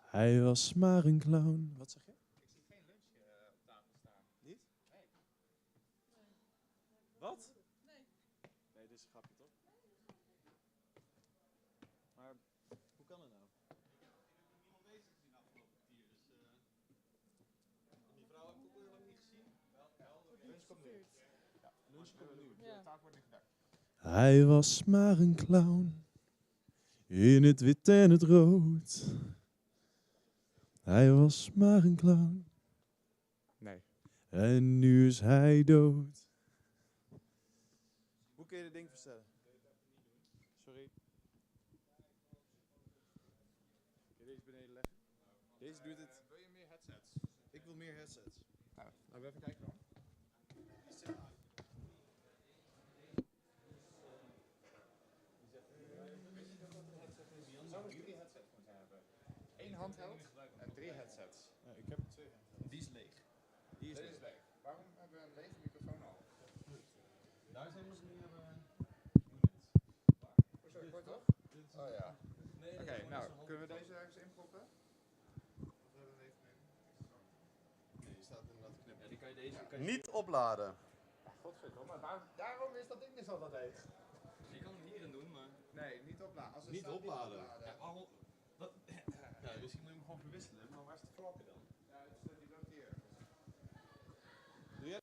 Hij was maar een clown. Wat zeg je? Ik zie geen lunch op tafel staan. Niet? Nee. Wat? Nee. Nee, dit is een grapje toch? Maar hoe kan het nou? Ik heb niemand bezig gezien de afgelopen kwartier. Die vrouw heb ik ook heel lang niet gezien. Lunch komt nu. Ja, lunch komt nu. De taak wordt niet gedekt. Hij was maar een clown. In het wit en het rood. Hij was maar een clown. Nee. En nu is hij dood. Hoe kun je dit ding verstellen? Sorry. Kun je deze beneden leggen? Deze doet het. Wil je meer headsets? Ik wil meer headsets. Nou, laten we even kijken dan. Zou ik 3 headsets moeten hebben? 1 handheld en 3 headsets. Ja, ik heb er 2 handhelds. Die is leeg. Die is Deze leeg. is leeg. Waarom hebben we een lege microfoon al? Daar zijn we niet hebben units. Hoezo, ik word toch? Oh ja. Oké, nou, kunnen we deze ergens inproppen? Of hebben we even mee? Nee, je staat inderdaad te knippen. Ja, die kan je deze... Niet opladen. Godverdomme, daarom is dat ding dus al dat leeg. Je kan hem hierin doen, maar... Nee, niet opladen. Als er Niet staat opladen. Ja, al... Wat? Ja, misschien moet je hem gewoon verwisselen, maar waar is de knopje dan? Ja, die loopt hier. Doe jij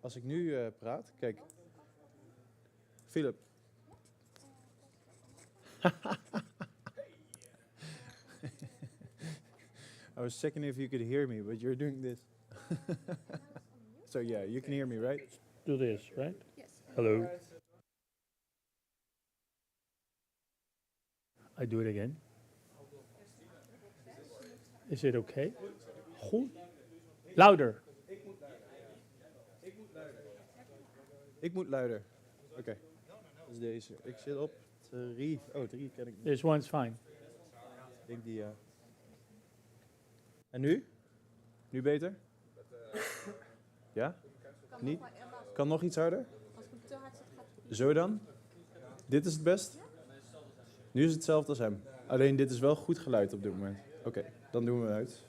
Als ik nu praat, kijk. Philip. I was checking if you could hear me, but you're doing this. So yeah, you can hear me, right? Do this, right? Yes. Hello. I do it again. Is it okay? Goed. Louder. Ik moet luider. Oké. Dus deze. Ik zit op 3. Oh, 3 ken ik niet. This one's fine. Ik denk die, ja. En nu? Nu beter? Ja? Niet? Kan nog iets harder? Als ik te hard zet, gaat het Zo dan? Dit is het best? Nu is het hetzelfde als hem. Alleen dit is wel goed geluid op dit moment. Oké, dan doen we het uit.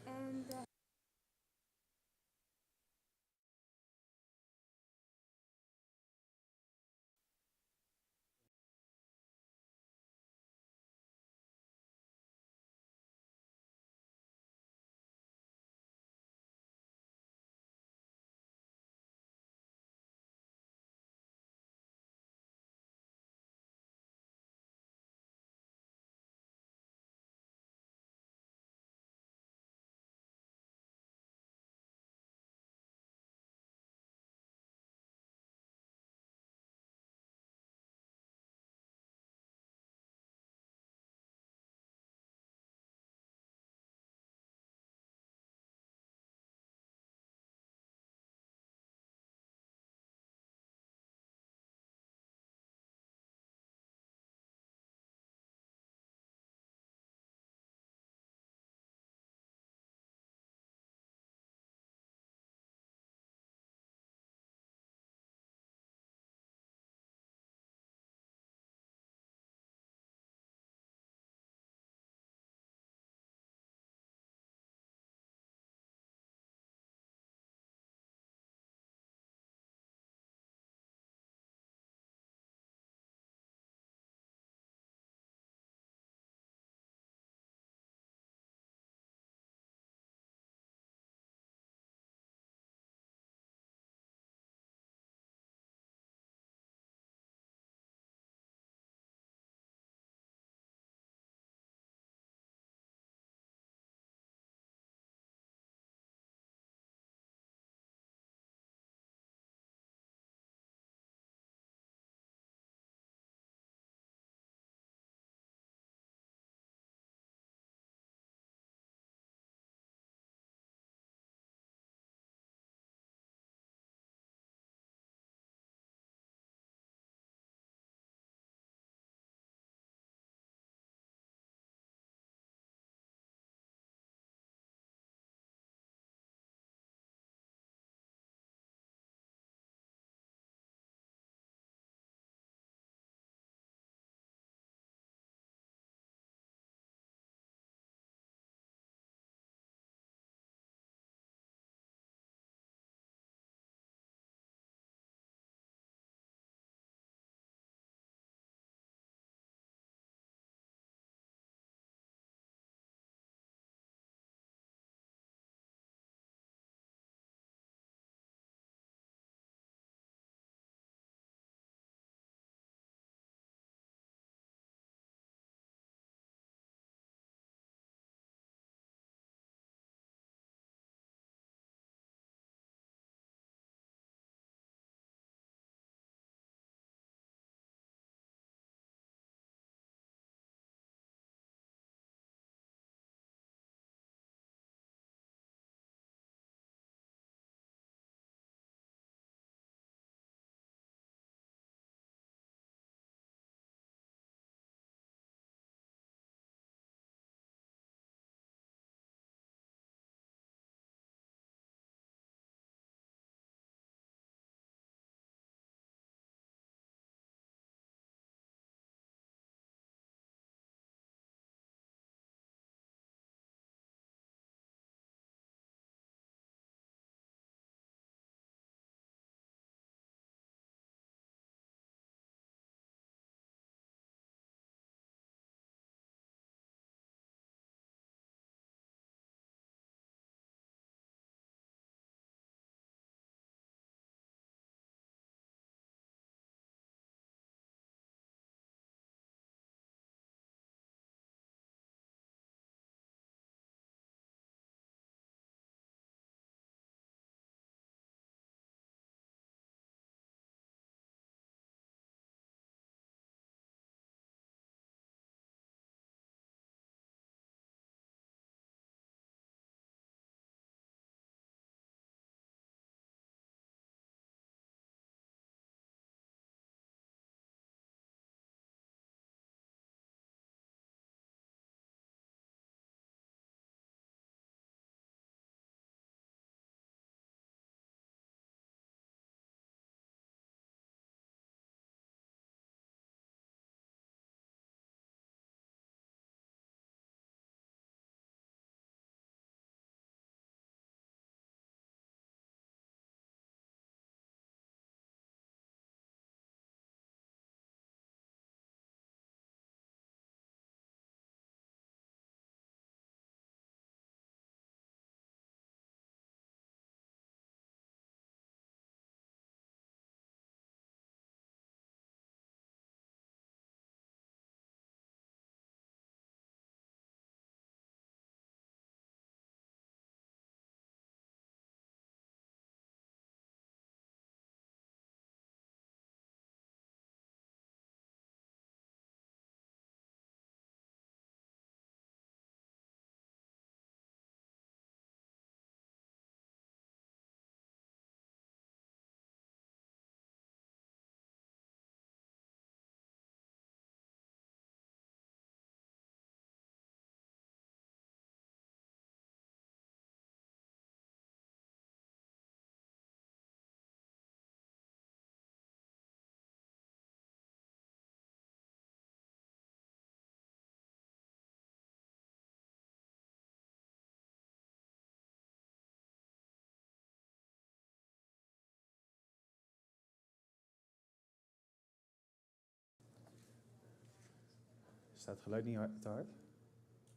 Staat het geluid niet te hard?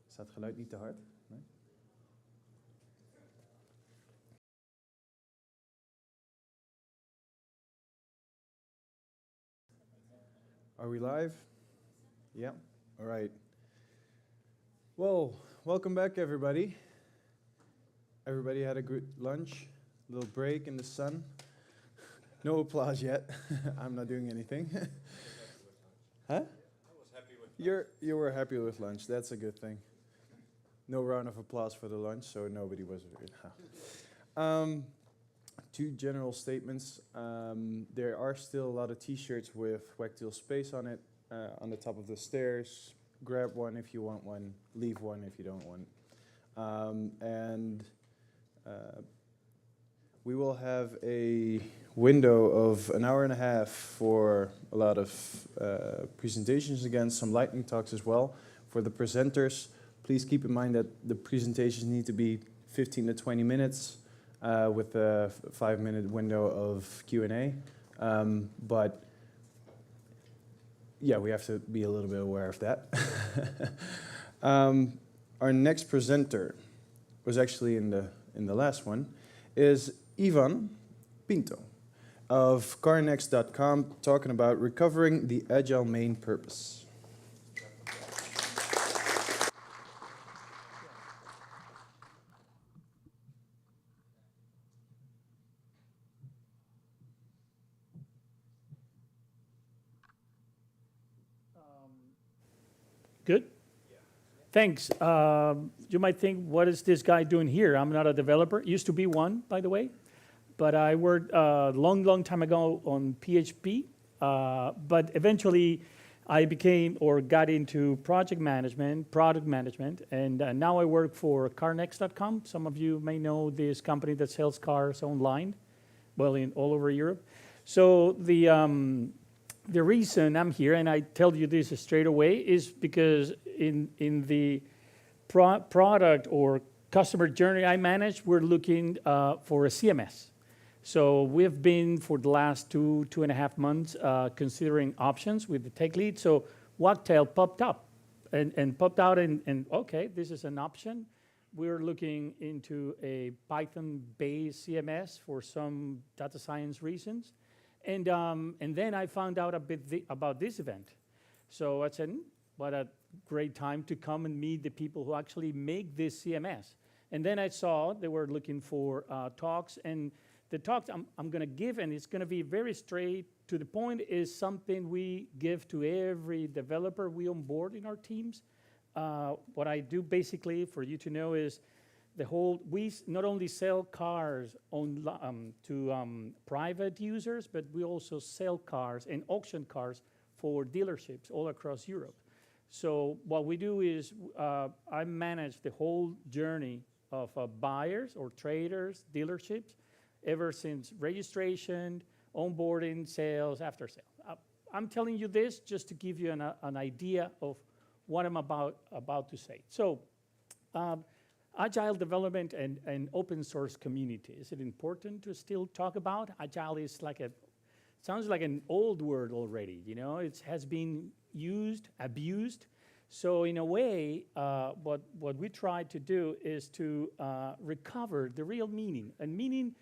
Staat het geluid niet te hard? Nee? Are we live? Yeah. All right. Well, welcome back, everybody. Everybody had a good lunch, a little break in the sun. No applause yet. I'm not doing anything. Huh? You were happy with lunch. That's a good thing. No round of applause for the lunch, so nobody was. Two general statements. There are still a lot of T-shirts with wagtail-space on it on the top of the stairs. Grab one if you want one. Leave one if you don't want. We will have a window of an hour and a half for a lot of presentations again, some lightning talks as well. For the presenters, please keep in mind that the presentations need to be 15 to 20 minutes with a 5-minute window of Q&A. But yeah, we have to be a little bit aware of that. Our next presenter was actually in the last one, is Ivan Pinto of carnext.com, talking about recovering the Agile main purpose. Good? Thanks. You might think, what is this guy doing here? I'm not a developer. Used to be one, by the way. But I worked a long time ago on PHP. But eventually, I became or got into project management, product management. And now I work for carnext.com. Some of you may know this company that sells cars online, well, in all over Europe. So the reason I'm here, and I tell you this straight away, is because in the product or customer journey I manage, we're looking for a CMS. So we've been, for the last 2.5 months, considering options with the tech lead. So Wagtail popped up and popped out, and okay, this is an option. We're looking into a Python-based CMS for some data science reasons. And then I found out a bit about this event. So I said, what a great time to come and meet the people who actually make this CMS. And then I saw they were looking for talks. And the talks I'm going to give, and it's going to be very straight to the point, is something we give to every developer we onboard in our teams. What I do basically, for you to know, is we not only sell cars to private users, but we also sell cars and auction cars for dealerships all across Europe. So what we do is I manage the whole journey of buyers or traders, dealerships, ever since registration, onboarding, sales, after sale. I'm telling you this just to give you an idea of what I'm about to say. So. Agile development and open source community. Is it important to still talk about? Agile is sounds like an old word already, you know? It has been used, abused. So in a way, what we try to do is to recover the real meaning, and meaning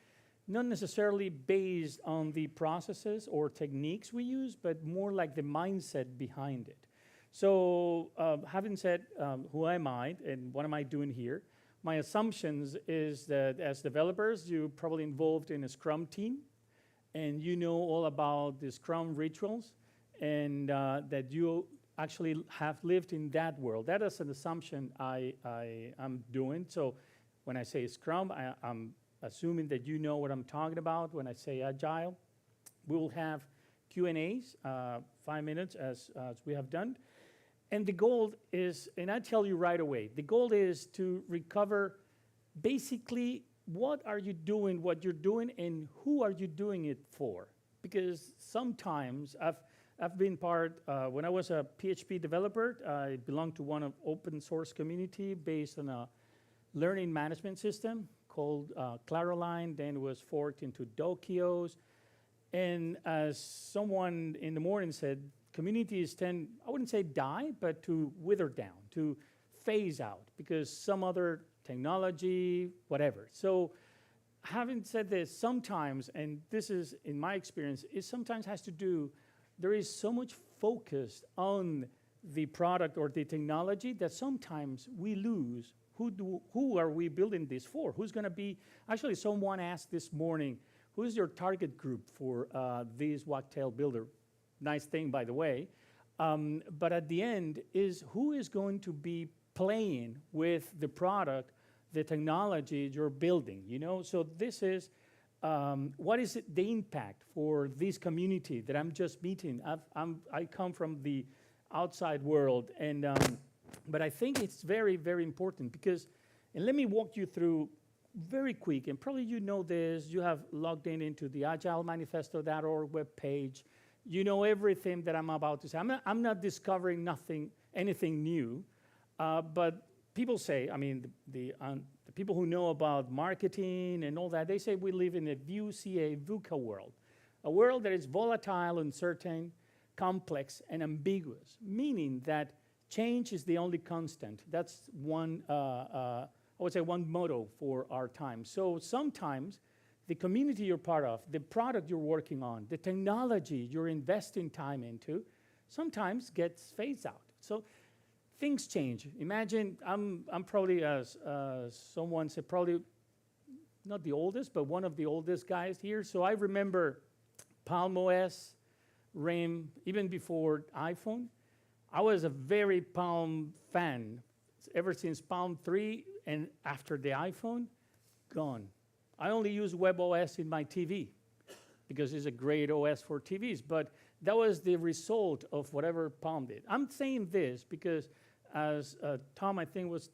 not necessarily based on the processes or techniques we use, but more like the mindset behind it. So having said who am I and what am I doing here, my assumptions is that as developers, you're probably involved in a Scrum team, and you know all about the Scrum rituals, and that you actually have lived in that world. That is an assumption I am doing. So when I say Scrum, I'm assuming that you know what I'm talking about when I say Agile. We will have Q&As, 5 minutes, as we have done. And the goal is, and I tell you right away, the goal is to recover basically what are you doing, what you're doing, and who are you doing it for? Because sometimes I've been part, when I was a PHP developer, I belonged to one of open source community based on a learning management system called Claroline, then it was forked into Dokios. And as someone in the morning said, communities tend, I wouldn't say die, but to wither down, to phase out, because some other technology, whatever. So having said this, sometimes, and this is in my experience, it sometimes has to do, there is so much focus on the product or the technology that sometimes we lose who are we building this for? Who's going to be, actually someone asked this morning, who's your target group for this wagtail builder? Nice thing, by the way. But at the end is who is going to be playing with the product, the technology you're building, you know? So this is, what is the impact for this community that I'm just meeting? I come from the outside world, and but I think it's very, very important because, and let me walk you through very quick, and probably you know this, you have logged in into the agilemanifesto.org webpage. You know everything that I'm about to say. I'm not discovering anything new, but people say, I mean, the people who know about marketing and all that, they say we live in a VUCA world, a world that is volatile, uncertain, complex, and ambiguous, meaning that change is the only constant. That's one, I would say, one motto for our time. So sometimes the community you're part of, the product you're working on, the technology you're investing time into, sometimes gets phased out. So things change. Imagine, I'm probably, as someone said, probably not the oldest, but one of the oldest guys here. So I remember Palm OS, RIM, even before iPhone. I was a very Palm fan ever since Palm 3, and after the iPhone, gone. I only use WebOS in my TV because it's a great OS for TVs, but that was the result of whatever Palm did. I'm saying this because as Tom was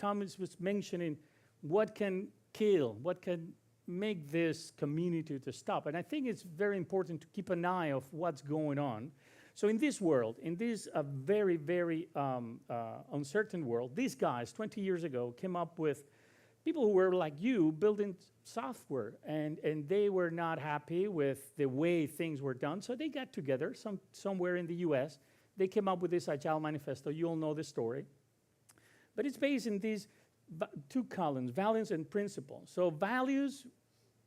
mentioning, what can kill, what can make this community to stop. And I think it's very important to keep an eye of what's going on. So in this world, in this very, very uncertain world, these guys 20 years ago came up with people who were like you building software, and they were not happy with the way things were done. So they got together somewhere in the US. They came up with this Agile Manifesto. You all know the story. But it's based in these two columns, values and principles. So values,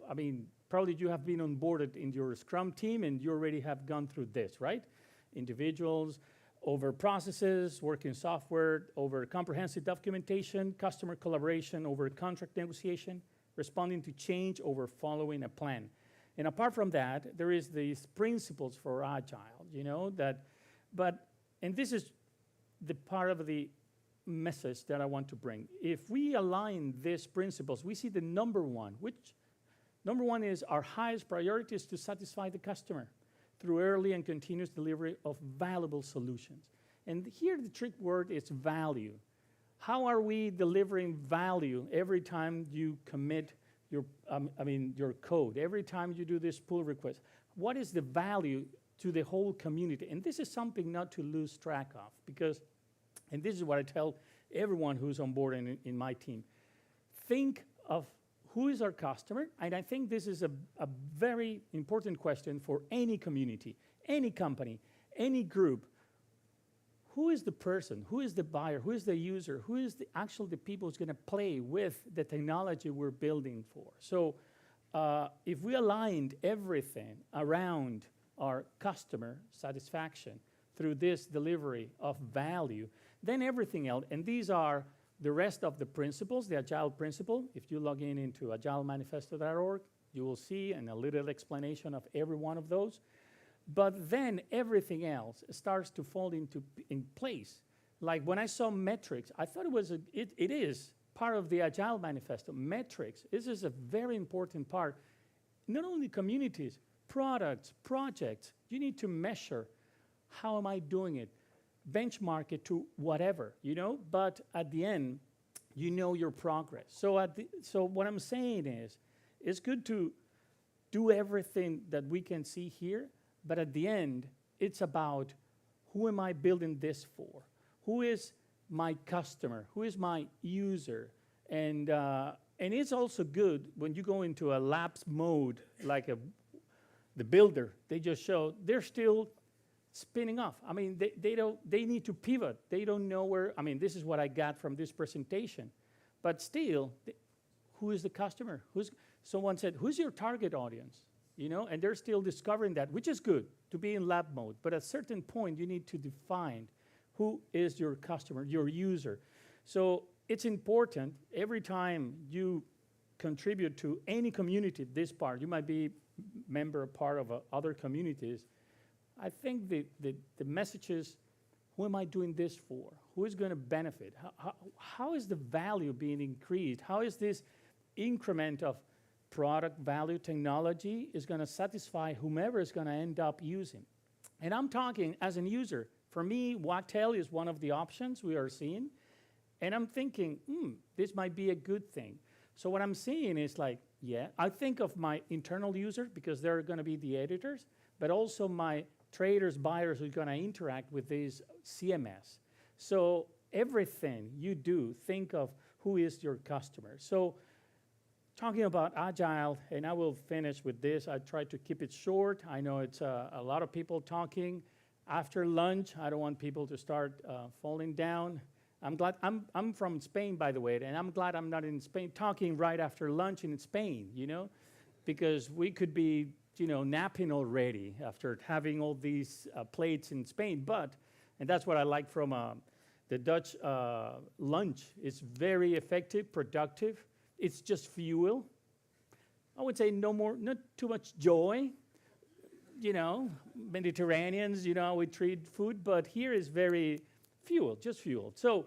I mean, probably you have been onboarded in your Scrum team and you already have gone through this, right? Individuals, over processes, working software, over comprehensive documentation, customer collaboration, over contract negotiation, responding to change, over following a plan. And apart from that, there is these principles for Agile, you know, and this is the part of the message that I want to bring. If we align these principles, we see the number one is our highest priority is to satisfy the customer through early and continuous delivery of valuable solutions. And here the trick word is value. How are we delivering value every time you commit your code, every time you do this pull request? What is the value to the whole community? And this is something not to lose track of, because, and this is what I tell everyone who's on board in my team, think of who is our customer, and I think this is a very important question for any community, any company, any group. Who is the person? Who is the buyer? Who is the user? Who is the people who's going to play with the technology we're building for? So if we aligned everything around our customer satisfaction through this delivery of value, then everything else, and these are the rest of the principles, the Agile principle. If you log in into agilemanifesto.org, you will see a little explanation of every one of those. But then everything else starts to fall in place. Like when I saw metrics, I thought it is part of the Agile Manifesto. Metrics, this is a very important part. Not only communities, products, projects, you need to measure, how am I doing it? Benchmark it to whatever, you know, but at the end, you know your progress. So what I'm saying is, it's good to do everything that we can see here, but at the end, it's about who am I building this for? Who is my customer? Who is my user? And it's also good when you go into a labs mode, like the builder, they just show, they're still spinning off. I mean, they need to pivot. They don't know where, I mean, this is what I got from this presentation. But still, who is the customer? Someone said, who's your target audience? You know, and they're still discovering that, which is good to be in lab mode. But at a certain point, you need to define who is your customer, your user. So it's important every time you contribute to any community, this part, you might be part of other communities. I think the message is, who am I doing this for? Who is going to benefit? How is the value being increased? How is this increment of product value technology is going to satisfy whomever is going to end up using? And I'm talking as an user. For me, Wagtail is one of the options we are seeing. And I'm thinking, this might be a good thing. So what I'm seeing is like, yeah, I think of my internal user because they're going to be the editors, but also my traders, buyers who are going to interact with this CMS. So everything you do, think of who is your customer. So talking about Agile, and I will finish with this. I try to keep it short. I know it's a lot of people talking. After lunch, I don't want people to start falling down. I'm glad, I'm from Spain, by the way, and I'm glad I'm not in Spain talking right after lunch in Spain, you know, because we could be, you know, napping already after having all these plates in Spain. And that's what I like from the Dutch lunch. It's very effective, productive. It's just fuel. I would say not too much joy. You know, Mediterraneans, you know, we treat food, but here is very fuel, just fuel. So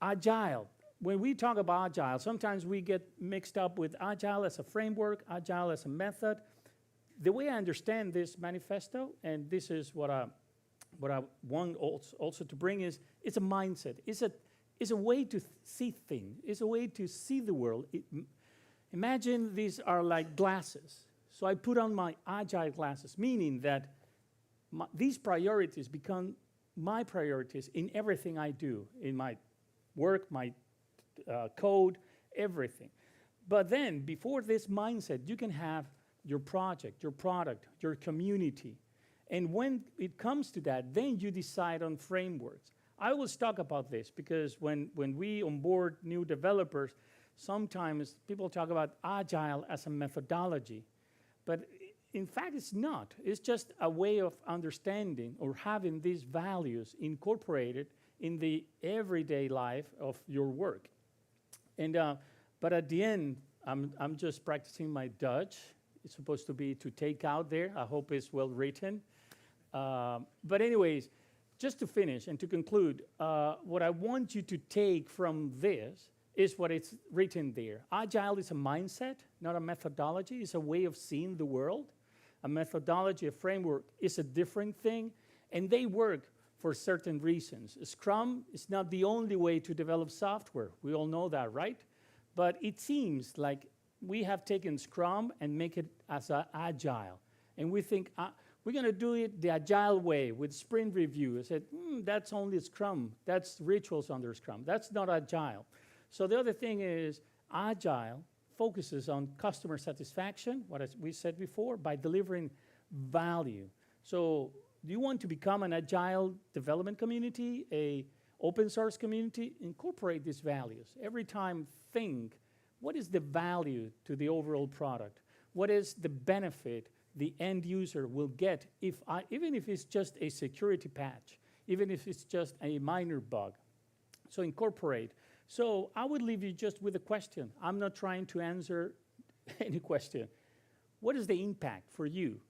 Agile, when we talk about Agile, sometimes we get mixed up with Agile as a framework, Agile as a method. The way I understand this manifesto, and this is what I want also to bring is, it's a mindset. It's a way to see things. It's a way to see the world. Imagine these are like glasses. So I put on my Agile glasses, meaning that these priorities become my priorities in everything I do, in my work, my code, everything. But then, before this mindset, you can have your project, your product, your community. And when it comes to that, then you decide on frameworks. I always talk about this because when we onboard new developers, sometimes people talk about Agile as a methodology. But in fact, it's not. It's just a way of understanding or having these values incorporated in the everyday life of your work. And but at the end, I'm just practicing my Dutch. It's supposed to be to take out there. I hope it's well written. But anyways, just to finish and to conclude, what I want you to take from this is what it's written there. Agile is a mindset, not a methodology. It's a way of seeing the world. A methodology, a framework is a different thing, and they work for certain reasons. Scrum is not the only way to develop software. We all know that, right? But it seems like we have taken Scrum and make it as Agile. And we think, we're going to do it the Agile way with sprint review. I said, that's only Scrum. That's rituals under Scrum. That's not Agile. So the other thing is Agile focuses on customer satisfaction, what we said before, by delivering value. So do you want to become an Agile development community, a open source community? Incorporate these values. Every time think, what is the value to the overall product? What is the benefit the end user will get even if it's just a security patch, even if it's just a minor bug? So incorporate. So I would leave you just with a question. I'm not trying to answer any question. What is the impact for you,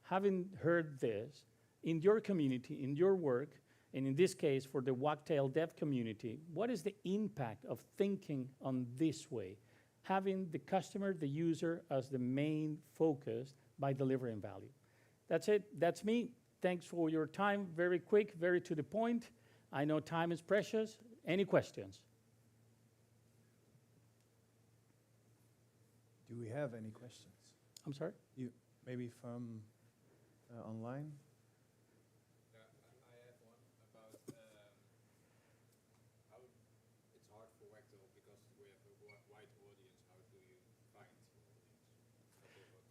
having heard this, in your community, in your work, and in this case for the Wagtail dev community? What is the impact of thinking on this way, having the customer, the user, as the main focus by delivering value? That's it. That's me. Thanks for your time. Very quick, very to the point. I know time is precious. Any questions? Do we have any questions? I'm sorry? You maybe from online? Yeah, I have one about how it's hard for Wagtail because we have a wide audience. How do you find your audience?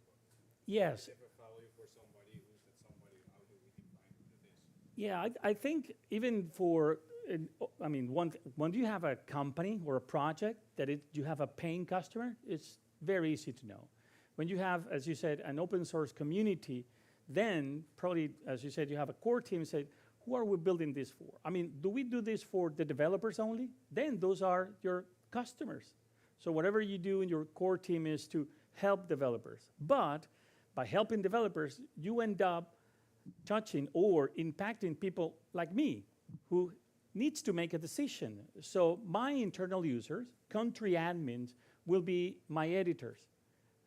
Yes. If a value for somebody, who's that somebody? How do we define who that is? Yeah, I think even for, I mean, when you have a company or a project that you have a paying customer, it's very easy to know. When you have, as you said, an open source community, then probably, as you said, you have a core team and say, who are we building this for? I mean, do we do this for the developers only? Then those are your customers. So whatever you do in your core team is to help developers. But by helping developers, you end up touching or impacting people like me who needs to make a decision. So my internal users, country admins, will be my editors.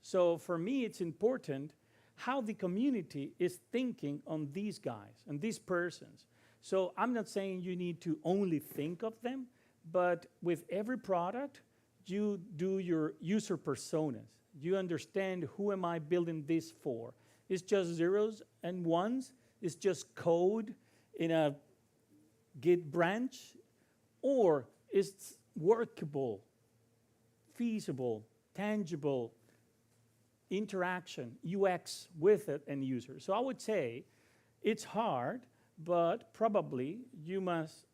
So for me, it's important how the community is thinking on these guys and these persons. So I'm not saying you need to only think of them, but with every product, you do your user personas. You understand who am I building this for. It's just zeros and ones. It's just code in a Git branch, or it's workable, feasible, tangible interaction, UX with it and user. So I would say it's hard, but probably you must,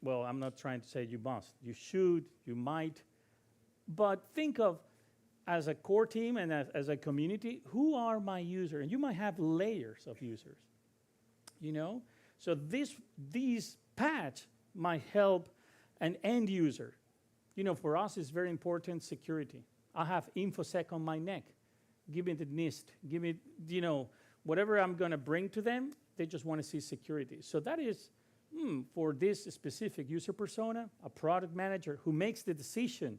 well, I'm not trying to say you must. You should, you might, but think of as a core team and as a community, who are my users? And you might have layers of users, you know? So these patch might help an end user. You know, for us, it's very important security. I have InfoSec on my neck. Give me the NIST. Give me, you know, whatever I'm going to bring to them, they just want to see security. So that is, for this specific user persona, a product manager who makes the decision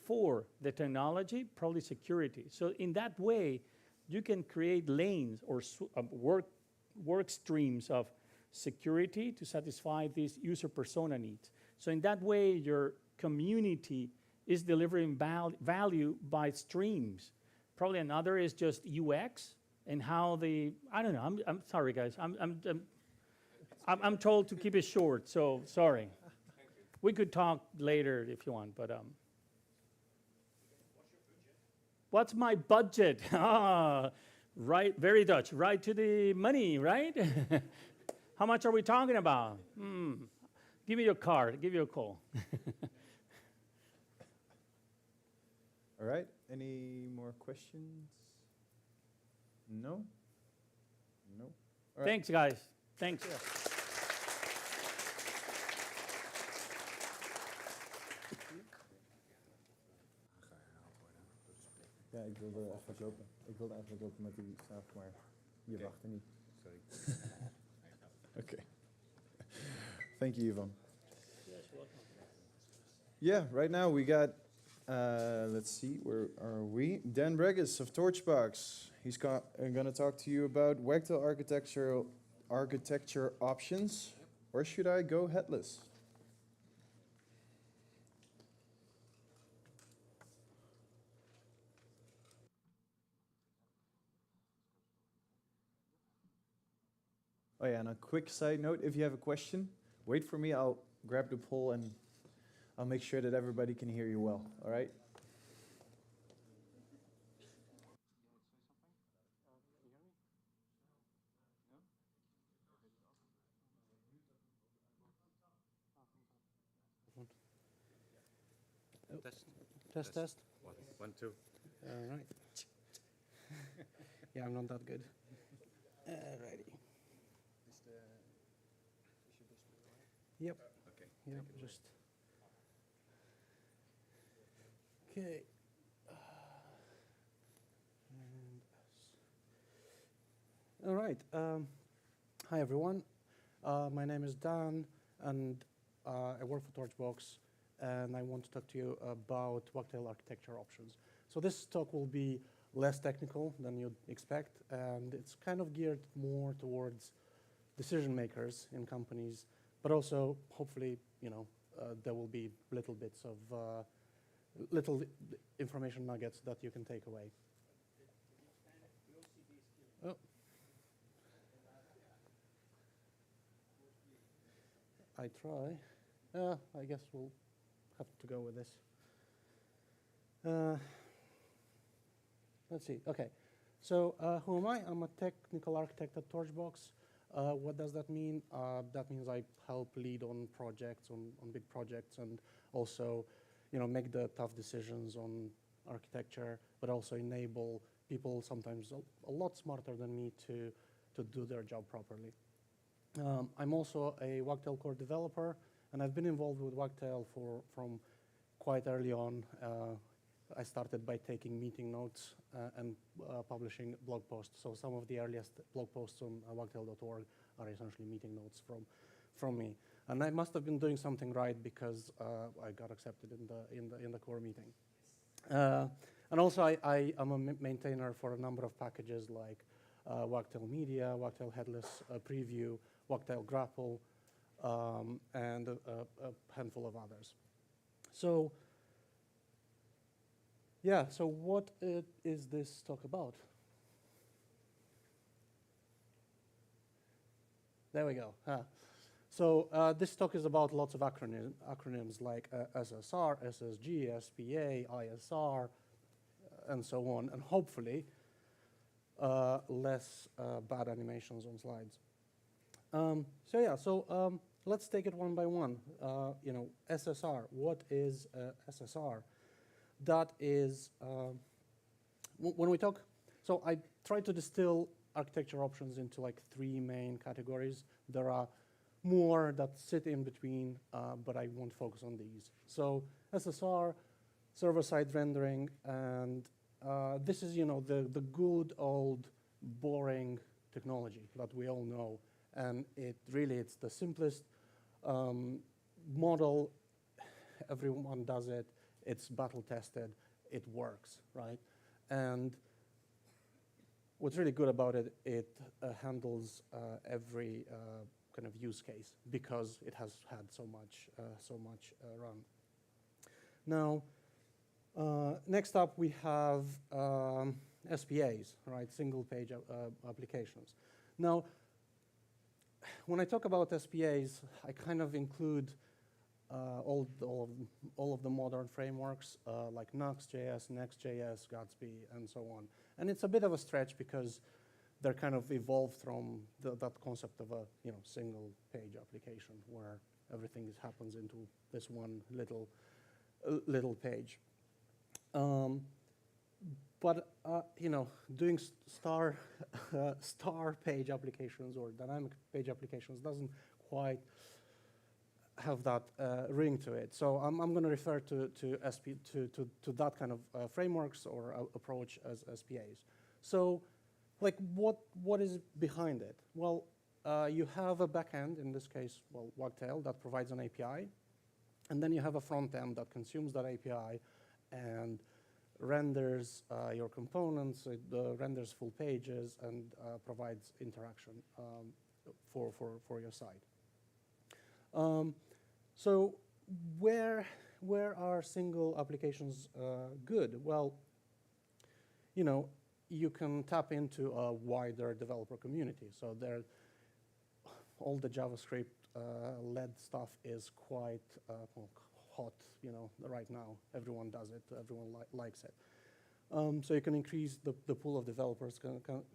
for the technology, probably security. So in that way, you can create lanes or work streams of security to satisfy these user persona needs. So in that way, your community is delivering value by streams. Probably another is just UX and how I don't know, I'm sorry guys, I'm told to keep it short, so sorry. We could talk later if you want, but what's my budget? Right, very Dutch, right to the money, right? How much are we talking about? Give me your card, give you a call. All right, any more questions? No? No? All right. Thanks, guys. Thanks. Ja. Ja, ik wilde even lopen. Ik wilde eigenlijk lopen met die staaf, maar je wachtte niet. Sorry. Okay. Thank you, Ivan. Yes, welcome. Yeah, right now we got, let's see, where are we? Dan Breggis of Torchbox. He's going to talk to you about wagtail architecture options. Or should I go headless? Oh yeah, and a quick side note, if you have a question, wait for me, I'll grab the poll and I'll make sure that everybody can hear you well, all right? Test. One, two. All right. Yeah, I'm not that good. Alrighty. Yep. Okay. Yep. Just. Okay. All right. Hi everyone. My name is Dan, and I work for Torchbox, and I want to talk to you about wagtail architecture options. So this talk will be less technical than you'd expect, and it's kind of geared more towards decision makers in companies, but also hopefully, you know, there will be little bits of little information nuggets that you can take away. Oh. I try. I guess we'll have to go with this. Let's see. Okay. So who am I? I'm a technical architect at Torchbox. What does that mean? That means I help lead on projects, on big projects, and also, make the tough decisions on architecture, but also enable people sometimes a lot smarter than me to do their job properly. I'm also a Wagtail core developer, and I've been involved with Wagtail from quite early on. I started by taking meeting notes and publishing blog posts. So some of the earliest blog posts on wagtail.org are essentially meeting notes from me. And I must have been doing something right because I got accepted in the core meeting. And also I am a maintainer for a number of packages like Wagtail Media, Wagtail Headless Preview, Wagtail Grapple, and a handful of others. So yeah, so what is this talk about? There we go. So this talk is about lots of acronyms like SSR, SSG, SPA, ISR, and so on, and hopefully less bad animations on slides. So let's take it one by one. SSR. What is SSR? That is, when we talk, so I try to distill architecture options into like 3 main categories. There are more that sit in between, but I won't focus on these. So SSR, server-side rendering, and this is, the good old boring technology that we all know. And it's the simplest model. Everyone does it. It's battle tested, it works, right? And what's really good about it, it handles every kind of use case because it has had so much run. Now, next up we have SPAs, right? Single page applications. Now, when I talk about SPAs, I kind of include all of the modern frameworks like Nuxt.js, Next.js, Gatsby, and so on. And it's a bit of a stretch because they're kind of evolved from that concept of a single page application where everything happens into this one little page. But doing star page applications or dynamic page applications doesn't quite have that ring to it. So I'm going to refer to that kind of frameworks or approach as SPAs. So like what is behind it? Well, you have a backend, in this case, Wagtail, that provides an API. And then you have a front end that consumes that API and renders your components, it renders full pages, and provides interaction for your site. So where are single applications good? Well, you can tap into a wider developer community. So all the JavaScript led stuff is quite hot, right now. Everyone does it. Everyone likes it. So you can increase the pool of developers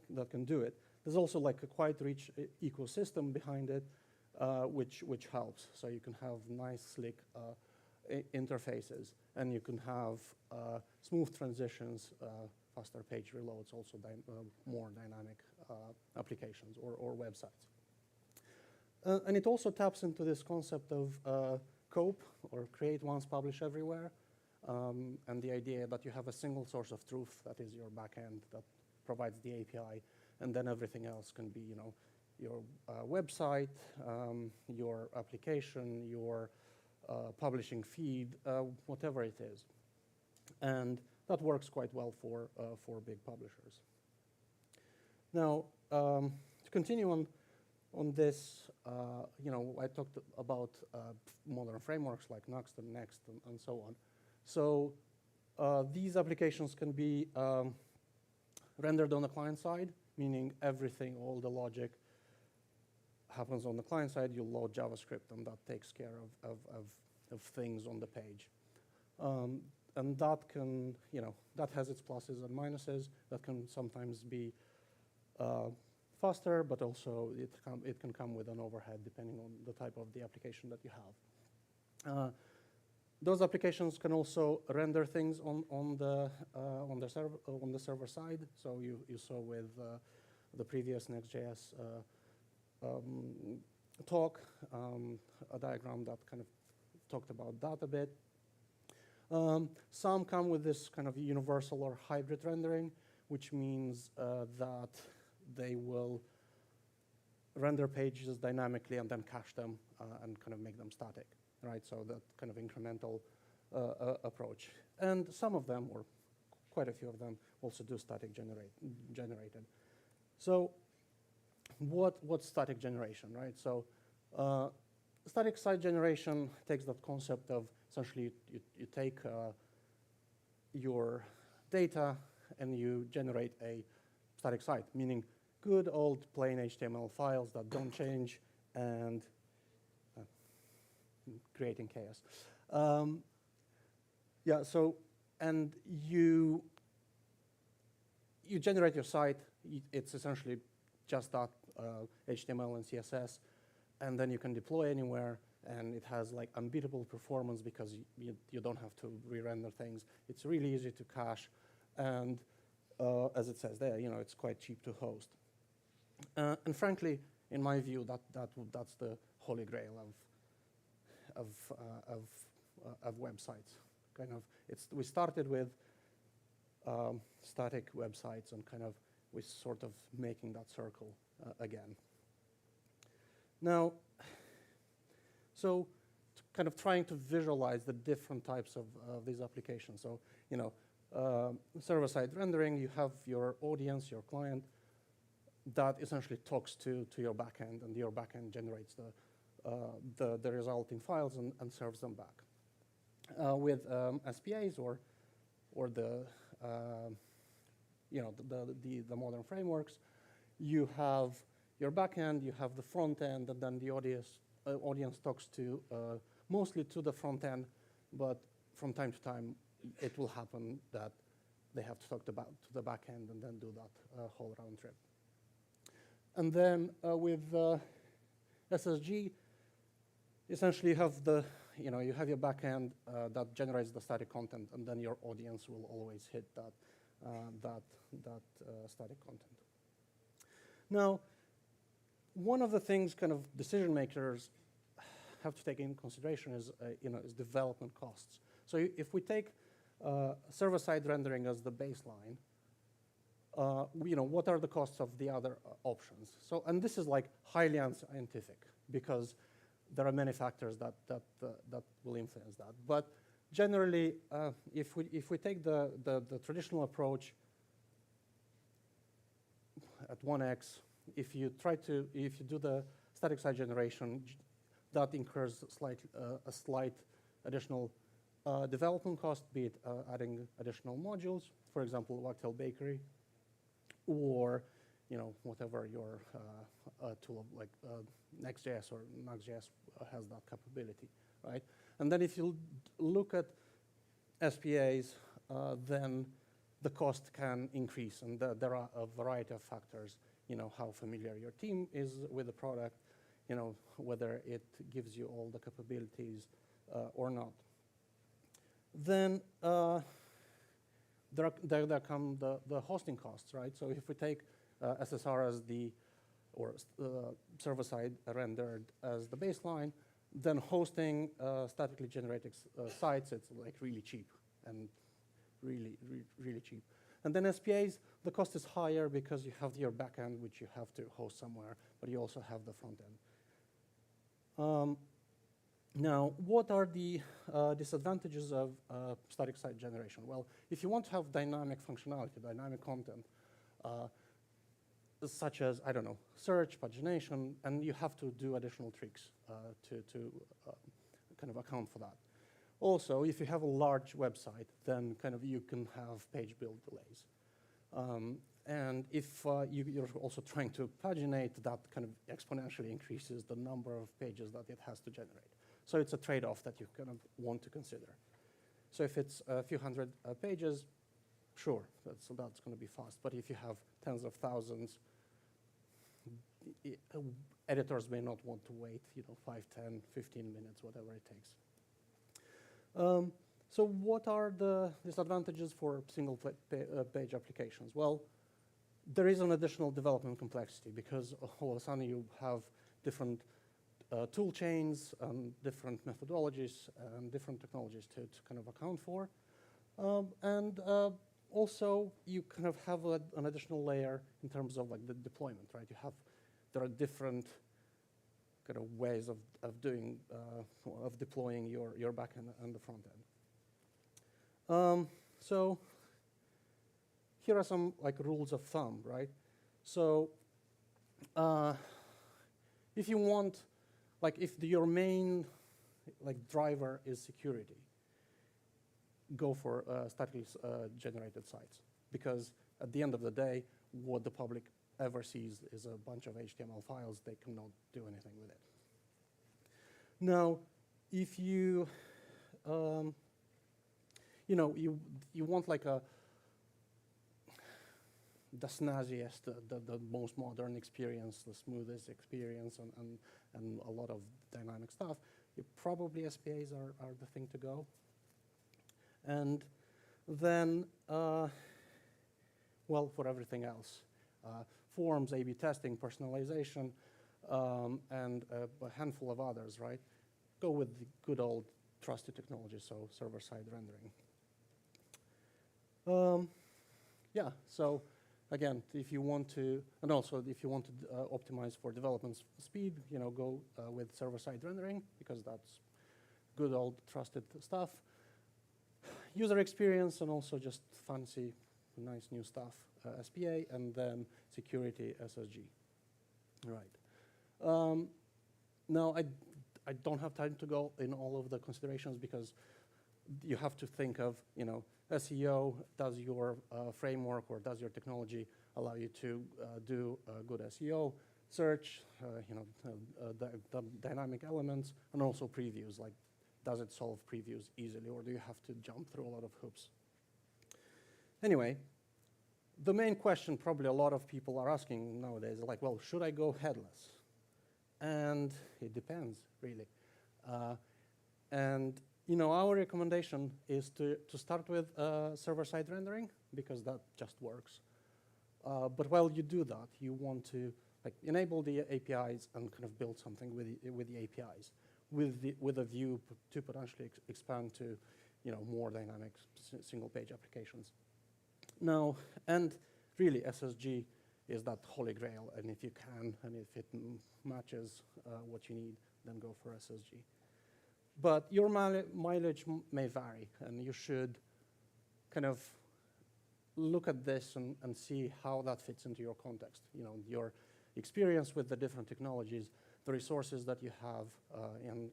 that can do it. There's also like a quite rich ecosystem behind it, which helps. So you can have nice, slick interfaces, and you can have smooth transitions, faster page reloads, also more dynamic applications or websites. And it also taps into this concept of COPE, or create once, publish everywhere, and the idea that you have a single source of truth that is your backend that provides the API, and then everything else can be, your website, your application, your publishing feed, whatever it is. And that works quite well for big publishers. Now, to continue on this, I talked about modern frameworks like Nuxt and Next and so on. So these applications can be rendered on the client side, meaning everything, all the logic happens on the client side. You load JavaScript, and that takes care of things on the page. And that can, that has its pluses and minuses. That can sometimes be faster, but also it can come with an overhead depending on the type of the application that you have. Those applications can also render things on the server side. So you saw with the previous Next.js talk a diagram that kind of talked about that a bit. Some come with this kind of universal or hybrid rendering, which means that they will render pages dynamically and then cache them and kind of make them static, right? So that kind of incremental approach. And some of them, or quite a few of them, also do static generated. So what's static generation, right? So static site generation takes that concept of essentially you take your data and you generate a static site, meaning good old plain HTML files that don't change and creating chaos. Yeah, so, and you generate your site. It's essentially just that HTML and CSS, and then you can deploy anywhere, and it has like unbeatable performance because you don't have to re-render things. It's really easy to cache, and as it says there, it's quite cheap to host. And frankly, in my view, that's the holy grail of websites. Kind of, we started with static websites, and kind of we're sort of making that circle again. Now, so kind of trying to visualize the different types of these applications. So, server-side rendering, you have your audience, your client, that essentially talks to your backend, and your backend generates the resulting files and serves them back. With SPAs or the the modern frameworks, you have your backend, you have the front end, and then the audience talks to mostly to the front end, but from time to time it will happen that they have to talk to the backend and then do that whole round trip. And then with SSG, essentially you have you have your backend that generates the static content, and then your audience will always hit that static content. Now, one of the things kind of decision makers have to take into consideration is is development costs. So if we take server-side rendering as the baseline, what are the costs of the other options? So, and this is like highly unscientific because there are many factors that will influence that. But generally, if we take the traditional approach at 1x, if you do the static site generation, that incurs a slight additional development cost, be it adding additional modules, for example, Wagtail Bakery, or whatever your tool like Next.js or Nuxt.js has that capability, right? And then if you look at SPAs, then the cost can increase, and there are a variety of factors. How familiar your team is with the product, whether it gives you all the capabilities or not. Then there come the hosting costs, right? So if we take SSR as server-side rendered as the baseline, then hosting statically generated sites, it's like really cheap and really cheap. And then SPAs, the cost is higher because you have your backend, which you have to host somewhere, but you also have the front end. Now, what are the disadvantages of static site generation? Well, if you want to have dynamic functionality, dynamic content, such as, I don't know, search, pagination, and you have to do additional tricks to kind of account for that. Also, if you have a large website, then kind of you can have page build delays. And if you're also trying to paginate, that kind of exponentially increases the number of pages that it has to generate. So it's a trade-off that you kind of want to consider. So if it's a few hundred pages, sure, that's going to be fast. But if you have tens of thousands, editors may not want to wait, 5, 10, 15 minutes, whatever it takes. So what are the disadvantages for single page applications? Well, there is an additional development complexity because all of a sudden you have different tool chains and different methodologies and different technologies to kind of account for. And also you kind of have an additional layer in terms of like the deployment, right? There are different kind of ways of deploying your backend and the front end. So here are some like rules of thumb, right? So if you want, like if your main like driver is security, go for statically generated sites, because at the end of the day, what the public ever sees is a bunch of HTML files. They cannot do anything with it. Now, if you you want like the snazziest, the most modern experience, the smoothest experience, and a lot of dynamic stuff, probably SPAs are the thing to go. And then, well, for everything else, forms, A/B testing, personalization, and a handful of others, right? Go with the good old trusted technology, so server-side rendering. Yeah, so again, if you want to, and also if you want to optimize for development speed, go with server-side rendering, because that's good old trusted stuff. User experience and also just fancy, nice new stuff, SPA, and then security, SSG. Right. Now, I don't have time to go in all of the considerations because you have to think of, SEO. Does your framework or does your technology allow you to do good SEO? Search, the dynamic elements, and also previews, like does it solve previews easily, or do you have to jump through a lot of hoops? Anyway, the main question probably a lot of people are asking nowadays is like, well, should I go headless? And it depends, really. And our recommendation is to start with server-side rendering, because that just works. But while you do that, you want to enable the APIs and kind of build something with the APIs, with a view to potentially expand to more dynamic single-page applications. Now, and really SSG is that holy grail, and if you can, and if it matches what you need, then go for SSG. But your mileage may vary, and you should kind of look at this and see how that fits into your context. Your experience with the different technologies, the resources that you have, and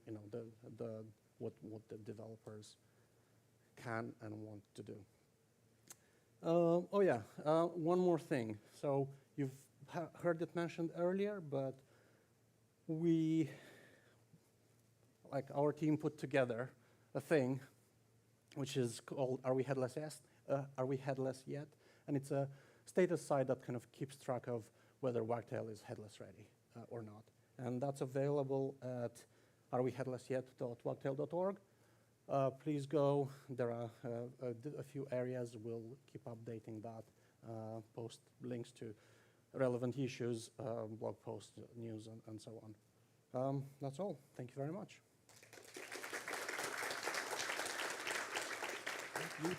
what the developers can and want to do. Oh yeah, one more thing. So you've heard it mentioned earlier, but our team put together a thing which is called Are We Headless Yet? Are We Headless Yet? And it's a status site that kind of keeps track of whether Wagtail is headless ready or not. And that's available at areweheadlessyet.wagtail.org. Please go. There are a few areas. We'll keep updating that, post links to relevant issues, blog posts, news, and so on. That's all. Thank you very much. Thank you.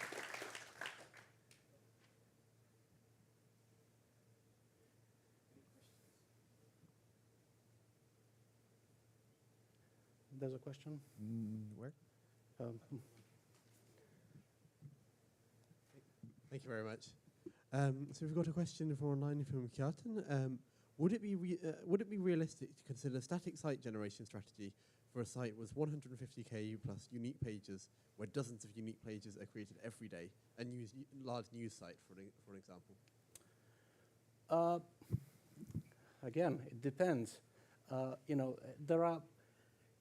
There's a question. Where? Thank you very much. So we've got a question from online from Kjartan. Would it be realistic to consider a static site generation strategy for a site with 150k plus unique pages, where dozens of unique pages are created every day, and use large news site for an example? Again, it depends. There are.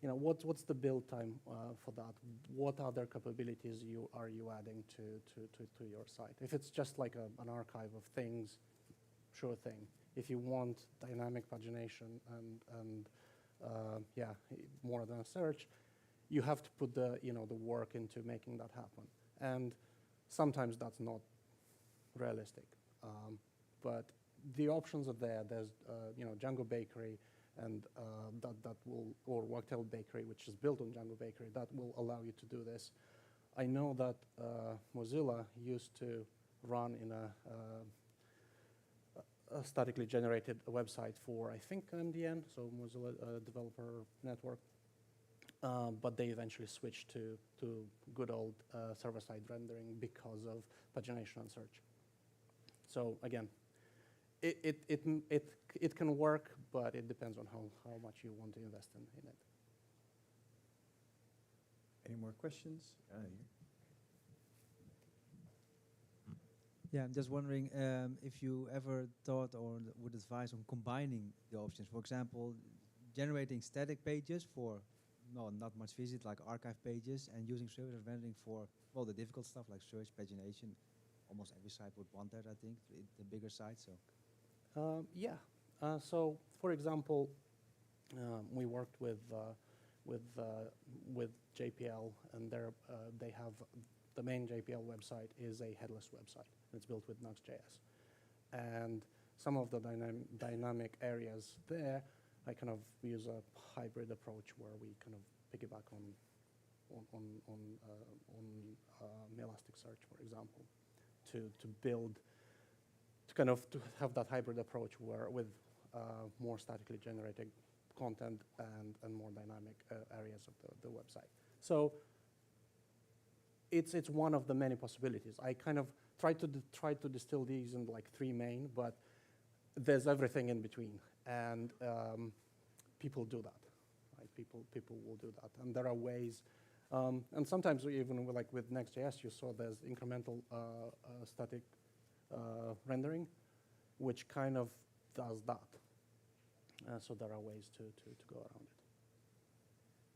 What's the build time for that? What other capabilities are you adding to your site? If it's just like an archive of things, sure thing. if you want dynamic pagination and more than a search, you have to put the the work into making that happen. And sometimes that's not realistic. But the options are there. There's Django Bakery, and that will, or Wagtail Bakery, which is built on Django Bakery, that will allow you to do this. I know that Mozilla used to run in a statically generated website for, I think, MDN, so Mozilla Developer Network, but they eventually switched to good old server-side rendering because of pagination and search. So again, it can work, but it depends on how much you want to invest in it. Any more questions? Yeah, I'm just wondering if you ever thought or would advise on combining the options. For example, generating static pages for not much visit, like archive pages, and using server-side rendering for, well, the difficult stuff like search, pagination. Almost every site would want that, I think, the bigger sites. So. So, for example, we worked with JPL, and they have the main JPL website is a headless website. It's built with Nuxt.js, and some of the dynamic areas there, I kind of use a hybrid approach where we kind of piggyback on Elasticsearch, for example, to have that hybrid approach where with more statically generated content and more dynamic areas of the website. So it's one of the many possibilities. I kind of try to distill these in like three main, but there's everything in between, and people do that, right? People will do that, and there are ways. And sometimes even with Next.js, you saw there's incremental static rendering, which kind of does that. So there are ways to go around it.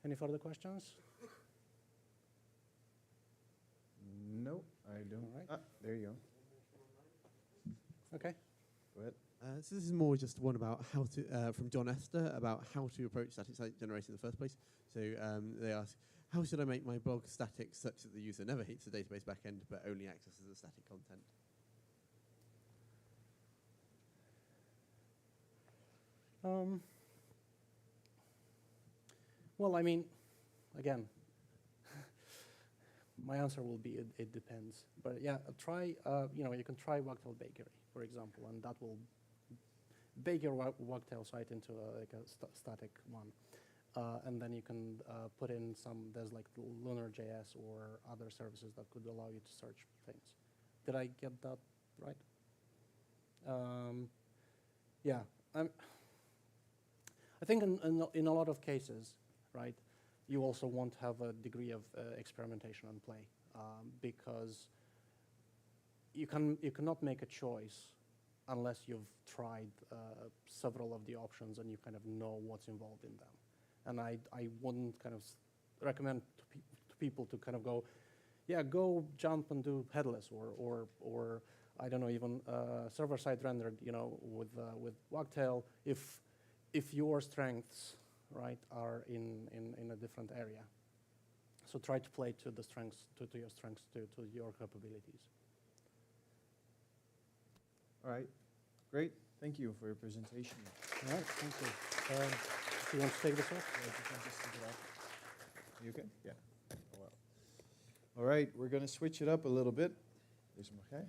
Any further questions? No, I don't. All right. Ah, there you go. Okay. Go ahead. So this is more just one about how to, from John Esther, about how to approach static site generation in the first place. So they ask, how should I make my blog static such that the user never hits the database backend but only accesses the static content? Well, I mean, again, my answer will be it depends. But yeah, try, you can try Wagtail Bakery, for example, and that will bake your Wagtail site into a static one. And then you can put in there's like Lunar.js or other services that could allow you to search things. Did I get that right? Yeah, I think in a lot of cases, right, you also want to have a degree of experimentation and play, because you cannot make a choice unless you've tried several of the options and you kind of know what's involved in them. And I wouldn't kind of recommend to people to kind of go, yeah, go jump and do headless or I don't know, even server-side rendered, with Wagtail, if your strengths, right, are in a different area. So try to play to the strengths, to your strengths, to your capabilities. All right, great. Thank you for your presentation. All right, thank you. Do you want to take this off? Or if you can just take it off. You okay? Yeah. Oh, well. All right, we're going to switch it up a little bit. Deze mag jij.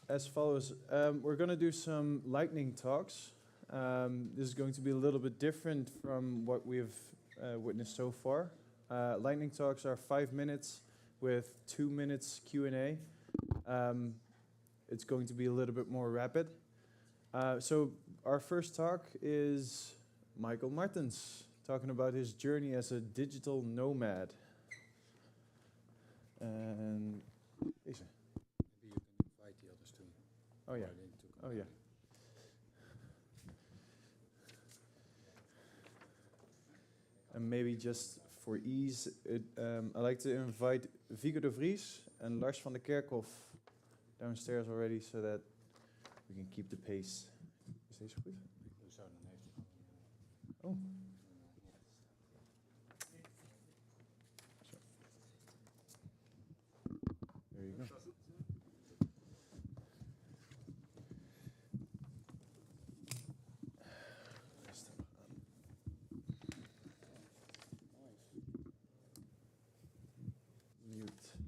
As follows, we're going to do some lightning talks. This is going to be a little bit different from what we've witnessed so far. Lightning talks are 5 minutes with 2 minutes Q&A. It's going to be a little bit more rapid. So our first talk is Michael Martens, talking about his journey as a digital nomad. And deze. Maybe you can invite the others too. Oh yeah. Oh yeah. And maybe just for ease, I'd like to invite Viggo de Vries and Lars van der Kerkhoff downstairs already so that we can keep the pace. Is deze goed? Zo, dan heeft hij Oh. There you go. Mute.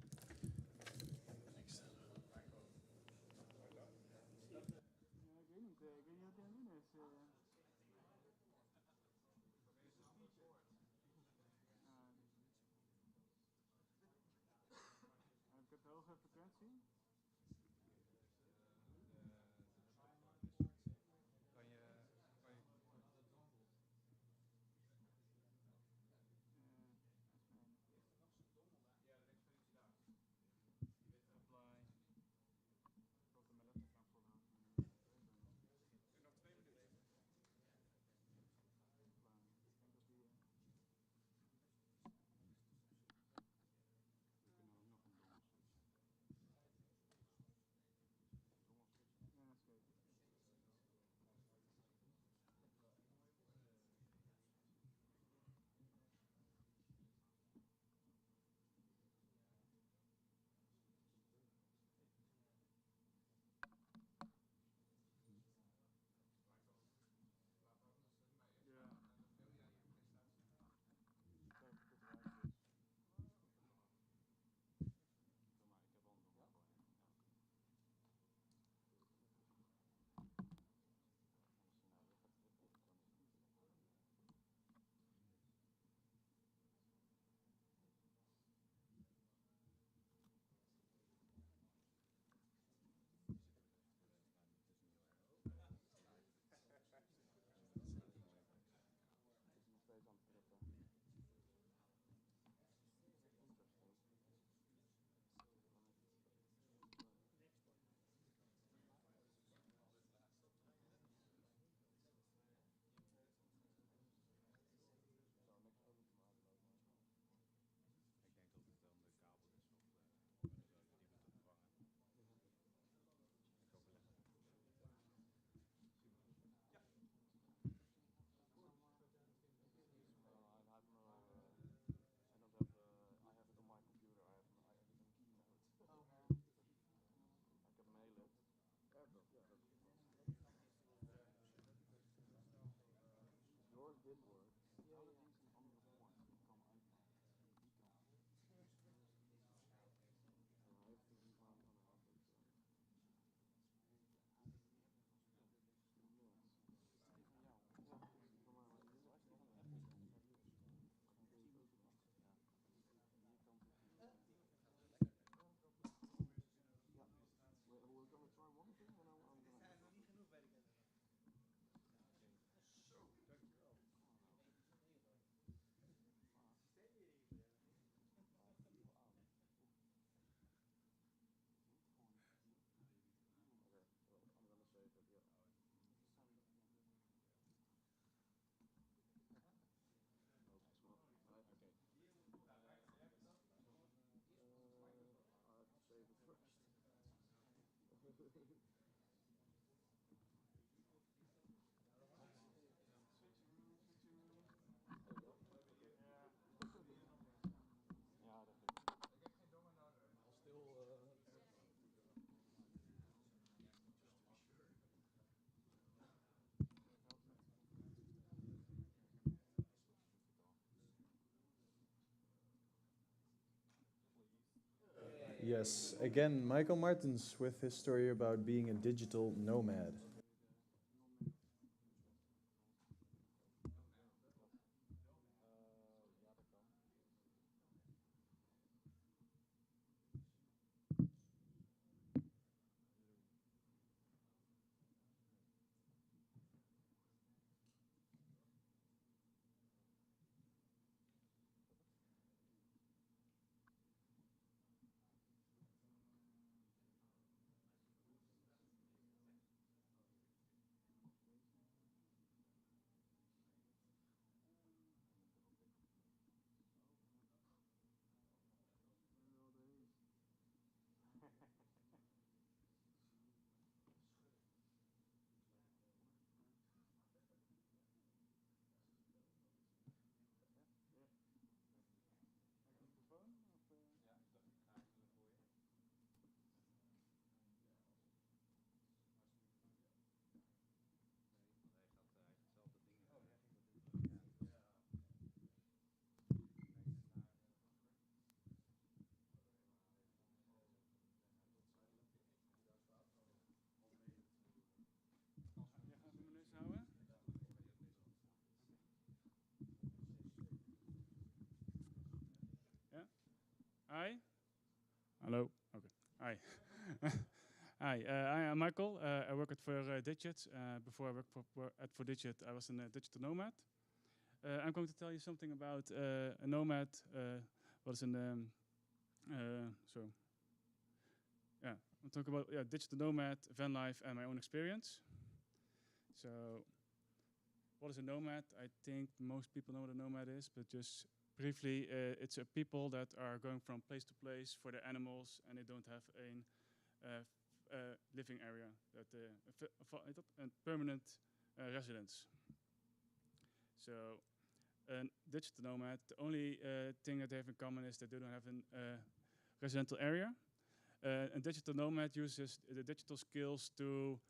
Yes, again, Michael Martens with his story about being a digital nomad. Hello. Okay. Hi. Hi. I'm Michael. I work for Digit. Before I worked for Digit, I was a digital nomad. I'm going to tell you something about a nomad. What is an so yeah, I'll talk about digital nomad, van life, and my own experience. So, what is a nomad? I think most people know what a nomad is, but just briefly, it's a people that are going from place to place for their animals, and they don't have a living area, a permanent residence. So, a digital nomad, the only thing that they have in common is that they don't have a residential area. A digital nomad uses the digital skills to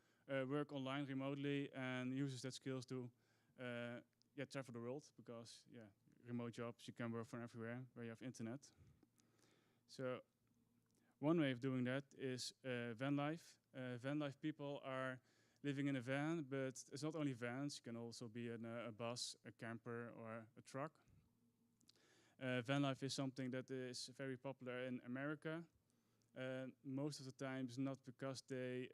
work online remotely and uses that skills to travel the world because remote jobs, you can work from everywhere where you have internet. So one way of doing that is van life. Van life people are living in a van, but it's not only vans. You can also be in a bus, a camper, or a truck. Van life is something that is very popular in America. Most of the times not because they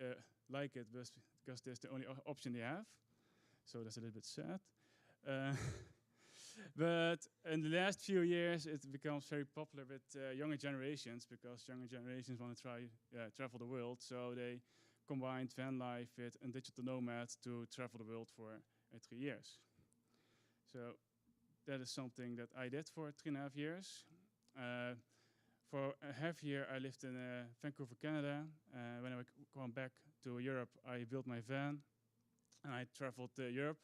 like it, but because that's the only option they have. So that's a little bit sad. But in the last few years, it becomes very popular with younger generations because younger generations want to try travel the world. So they combined van life with a digital nomad to travel the world for 3 years. So that is something that I did for 3.5 years. For a half year, I lived in Vancouver, Canada. When I came back to Europe, I built my van and I traveled Europe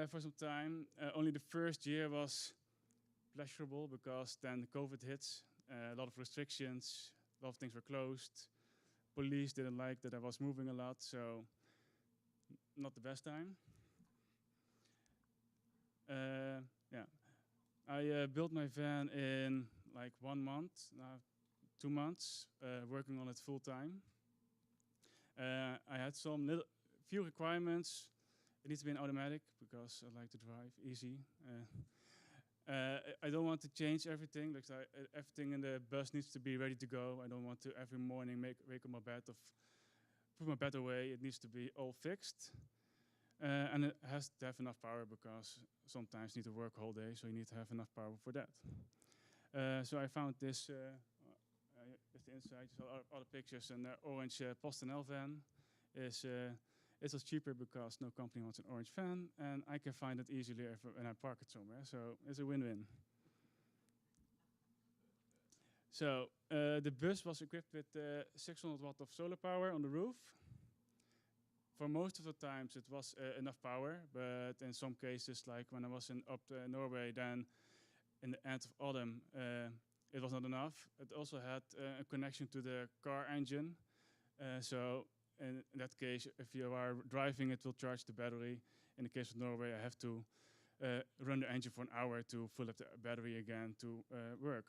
for some time. Only the first year was pleasurable because then COVID hit, a lot of restrictions, a lot of things were closed. Police didn't like that I was moving a lot, so not the best time. I built my van in like 1 month, 2 months, working on it full time. I had some few requirements. It needs to be an automatic because I like to drive easy. I don't want to change everything. Like everything in the bus needs to be ready to go. I don't want to every morning wake up my bed put my bed away. It needs to be all fixed. And it has to have enough power because sometimes you need to work whole day, so you need to have enough power for that. So I found this, with the inside, so all the pictures, and the orange PostNL van it was cheaper because no company wants an orange van, and I can find it easily when I park it somewhere, so it's a win-win. So the bus was equipped with 600 watt of solar power on the roof. For most of the times it was enough power, but in some cases, like when I was up Norway, then in the end of autumn, it was not enough. It also had a connection to the car engine. So in that case, if you are driving, it will charge the battery. In the case of Norway, I have to run the engine for an hour to fill up the battery again to work.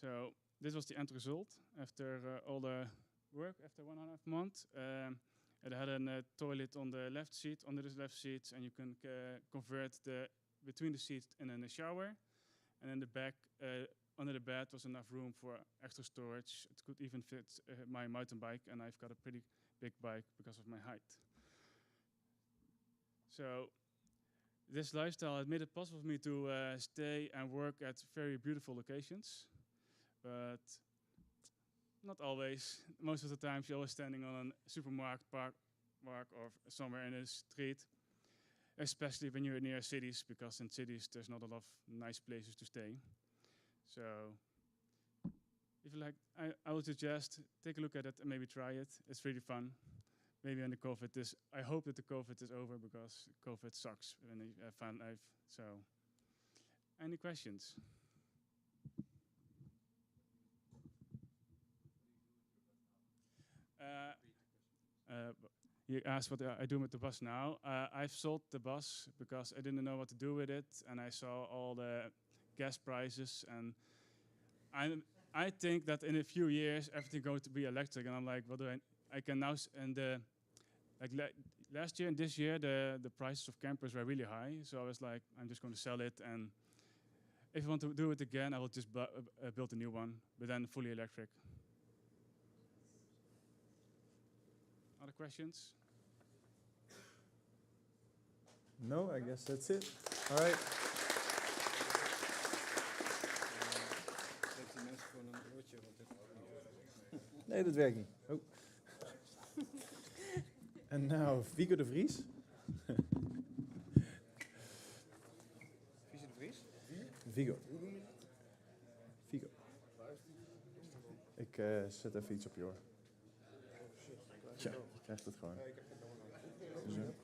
So this was the end result after all the work, after 1.5 months. It had a toilet on the left seat, under the left seat, and you can convert between the seats and then the shower. And in the back, under the bed was enough room for extra storage. It could even fit my mountain bike, and I've got a pretty big bike because of my height. So this lifestyle had made it possible for me to stay and work at very beautiful locations, but not always. Most of the times you're always standing on a supermarket park or somewhere in a street, especially when you're near cities, because in cities there's not a lot of nice places to stay. So if you like, I would suggest take a look at it and maybe try it. It's really fun. Maybe when the COVID is, I hope that the COVID is over because COVID sucks when you have fun life. So, any questions? You asked what I do with the bus now. I've sold the bus because I didn't know what to do with it, and I saw all the gas prices, and I think that in a few years everything going to be electric, and I'm like, what do I can now? Last year and this year, the prices of campers were really high, so I was like, I'm just going to sell it, and If I want to do it again, I will just build a new one, but then fully electric. Other questions? No, I guess that's it. All right. Nee, dat werkt niet. Oh. En nou, Vigo de Vries. Vieze de Vries? Vigo. Vigo. Ik zet even iets op je oor. Tja, je krijgt het gewoon. Zo.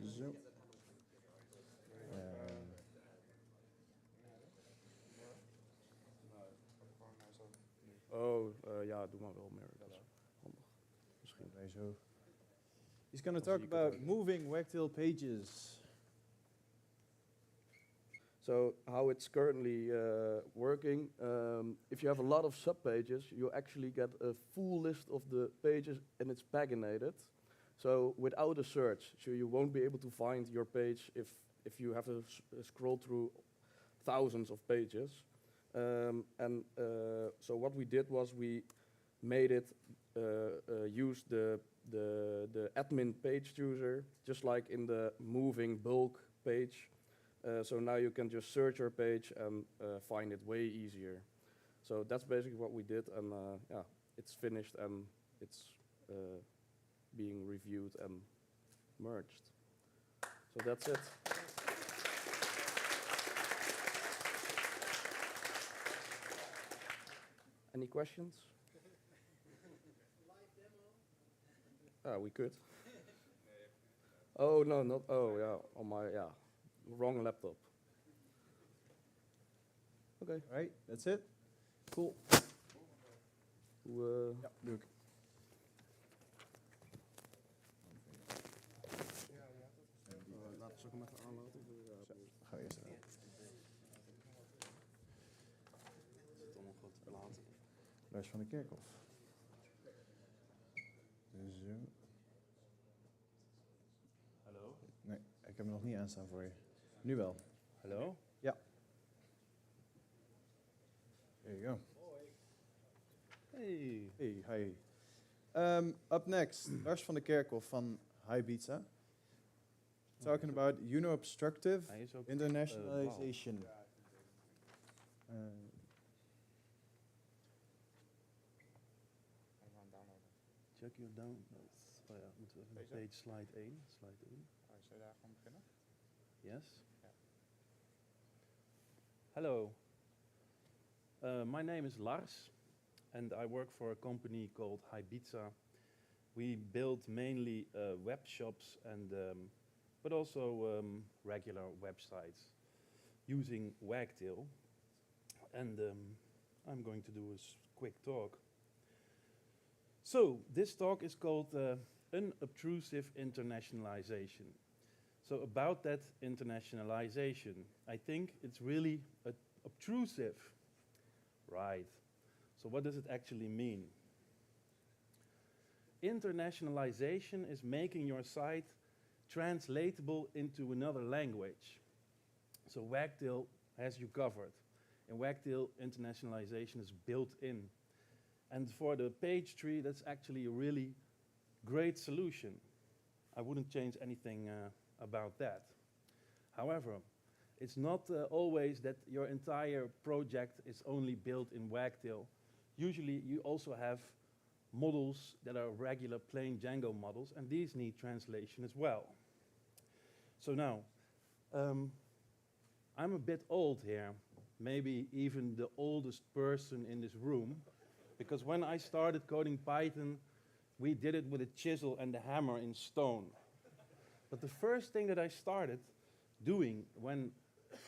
Zo. Ja, doe maar wel meer. Dat is handig. Misschien. Okay, so he's going to talk about moving wagtail pages. So how it's currently working, if you have a lot of subpages, you actually get a full list of the pages and it's paginated. So without a search, so you won't be able to find your page if you have to scroll through thousands of pages. So what we did was we made it use the admin page chooser, just like in the moving bulk page. So now you can just search your page and find it way easier. So that's basically what we did, and yeah, it's finished and it's being reviewed and merged. So that's it. Any questions? We could. Oh no, not. Oh yeah, on my wrong laptop. Okay. All right, that's it. Cool. Ja, doe ik. Laten we hem even aanlaten. Zo, ga eerst aan. Lars van de Kerkhof. Zo. Hallo? Nee, ik heb hem nog niet aanstaan voor je. Nu wel. Hallo? Ja. There you go. Hey. Hey, hi. Up next, Lars van de Kerkhof van Ibiza. Talking about Unobtrusive Internationalization. Check your downloads. Oh ja, moeten we even page slide 1. Slide 1. Zou je daar gewoon beginnen? Yes. Yeah. Hello. My name is Lars, and I work for a company called Ibiza. We build mainly web shops and but also regular websites using Wagtail. And I'm going to do a quick talk. So this talk is called Unobtrusive Internationalization. So about that internationalization, I think it's really obtrusive. Right. So what does it actually mean? Internationalization is making your site translatable into another language. So Wagtail has you covered. And Wagtail internationalization is built in. And for the page tree, that's actually a really great solution. I wouldn't change anything about that. However, it's not always that your entire project is only built in Wagtail. Usually you also have models that are regular plain Django models, and these need translation as well. So now, I'm a bit old here, maybe even the oldest person in this room, because when I started coding Python, we did it with a chisel and a hammer in stone. But the first thing that I started doing when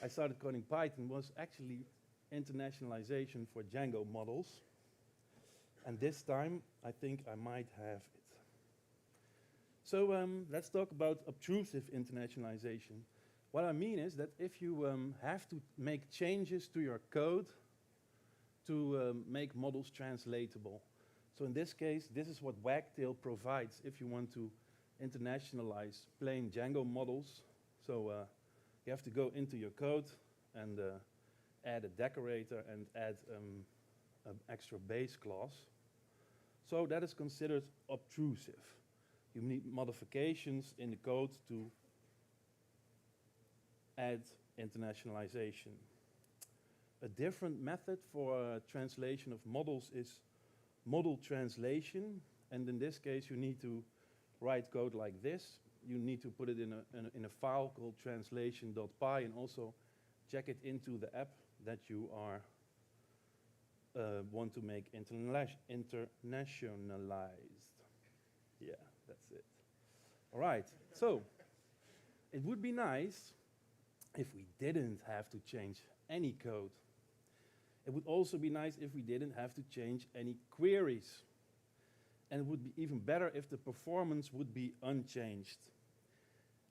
I started coding Python was actually internationalization for Django models. And this time, I think I might have it. So let's talk about obtrusive internationalization. What I mean is that if you have to make changes to your code to make models translatable. So in this case, this is what Wagtail provides if you want to internationalize plain Django models. So you have to go into your code and add a decorator and add an extra base class. So that is considered obtrusive. You need modifications in the code to add internationalization. A different method for translation of models is model translation, and in this case you need to write code like this. You need to put it in a file called translation.py and also check it into the app that you are want to make internationalized. Yeah, that's it. All right, so it would be nice if we didn't have to change any code. It would also be nice if we didn't have to change any queries. And it would be even better if the performance would be unchanged.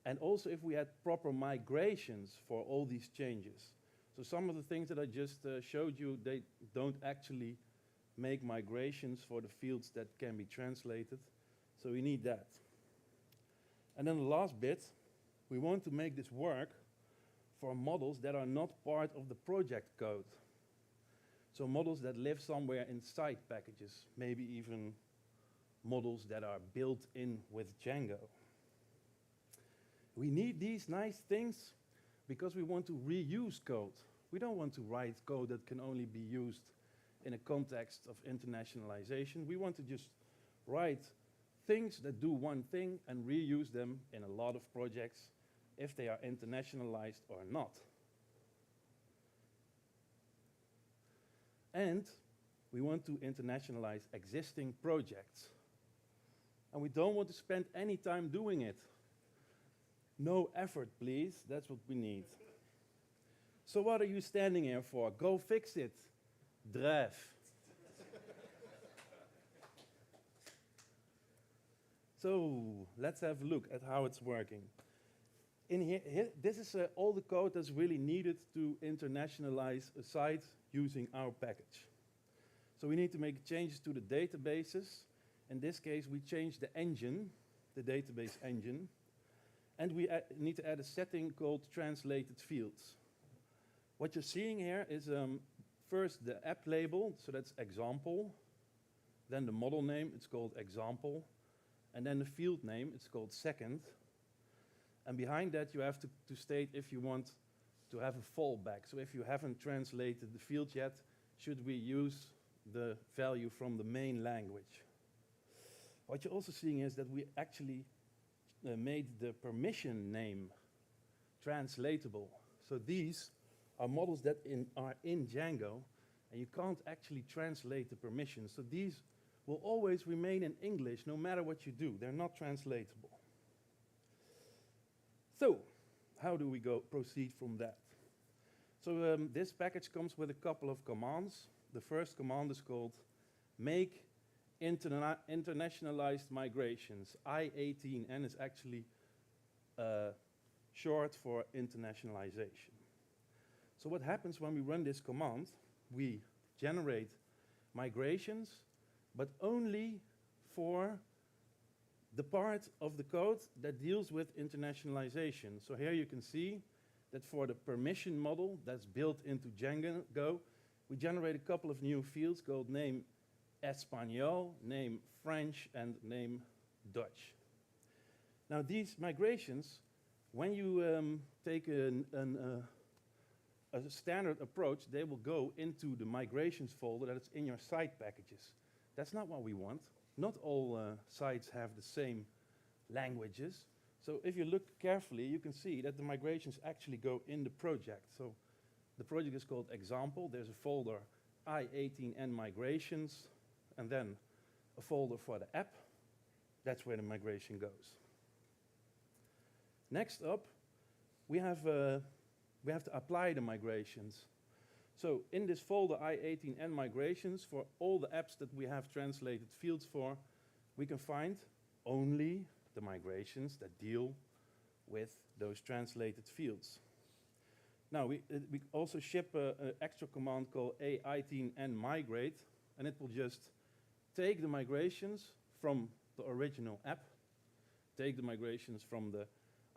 And also if we had proper migrations for all these changes. So some of the things that I just showed you, they don't actually make migrations for the fields that can be translated. So we need that. And then the last bit, we want to make this work for models that are not part of the project code. So models that live somewhere inside packages, maybe even models that are built in with Django. We need these nice things because we want to reuse code. We don't want to write code that can only be used in a context of internationalization. We want to just write things that do one thing and reuse them in a lot of projects if they are internationalized or not. And we want to internationalize existing projects. And we don't want to spend any time doing it. No effort, please. That's what we need. So what are you standing here for? Go fix it. Dref. So let's have a look at how it's working. In here, this is all the code that's really needed to internationalize a site using our package. So we need to make changes to the databases. In this case, we change the engine, the database engine, and we need to add a setting called translated fields. What you're seeing here is first the app label, so that's example, then the model name, it's called example, and then the field name, it's called second. And behind that, you have to state if you want to have a fallback. So if you haven't translated the field yet, should we use the value from the main language? What you're also seeing is that we actually made the permission name translatable. So these are models that are in Django, and you can't actually translate the permissions. So these will always remain in English no matter what you do. They're not translatable. So how do we proceed from that? So this package comes with a couple of commands. The first command is called make internationalized migrations. I18N is actually short for internationalization. So what happens when we run this command? We generate migrations, but only for the part of the code that deals with internationalization. So here you can see that for the permission model that's built into Django, we generate a couple of new fields called name Espanol, name French, and name Dutch. Now these migrations, when you take a standard approach, they will go into the migrations folder that is in your site packages. That's not what we want. Not all sites have the same languages. So if you look carefully, you can see that the migrations actually go in the project. So the project is called example. There's a folder I18N migrations, and then a folder for the app. That's where the migration goes. Next up, we have to apply the migrations. So in this folder I18N migrations, for all the apps that we have translated fields for, we can find only the migrations that deal with those translated fields. Now we also ship an extra command called A18N migrate, and it will just take the migrations from the original app, take the migrations from the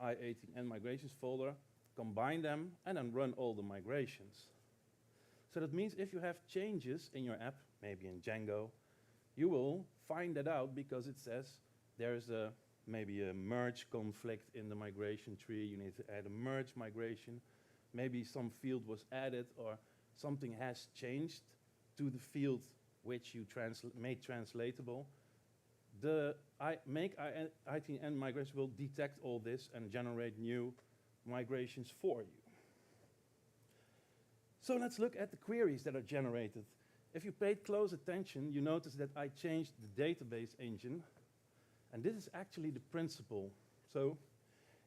I18N migrations folder, combine them, and then run all the migrations. So that means if you have changes in your app, maybe in Django, you will find that out because it says there's maybe a merge conflict in the migration tree. You need to add a merge migration. Maybe some field was added or something has changed to the field which you made translatable. The ITN migration will detect all this and generate new migrations for you. So let's look at the queries that are generated. If you paid close attention, you notice that I changed the database engine. And this is actually the principle. So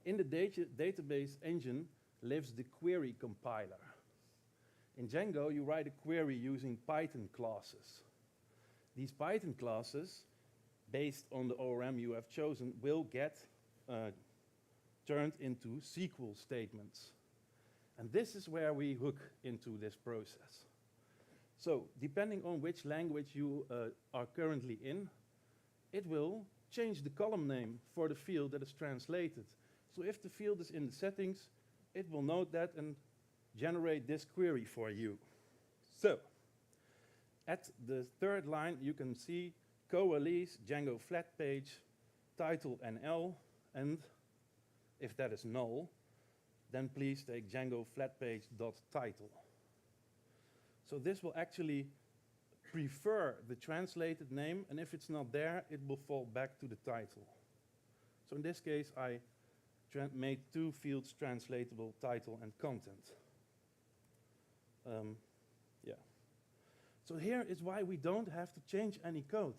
in the database engine lives the query compiler. In Django, you write a query using Python classes. These Python classes, based on the ORM you have chosen, will get turned into SQL statements. And this is where we hook into this process. So depending on which language you are currently in, it will change the column name for the field that is translated. So if the field is in the settings, it will note that and generate this query for you. So at the third line, you can see coalesce Django flat page, title NL, and if that is null, then please take Django flat page.title. So this will actually prefer the translated name, and if it's not there, it will fall back to the title. So in this case, I made two fields translatable, title and content. Yeah. So here is why we don't have to change any code.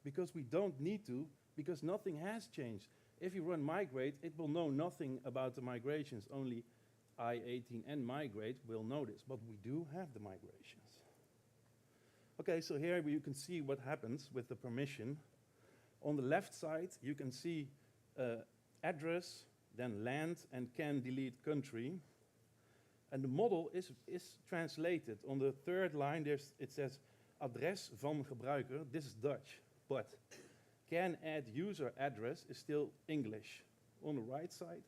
Because we don't need to, because nothing has changed. If you run migrate, it will know nothing about the migrations, only I18 and migrate will know this, but we do have the migrations. Okay, so here you can see what happens with the permission. On the left side, you can see address, then land, and can delete country. And the model is translated. On the third line, it says adres van gebruiker. This is Dutch, but can add user address is still English. On the right side,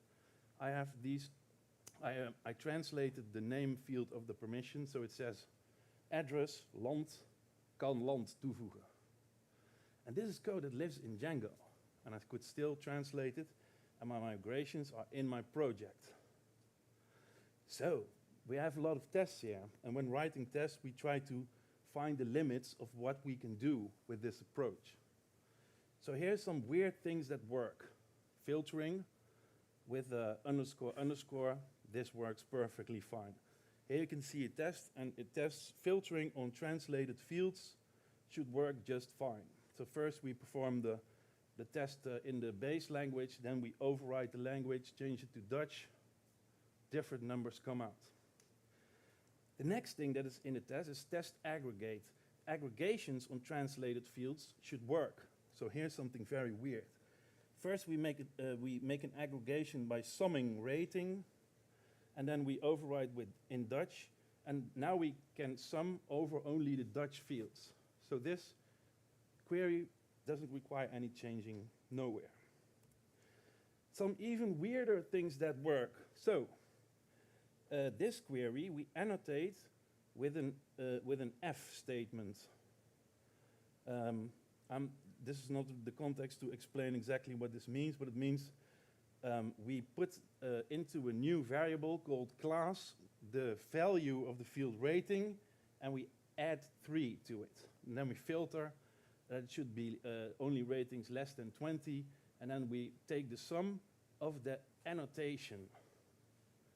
I have these. I translated the name field of the permission, so it says address land kan land toevoegen. And this is code that lives in Django, and I could still translate it, and my migrations are in my project. So we have a lot of tests here, and when writing tests, we try to find the limits of what we can do with this approach. So here's some weird things that work. Filtering with underscore, this works perfectly fine. Here you can see a test, and it tests filtering on translated fields should work just fine. So first we perform the test in the base language, then we override the language, change it to Dutch, different numbers come out. The next thing that is in the test is test aggregate. Aggregations on translated fields should work. So here's something very weird. First we make an aggregation by summing rating, and then we override in Dutch, and now we can sum over only the Dutch fields. So this query doesn't require any changing nowhere. Some even weirder things that work. So this query we annotate with an F statement. This is not the context to explain exactly what this means, but it means we put into a new variable called class the value of the field rating, and we add 3 to it. And then we filter that it should be only ratings less than 20, and then we take the sum of the annotation.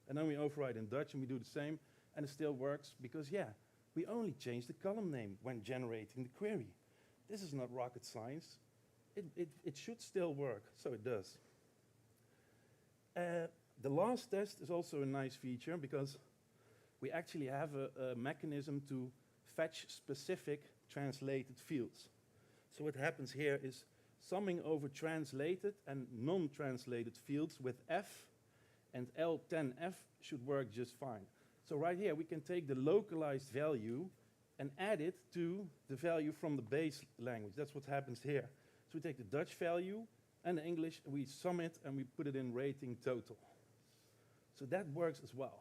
And then we override in Dutch, and we do the same, and it still works because, yeah, we only change the column name when generating the query. This is not rocket science. It should still work, so it does. The last test is also a nice feature because we actually have a mechanism to fetch specific translated fields. So what happens here is summing over translated and non-translated fields with F, and L10F should work just fine. So right here we can take the localized value and add it to the value from the base language. That's what happens here. So we take the Dutch value and the English, and we sum it, and we put it in rating total. So that works as well.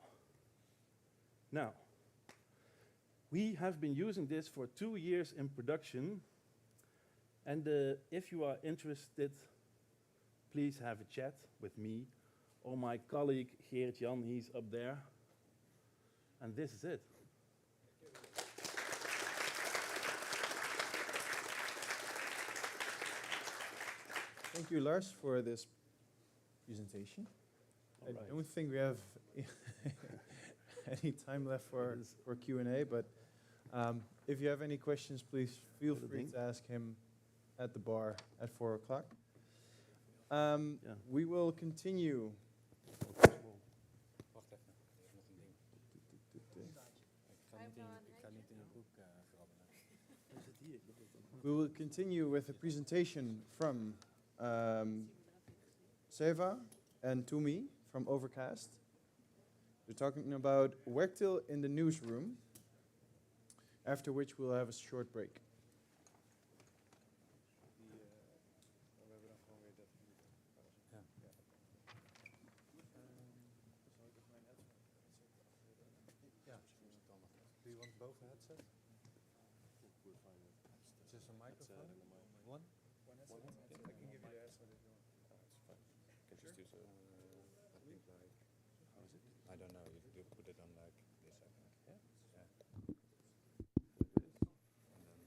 Now, we have been using this for 2 years in production, and if you are interested, please have a chat with me or my colleague Geert-Jan, he's up there. And this is it. Thank you, Lars, for this presentation. I don't think we have any time left for Q&A, but if you have any questions, please feel free to ask him at the bar at 4 o'clock. We will continue. Wacht even, er is nog een ding. Ik ga niet in het boek grabbelen. We will continue with a presentation from Seva and Tumi from Overcast. They're talking about wagtail in the newsroom, after which we'll have a short break. Do you want both a headset? Just a microphone? One? I can give you the headset if you want. Can just use a, I think like, how is it? I don't know, you do put it on like this, I think. Yeah? Yeah. And then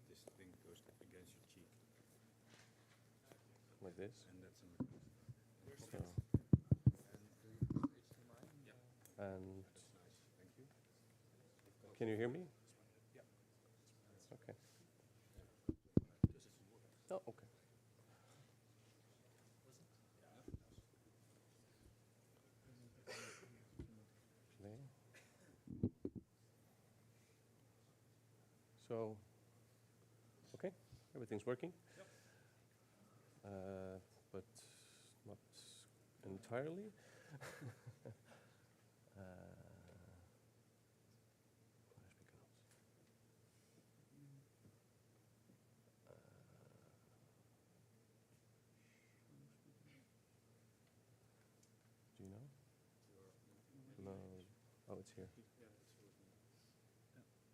this thing goes against your cheek. Like this? And that's a microphone. So. And Thank you. can you hear me? Okay. Oh, okay. There. So, okay, everything's working. But not entirely. Do you know? No. Oh, it's here.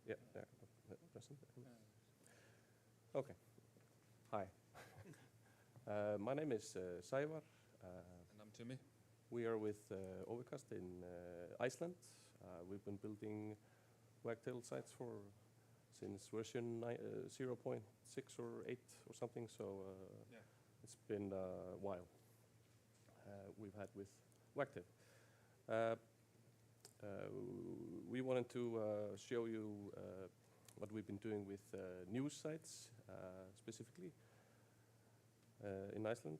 Yeah, there. Present. Okay. Hi. My name is Sævar. And I'm Timmy. We are with Overcast in Iceland. We've been building wagtail sites since version 0.6 or 8 or something, so it's been a while. We've had with wagtail. We wanted to show you what we've been doing with news sites specifically. In Iceland,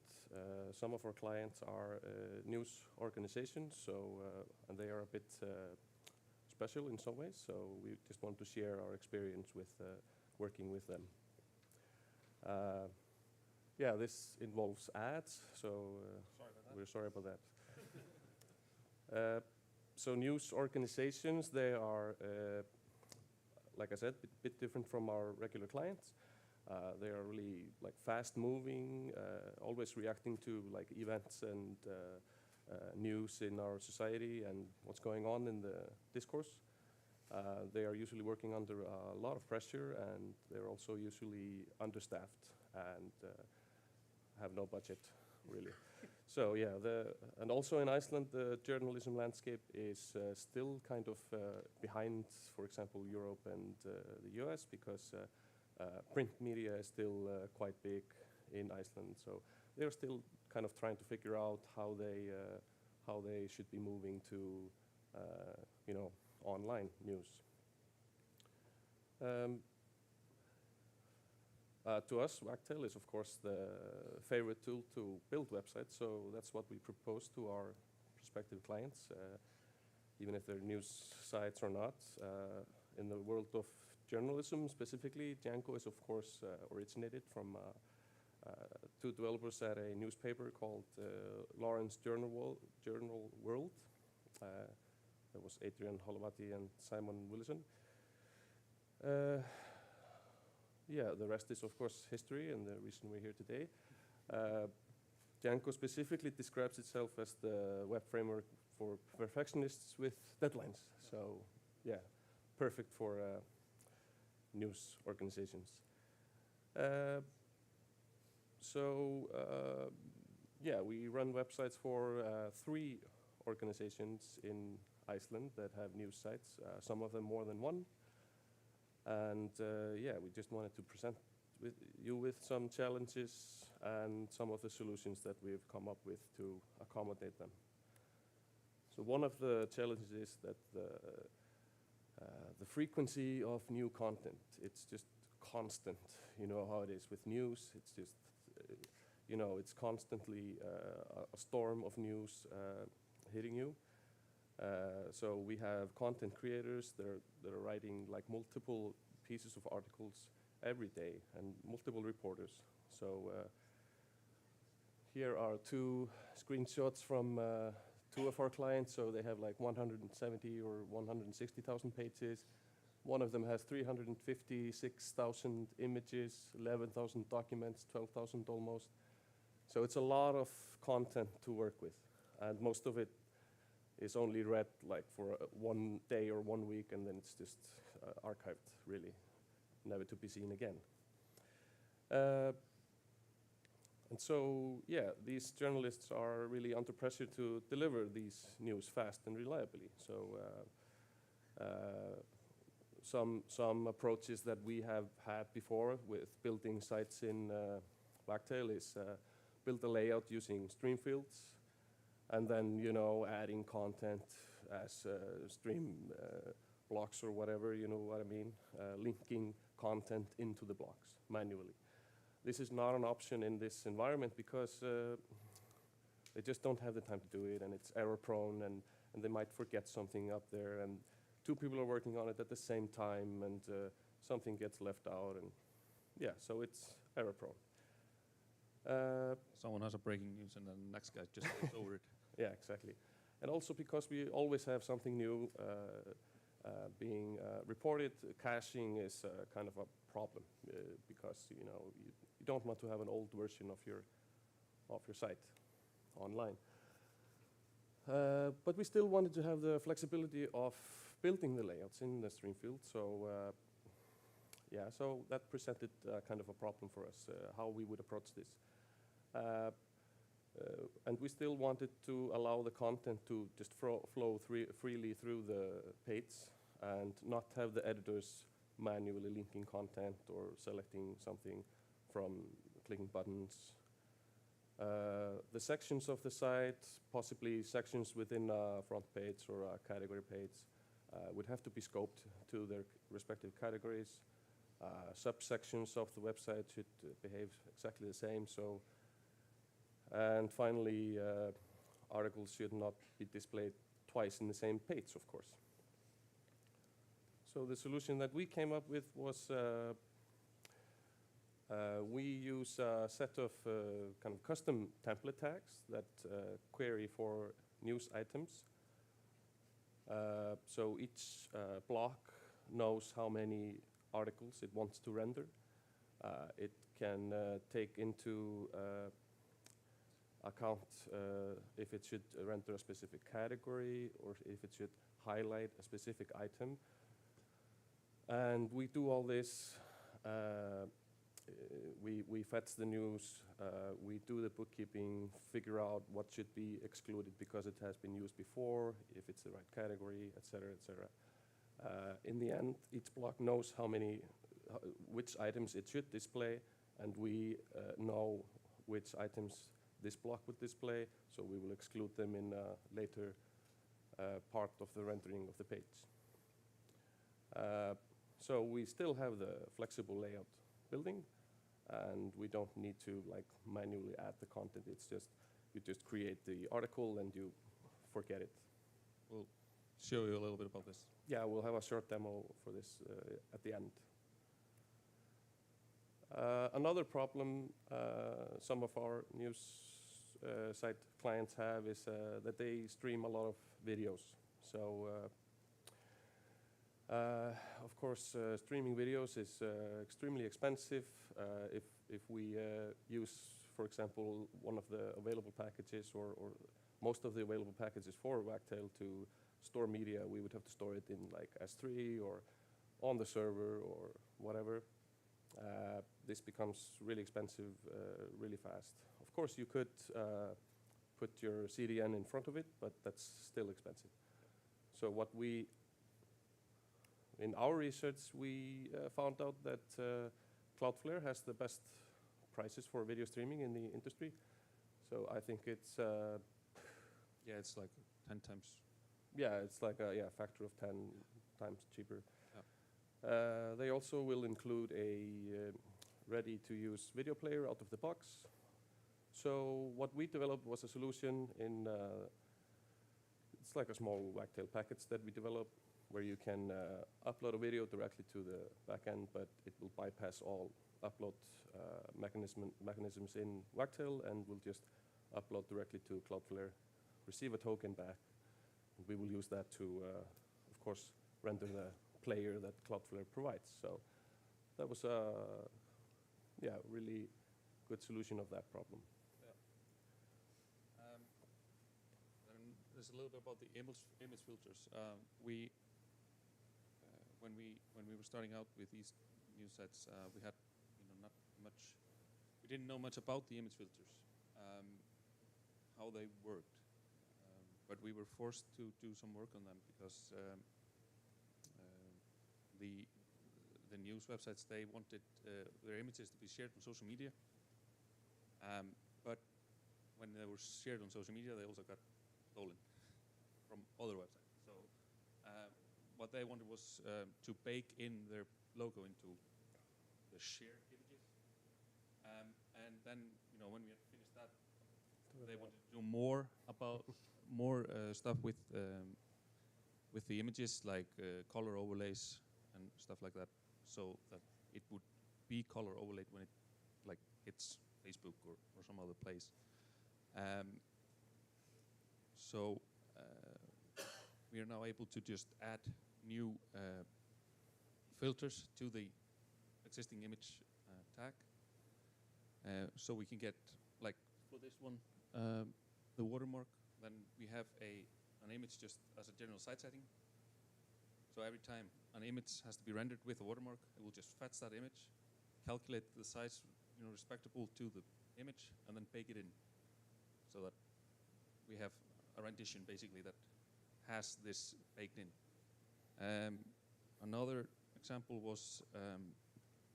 some of our clients are news organizations, and they are a bit special in some ways, so we just want to share our experience with working with them. Yeah, this involves ads, so we're sorry about that. So news organizations, they are, like I said, a bit different from our regular clients. They are really like fast-moving, always reacting to like events and news in our society and what's going on in the discourse. They are usually working under a lot of pressure, and they're also usually understaffed and have no budget, really. So yeah, and also in Iceland, the journalism landscape is still kind of behind, for example, Europe and the US, because print media is still quite big in Iceland. So they're still kind of trying to figure out how they should be moving to, online news. To us, Wagtail is of course the favorite tool to build websites, so that's what we propose to our prospective clients, even if they're news sites or not. In the world of journalism specifically, Django is of course originated from two developers at a newspaper called Lawrence Journal World. There was Adrian Holovati and Simon Willison. Yeah, the rest is of course history and the reason we're here today. Django specifically describes itself as the web framework for perfectionists with deadlines. So, yeah, perfect for news organizations. Yeah, we run websites for 3 organizations in Iceland that have news sites, some of them more than one. And yeah, we just wanted to present you with some challenges and some of the solutions that we've come up with to accommodate them. So one of the challenges is that the frequency of new content, it's just constant. You know how it is with news, it's just, you know, it's constantly a storm of news hitting you. So we have content creators that are writing like multiple pieces of articles every day and multiple reporters. So here are 2 screenshots from 2 of our clients. So they have like 170 or 160,000 pages. One of them has 356,000 images, 11,000 documents, 12,000 almost. So it's a lot of content to work with. And most of it is only read like for 1 day or 1 week, and then it's just archived, really, never to be seen again. And so, yeah, these journalists are really under pressure to deliver these news fast and reliably. So some approaches that we have had before with building sites in Wagtail is build a layout using stream fields, and then, you know, adding content as stream blocks or whatever, you know what I mean, linking content into the blocks manually. This is not an option in this environment because they just don't have the time to do it, and it's error prone, and they might forget something up there, and 2 people are working on it at the same time, and something gets left out, and yeah, so it's error prone. Someone has a breaking news and then the next guy just goes over it. Yeah, exactly. And also because we always have something new being reported, caching is kind of a problem because, you know, you don't want to have an old version of your site online. But we still wanted to have the flexibility of building the layouts in the stream field. So yeah, so that presented kind of a problem for us, how we would approach this. And we still wanted to allow the content to just flow freely through the page and not have the editors manually linking content or selecting something from clicking buttons. The sections of the site, possibly sections within a front page or a category page, would have to be scoped to their respective categories. Subsections of the website should behave exactly the same. So, and finally, articles should not be displayed twice in the same page, of course. So the solution that we came up with was we use a set of kind of custom template tags that query for news items. So each block knows how many articles it wants to render. It can take into account if it should render a specific category or if it should highlight a specific item. And we do all this. We fetch the news, we do the bookkeeping, figure out what should be excluded because it has been used before, if it's the right category, etc., etc. In the end, each block knows how many, which items it should display, and we know which items this block would display, so we will exclude them in a later part of the rendering of the page. So we still have the flexible layout building, and we don't need to like manually add the content. It's just, you just create the article and you forget it. We'll show you a little bit about this. Yeah, we'll have a short demo for this at the end. Another problem some of our news site clients have is that they stream a lot of videos. So of course, streaming videos is extremely expensive. If we use for example, one of the available packages or most of the available packages for Wagtail to store media, we would have to store it in like S3 or on the server or whatever. This becomes really expensive really fast. Of course, you could put your CDN in front of it, but that's still expensive. So in our research, we found out that Cloudflare has the best prices for video streaming in the industry. So I think it's Yeah, it's like 10 times. yeah, it's like a factor of 10 times cheaper. Yeah. They also will include a ready-to-use video player out of the box. So what we developed was a solution in it's like a small Wagtail package that we developed where you can upload a video directly to the backend, but it will bypass all upload mechanisms in Wagtail and will just upload directly to Cloudflare, receive a token back. And we will use that to, of course, render the player that Cloudflare provides. So that was a really good solution of that problem. Then there's a little bit about the image filters. When we were starting out with these new sets, we had not much. We didn't know much about the image filters, how they worked, but we were forced to do some work on them because the news websites, they wanted their images to be shared on social media, but when they were shared on social media, they also got stolen from other websites. So what they wanted was to bake in their logo into the shared images, and then when we had finished that, they wanted to do more about stuff with the images, like color overlays and stuff like that, so that it would be color overlaid when it hits Facebook or some other place. So we are now able to just add new filters to the existing image tag. So we can get, like for this one, the watermark, then we have an image just as a general site setting. So every time an image has to be rendered with a watermark, it will just fetch that image, calculate the size respectable to the image, and then bake it in. So that we have a rendition basically that has this baked in. Another example was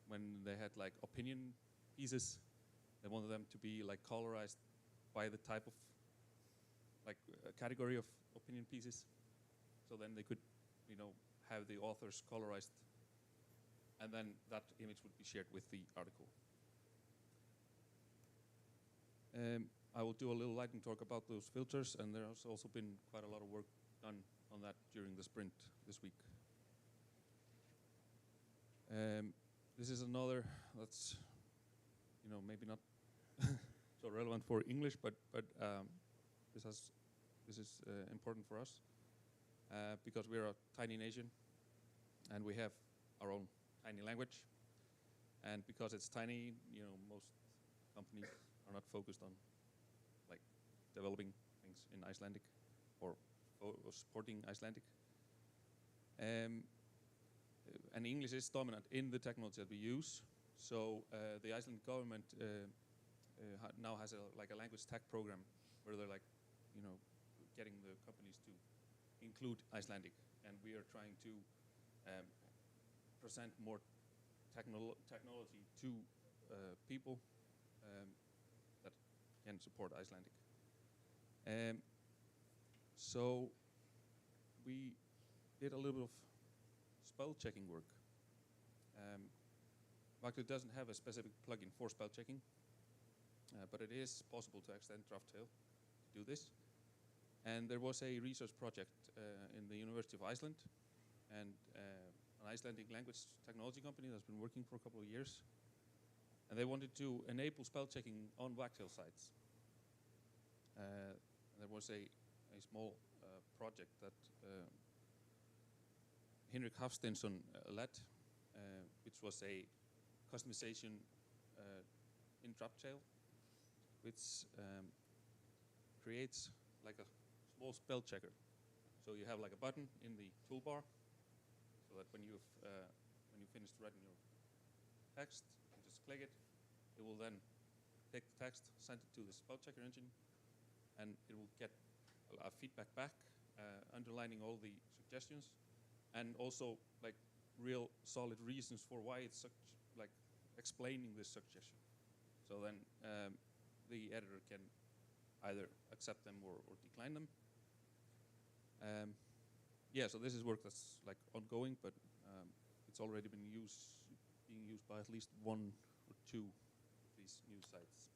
when they had like opinion pieces. They wanted them to be like colorized by the type of category of opinion pieces. So then they could, have the authors colorized, and then that image would be shared with the article. I will do a little lightning talk about those filters, and there has also been quite a lot of work done on that during the sprint this week. This is another that's, maybe not so relevant for English, but this is important for us because we're a tiny nation, and we have our own tiny language, and because it's tiny, most companies are not focused on developing things in Icelandic or supporting Icelandic. And English is dominant in the technology that we use. So the Icelandic government now has a language tech program where they're getting the companies to include Icelandic, and we are trying to present more technology to people that can support Icelandic. So we did a little bit of spell checking work. Wagtail doesn't have a specific plugin for spell checking, but it is possible to extend Drafttail to do this. And there was a research project in the University of Iceland, and an Icelandic language technology company that's been working for a couple of years. And they wanted to enable spell checking on Wagtail sites. There was a small project that Henrik Hafsteinsson led, which was a customization in Drafttail it's creates like a small spell checker. So you have like a button in the toolbar, so that when you finish writing your text, you just click it. It will then take the text, send it to the spell checker engine, and it will get a feedback back, underlining all the suggestions, and also like real solid reasons for why it's such, like explaining this suggestion. So then the editor can either accept them or decline them. Yeah, so this is work that's like ongoing, but it's already being used by at least one or two of these new sites.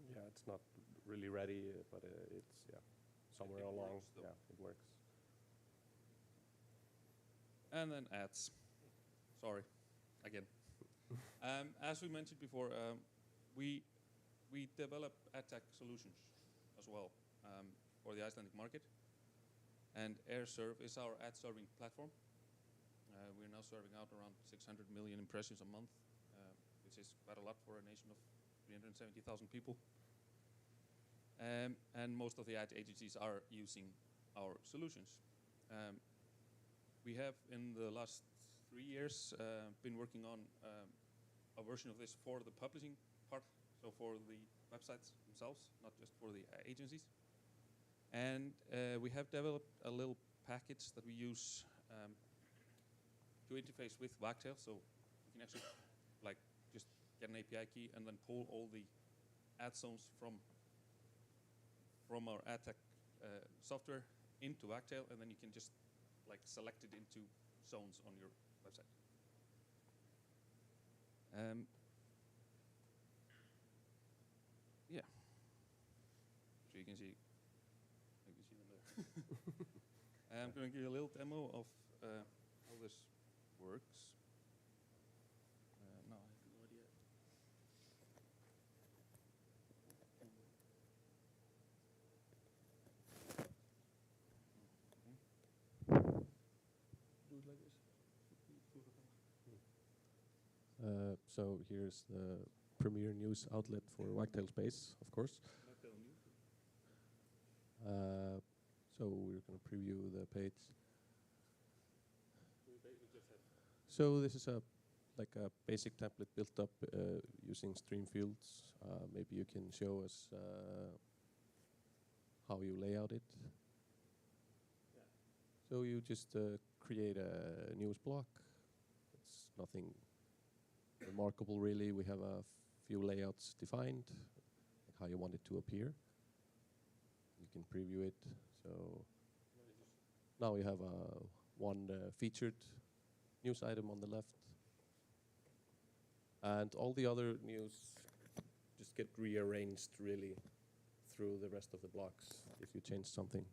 Yeah, it's not really ready, but it's somewhere It along. works, though. Yeah, it works. And then ads. Sorry, again. As we mentioned before, we develop ad tech solutions as well for the Icelandic market. And AirServe is our ad serving platform. We're now serving out around 600 million impressions a month, which is quite a lot for a nation of 370,000 people. And most of the ad agencies are using our solutions. We have, in the last 3 years, been working on a version of this for the publishing part, so for the websites themselves, not just for the agencies. And we have developed a little package that we use to interface with Wagtail, so you can actually like just get an API key and then pull all the ad zones from our ad tech software into Wagtail, and then you can just like select it into zones on your website. Yeah. So you can see them there. I'm going to give you a little demo of how this works. No, I have no idea. Do it like this. So here's the premier news outlet for wagtail-space, of course. So we're going to preview the page. So this is a basic template built up using stream fields. Maybe you can show us how you lay out it. So you just create a news block. It's nothing remarkable really. We have a few layouts defined, like how you want it to appear. You can preview it. So now we have one featured news item on the left. And all the other news just get rearranged really through the rest of the blocks if you change something.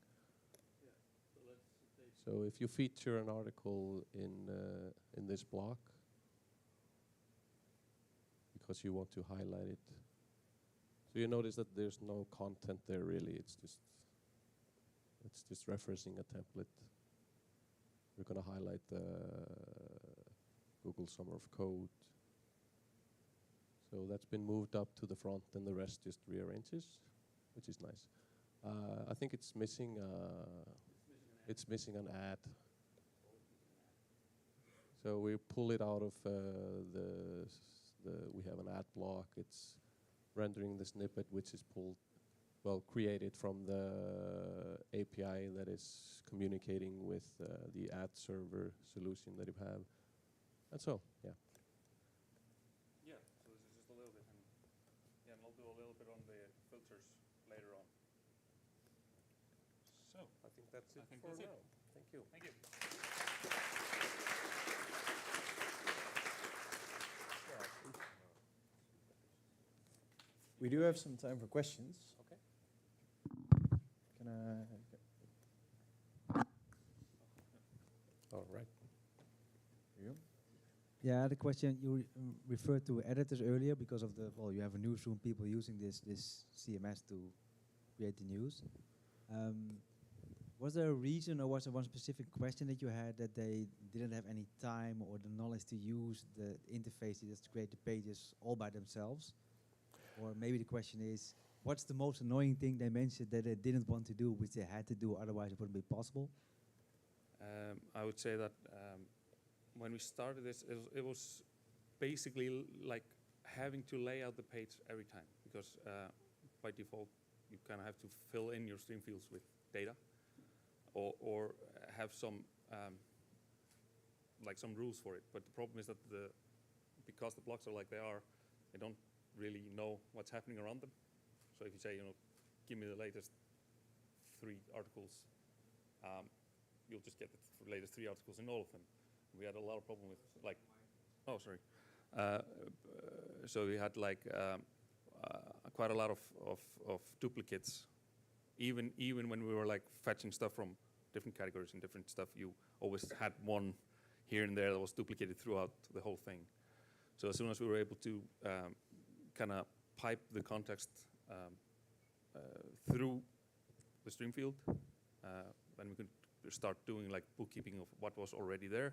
So if you feature an article in this block, because you want to highlight it, so you notice that there's no content there really. It's just referencing a template. We're going to highlight the Google Summer of Code. So that's been moved up to the front, and the rest just rearranges, which is nice. I think it's missing. It's missing an ad. So we pull it out of we have an ad block. It's rendering the snippet, which is created from the API that is communicating with the ad server solution that you have. And so, yeah. Yeah, so this is just a little bit, and I'll do a little bit on the filters later on. So, I think that's it for now. now. Thank you. Thank you. We do have some time for questions. Okay. Can I? All right. Here you go. Yeah, the question you referred to editors earlier because of you have a newsroom, people using this CMS to create the news. Was there a reason, or was there one specific question that you had that they didn't have any time or the knowledge to use the interfaces to create the pages all by themselves? Or maybe the question is, What's the most annoying thing they mentioned that they didn't want to do, which they had to do, otherwise it wouldn't be possible? I would say that when we started this, it was basically like having to lay out the page every time, because by default you kind of have to fill in your stream fields with data, or have some like some rules for it. But the problem is that because the blocks are like they are, they don't really know what's happening around them. So if you say, give me the latest 3 articles, you'll just get the latest 3 articles in all of them. We had a lot of problem with so we had like quite a lot of duplicates. Even when we were like fetching stuff from different categories and different stuff, you always had one here and there that was duplicated throughout the whole thing. So as soon as we were able to kind of pipe the context through the stream field, then we could start doing like bookkeeping of what was already there,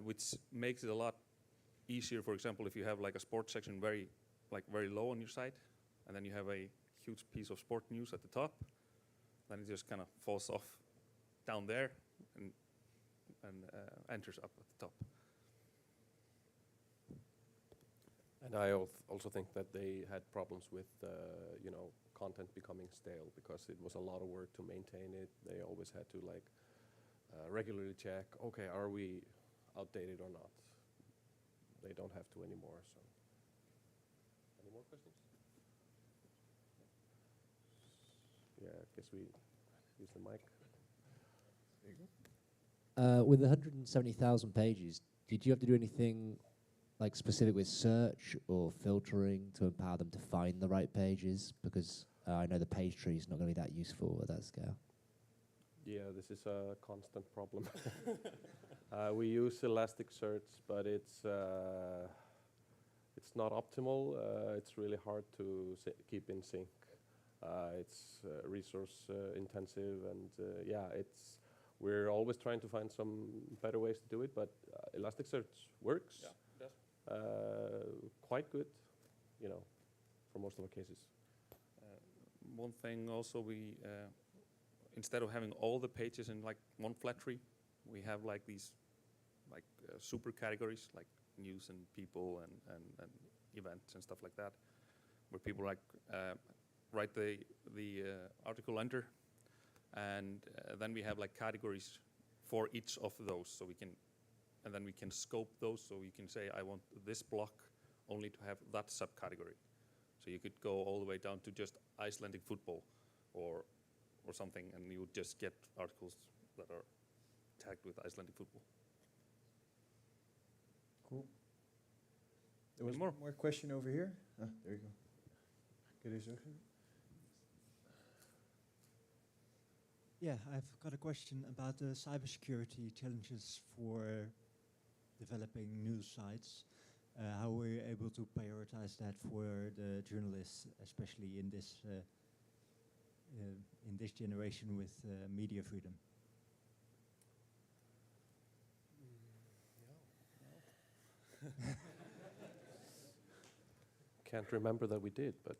which makes it a lot easier. For example, if you have like a sports section very low on your site, and then you have a huge piece of sport news at the top, then it just kind of falls off down there and enters up at the top. And I also think that they had problems with, content becoming stale, because it was a lot of work to maintain it. They always had to like regularly check, okay, are we outdated or not? They don't have to anymore. So, any more questions? Yeah, I guess we use the mic. There you go. With 170,000 pages, did you have to do anything like specific with search or filtering to empower them to find the right pages? Because I know the page tree is not going to be that useful at that scale. Yeah, this is a constant problem. We use Elasticsearch, but it's not optimal. It's really hard to keep in sync. It's resource intensive, and we're always trying to find some better ways to do it. But Elasticsearch works. Yeah, it does. Quite good, for most of our cases. One thing also, we instead of having all the pages in like one flat tree, we have like these like super categories like news and people and events and stuff like that, where people like write the article under, and then we have like categories for each of those, so and then we can scope those, so you can say I want this block only to have that subcategory. So you could go all the way down to just Icelandic football or something, and you would just get articles that are tagged with Icelandic football. Cool. There was more question over here. There you go. Yeah, I've got a question about the cybersecurity challenges for developing news sites. How were you able to prioritize that for the journalists, especially in this generation with media freedom? Can't remember that we did, but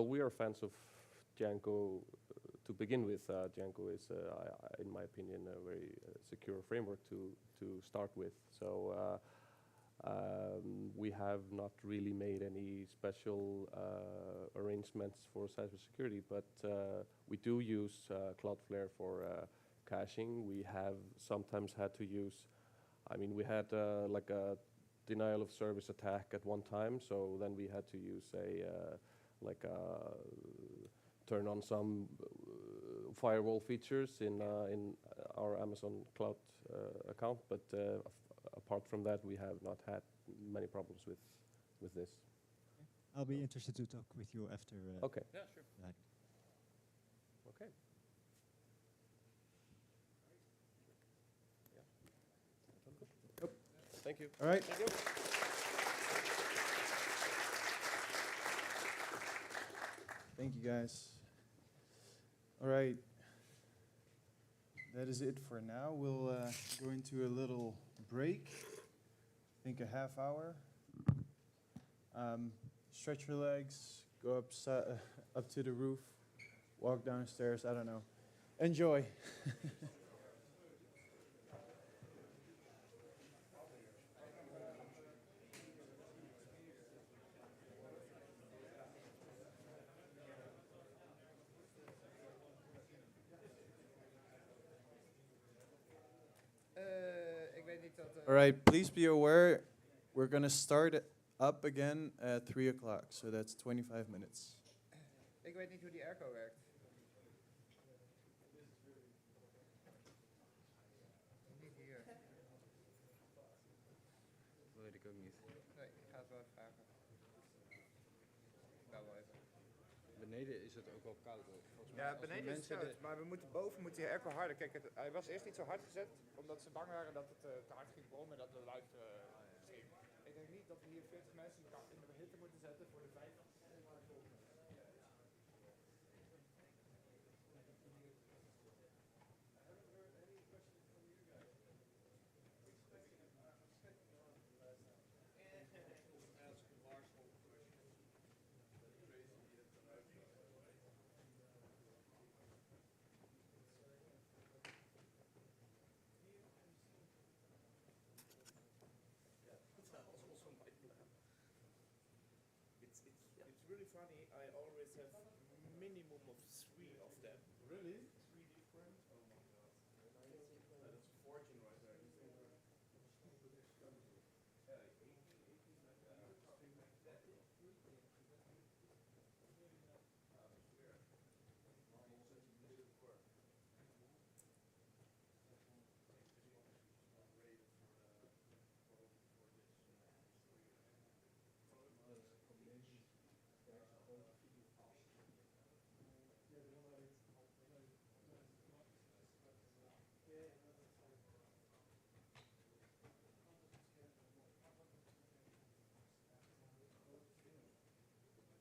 we are fans of Django. To begin with, Django is, in my opinion, a very secure framework to start with. So we have not really made any special arrangements for cybersecurity, but we do use Cloudflare for caching. We have sometimes had to use, we had like a denial of service attack at one time, so then we had to use turn on some firewall features in our Amazon Cloud account, but apart from that, we have not had many problems with this. I'll be interested to talk with you after. Okay. Yeah, sure. That. Okay. Yep. Thank you. All right. Thank you. Thank you, guys. All right. That is it for now. We'll go into a little break. I think a half hour. Stretch your legs, go up to the roof, walk downstairs, I don't know. Enjoy. Ik weet niet dat... All right, please be aware, we're going to start up again at 3 o'clock, so that's 25 minutes. Ik weet niet hoe die airco werkt. Niet hier. Dat weet ik ook niet. Nee, ik ga het wel even vragen. Ik bel wel even. Beneden is het ook wel koud. Volgens mij Ja, als die beneden is het mensen koud, maar we moeten boven die airco harder. Kijk, hij was eerst niet zo hard gezet, omdat ze bang waren dat het te hard ging brommen en dat de luid ging. Ik denk niet dat we hier 40 mensen in de hitte moeten zetten voor de 5. It's really funny. I always have minimum of 3 of them. Really? 3 different? Oh my god. That's a fortune right there.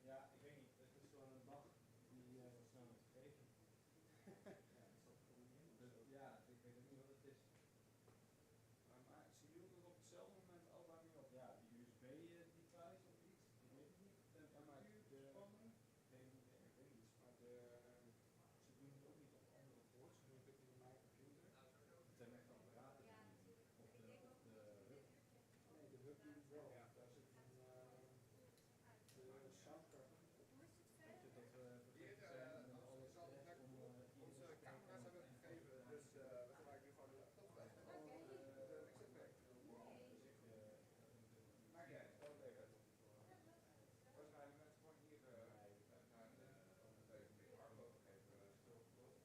Ja, ik weet niet. Het is zo'n dag die zo snel wordt vergeten. Ja, ik weet ook niet wat het is. Maar zien jullie er op hetzelfde moment allebei mee op? Ja, die USB-device of iets? Ik weet het niet. Ja, maar ik weet niet, maar ze doen het ook niet op andere boards. Ze doen het ook niet op mijn computer. Het zijn echt apparaten die het doen. Of de hub. Nee, de hub doet het wel. Daar zit een de soundcard. Weet je, dat we vergeten zijn met alle stress om Onze camera's hebben het gegeven, dus we gebruiken nu gewoon de laptop. Maar ja, dat is even. Waarschijnlijk mensen gewoon hier naar de Arco gegeven, stilgeplopt.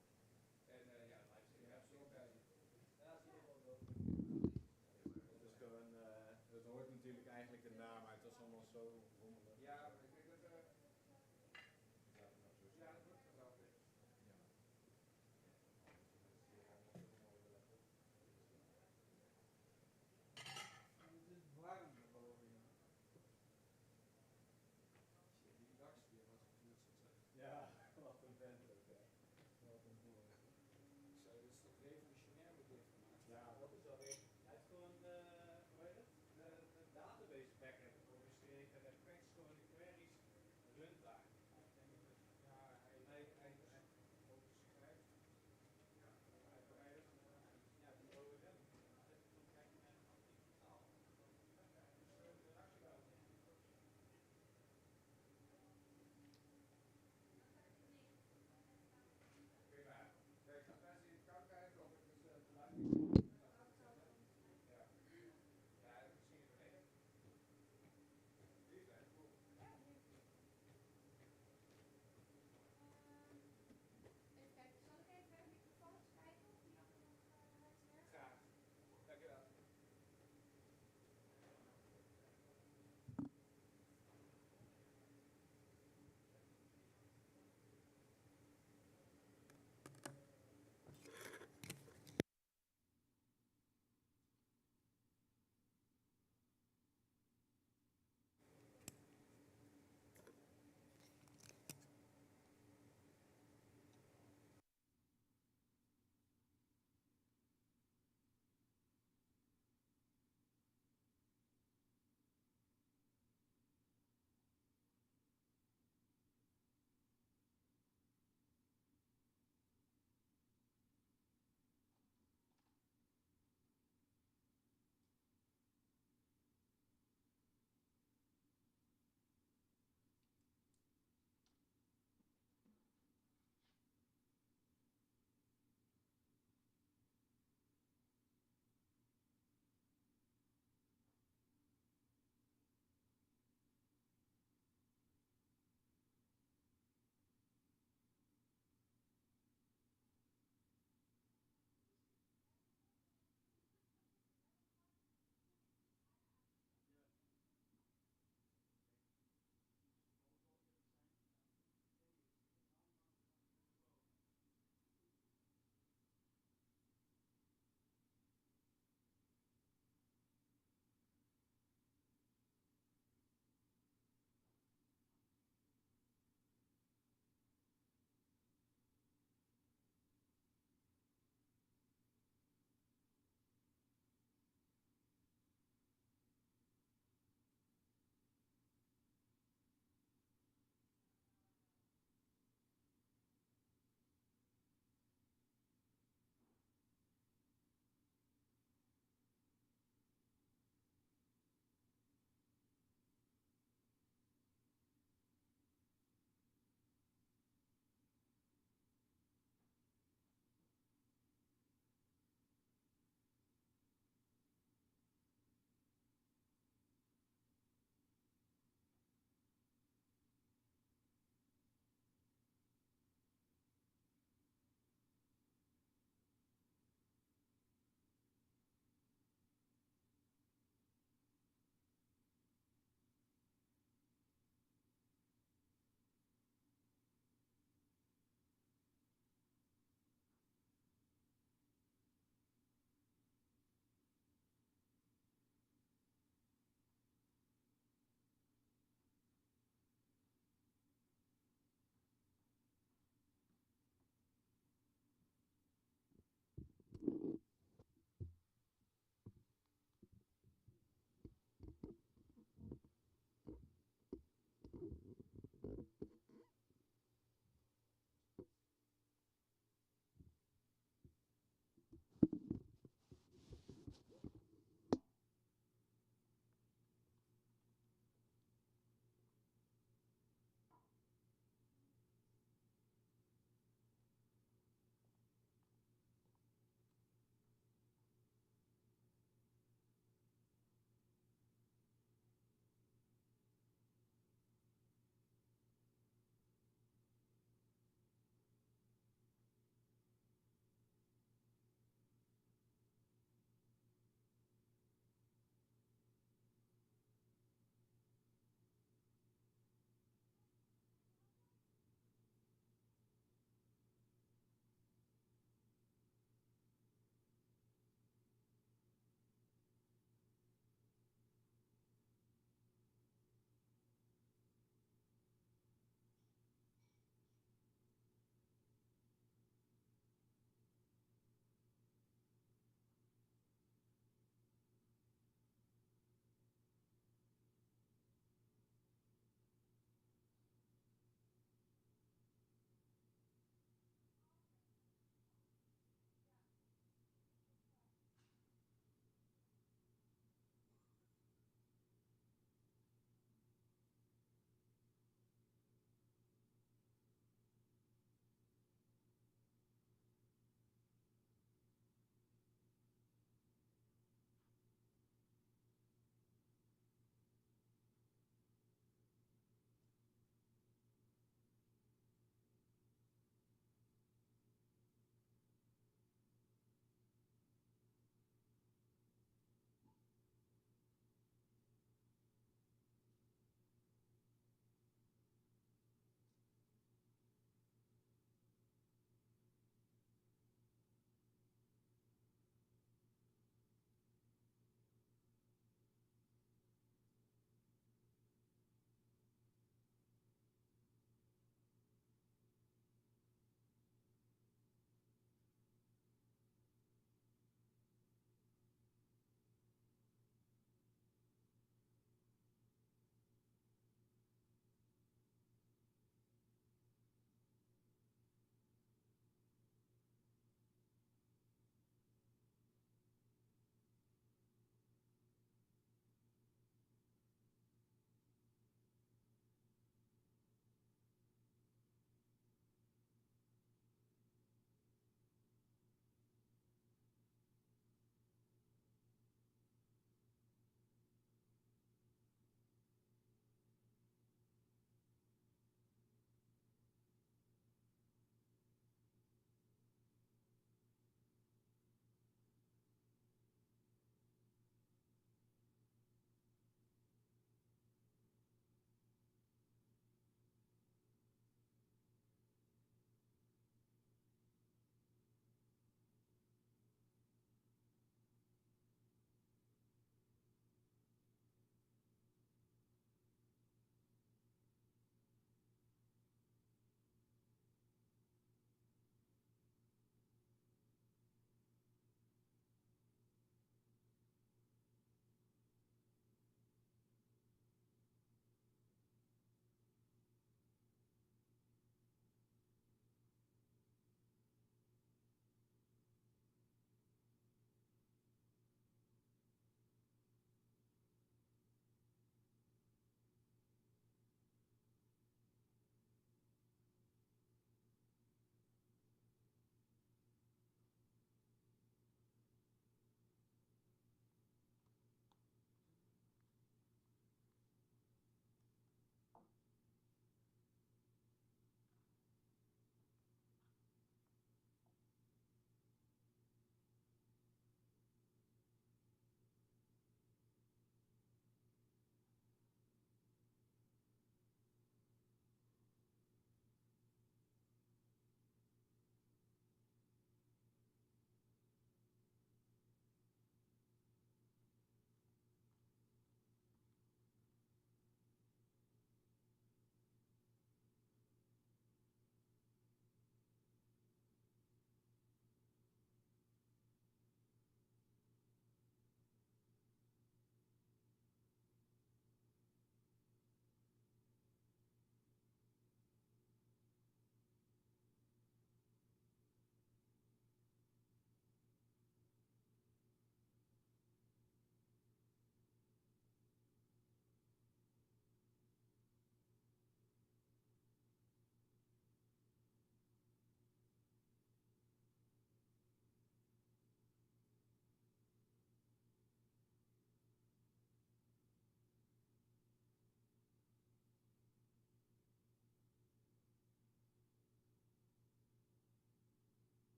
En ja, het lijkt zich echt zo bij. Ja, zie je wel wel. Het is gewoon, het hoort natuurlijk eigenlijk de naam, maar het was allemaal zo rommelig. Ja, maar ik denk dat ja, dat wordt vanzelf weer. Het is warm erboven. Die daksfeer was natuurlijk zo zeg. Ja, wat een vent ook, hè. Wat een boer. Zo, dat is toch revolutionair met dit gemaakt. Ja, dat is wel weer. Hij heeft gewoon, hoe heet het? De database backup voor geschreven requests.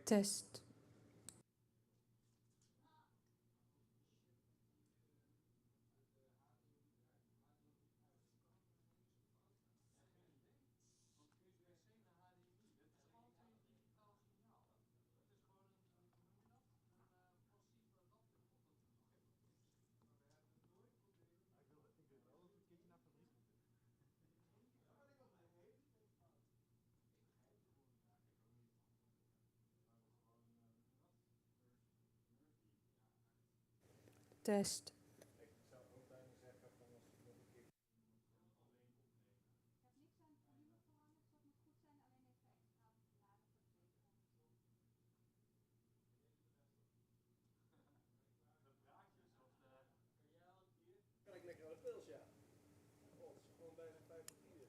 Test. Test. Kan ik lekker aan de pils, ja. Oh, het is gewoon bijna 5 voor 10.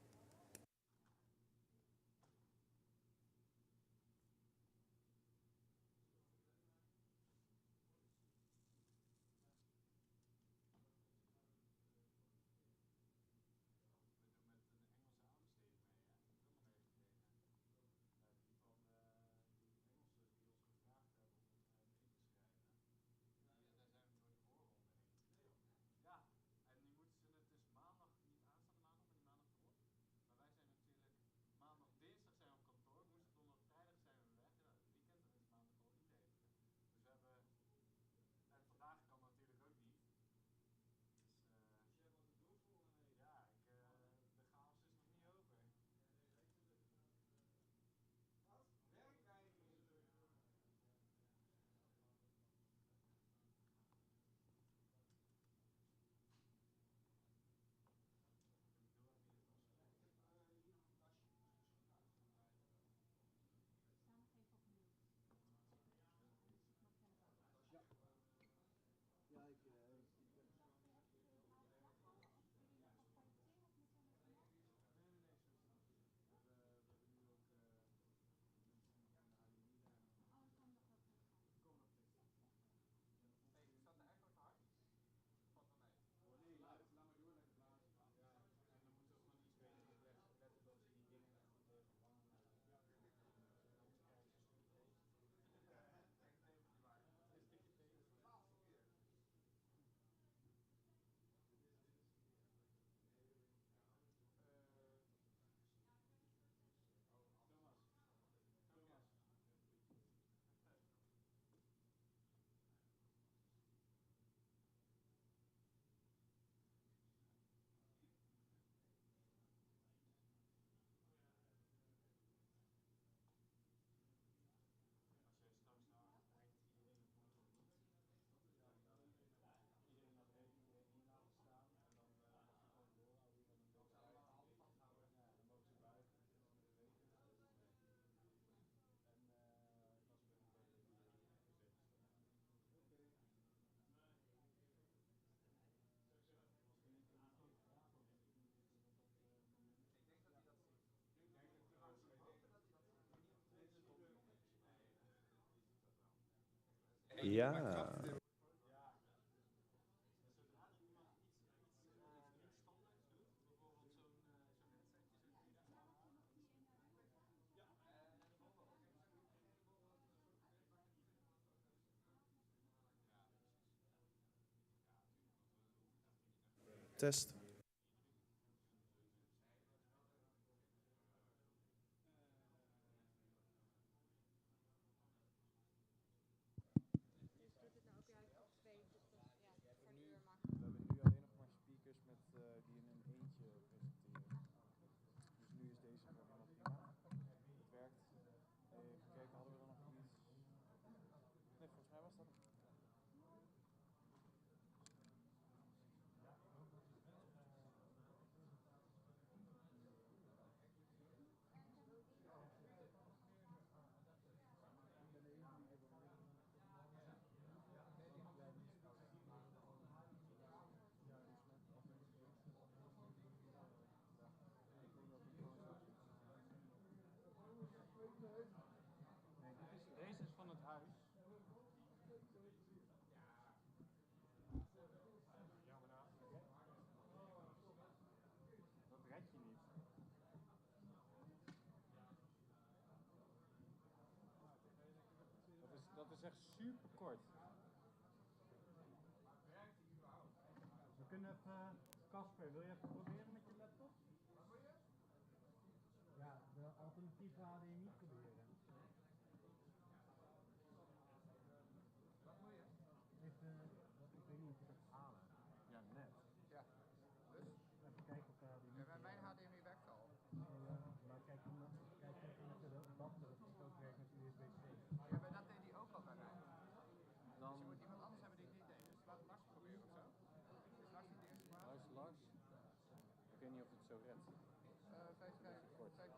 Ja. Test. We hebben nu alleen nog maar speakers met, die in een eentje presenteren. Dus nu is deze voor helemaal prima. Het werkt. Even kijken, hadden we er nog iets? Nee, volgens mij was dat hem. super kort. We kunnen even... Casper, wil je even proberen met je laptop? Wat wil je? Ja, de alternatieve HDMI proberen. Wat wil je? Even, ik weet niet of je dat halen. Ja, net. Ja, dus? Even kijken of de HDMI... Ja, mijn HDMI werkt al. Ja, maar kijk even met de adapter of het ook werkt met USB-C. Ja, maar dat deed die ook al bij mij. Dan... Dus je moet iemand anders hebben die het niet deed. Dus laat Lars proberen of zo. Is Lars niet de eerste vraag? Lars. Ik weet niet of het zo redt.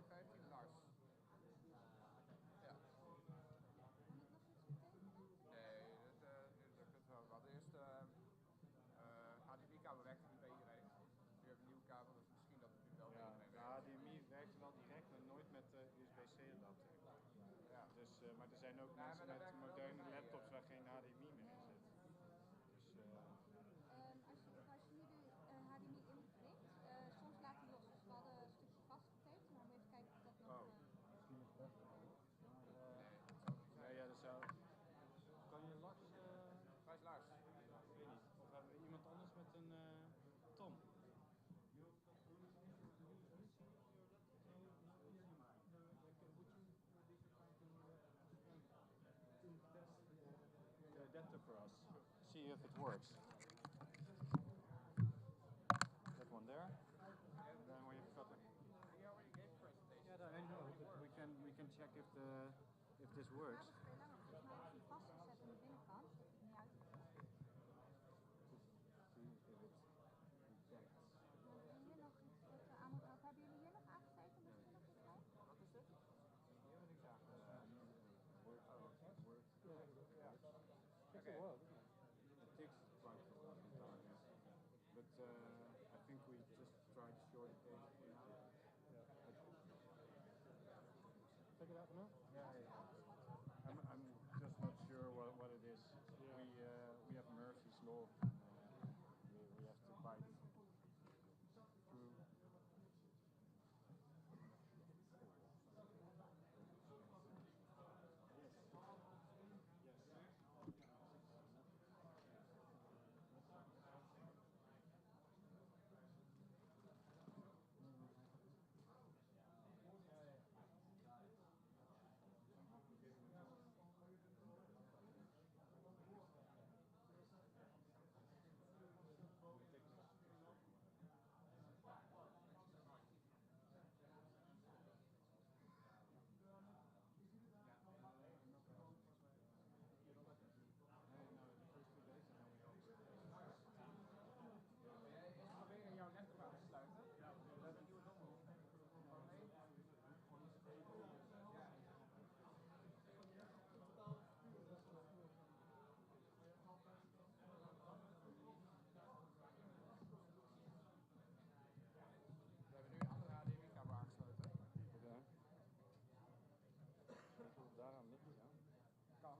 15 Lars. Ja. Nee, nu lukt het wel. We hadden eerst HDMI-kabel werkte niet bij iedereen. Nu hebben we een nieuwe kabel, dus misschien dat het nu wel bij iedereen de werkt. HDMI werkt wel direct, maar nooit met USB-C adapter. Ja. Dus, maar er zijn ook mensen met moderne laptops waar geen HDMI meer in zit. Dus, Als je nu de HDMI inprikt, soms laat hij los. Dus we hadden een stukje vastgetaped, maar we even kijken of dat nog... misschien is het best wel. Maar, ja, dat zou... Kan je Lars... Waar is Lars? Ik weet niet. Of hebben we iemand anders met een... Tom? The adapter for us. See if it works. That one there. And then we have got it. He already gave a presentation. Yeah, I know, but we can check if this works. Volgens mij is hij vastgezet aan de binnenkant, dat hij niet uitkomt. Hier nog iets dat we aan moeten... Hebben jullie hier nog aangezeten misschien nog iets bij? Wat is dit? Hier heb ik niks aangezet. Takes a while, doesn't it? It takes quite a long time, yeah. But I think we just try to short it for now. Check it out now? Yeah. I'm just not sure what it is. We have Murphy's Law. We have to bite through. Daaraan ligt het, ja. Kan.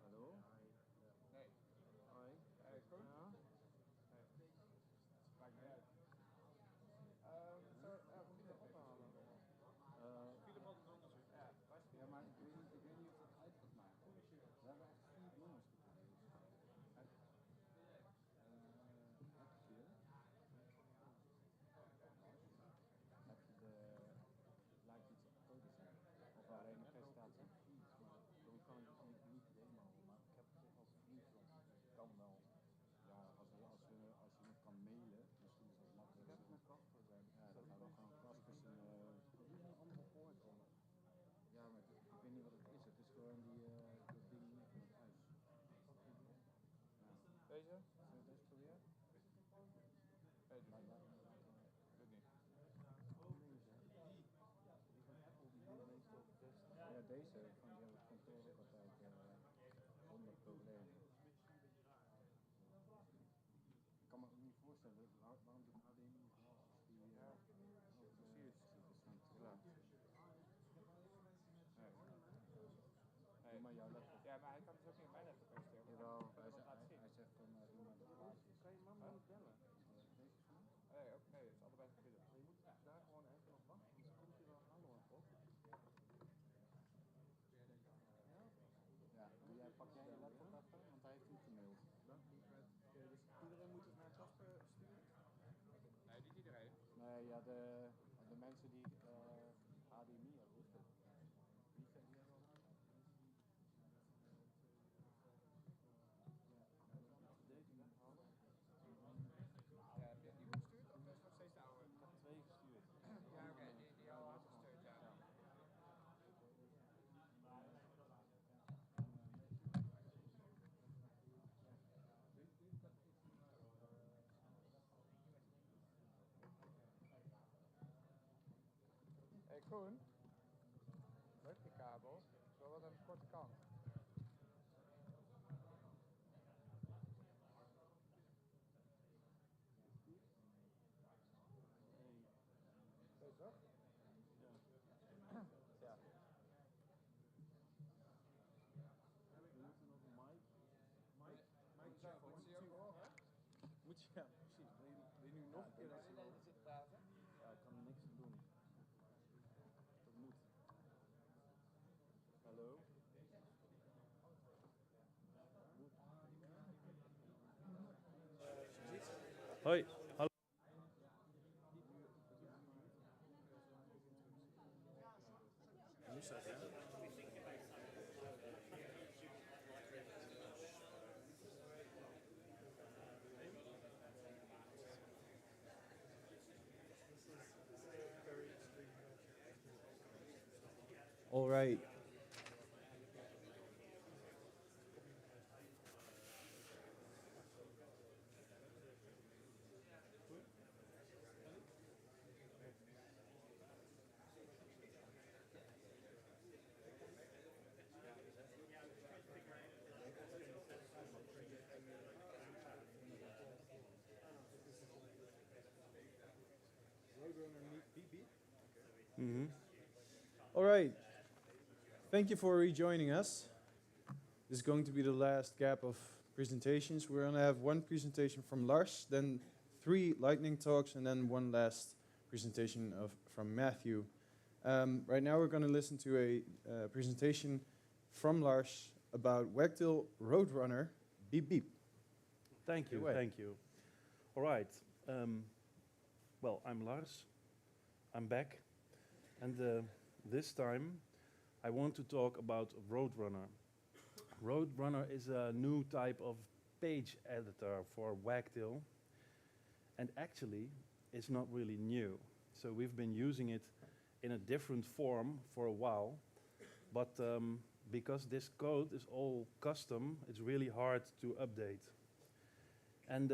Hallo? Nee. Hoi. Goed? Ja. Maakt niet uit. Philip ophalen. Philip had het anders. Ja, maar ik weet niet of dat uit gaat maken. We hebben echt 4 jongens geprobeerd. Lijkt iets op code te zijn. Of alleen een presentatie. Dan kan ik dus niet demo, maar ik heb het zich als vriend, want het kan wel. Ja, als je het kan mailen, misschien is dat makkelijker. Dat moet Casper zijn. Ja, dat zou wel gewoon Casper zijn. Dat is een andere poort. Ja, maar ik weet niet wat het is. Het is gewoon dat ding hier van het huis. Ja. Deze? Zullen we deze proberen? Weet ik niet. Weet niet. Ja, deze van die hebben het kantoor ook altijd zonder probleem. Ik kan me ook niet voorstellen, waarom doet HDMI niet wel als die precies staan te klaar. Doe maar jouw laptop. Ja, maar hij kan dus ook niet op mijn laptop presenteren. Jawel, Hij zegt hij zegt van doe maar de plaatjes. Kan je mama niet bellen? Ja, de mensen die HDMI hebben, wie zijn die hebben allemaal? Deze weghalen. Ja, heb je een nieuwe gestuurd of is het nog steeds de oude? Ik heb 2 gestuurd. Ja, oké, die oude had gestuurd, ja. Hey Koen, leuk die kabel. Is wel wat aan de korte kant. Deze toch? Ja. We moeten nog een mic. Moet ze je ook horen? Moet je, ja, precies. Wil je nu nog een keer dat ze Beneden zit praten? Ja, ik kan er niks aan doen. Dat moet. Hallo? Hoi. Hallo. Nu staat hij. All right. All right. Thank you for rejoining us. This is going to be the last gap of presentations. We're going to have one presentation from Lars, then 3 lightning talks, and then one last presentation from Matthew. Right now we're going to listen to a presentation from Lars about Wagtail Roadrunner Beep Beep. Thank you, thank you. All right. Well, I'm Lars. I'm back. And this time I want to talk about Roadrunner. Roadrunner is a new type of page editor for Wagtail. And actually, it's not really new. So we've been using it in a different form for a while. But because this code is all custom, it's really hard to update. And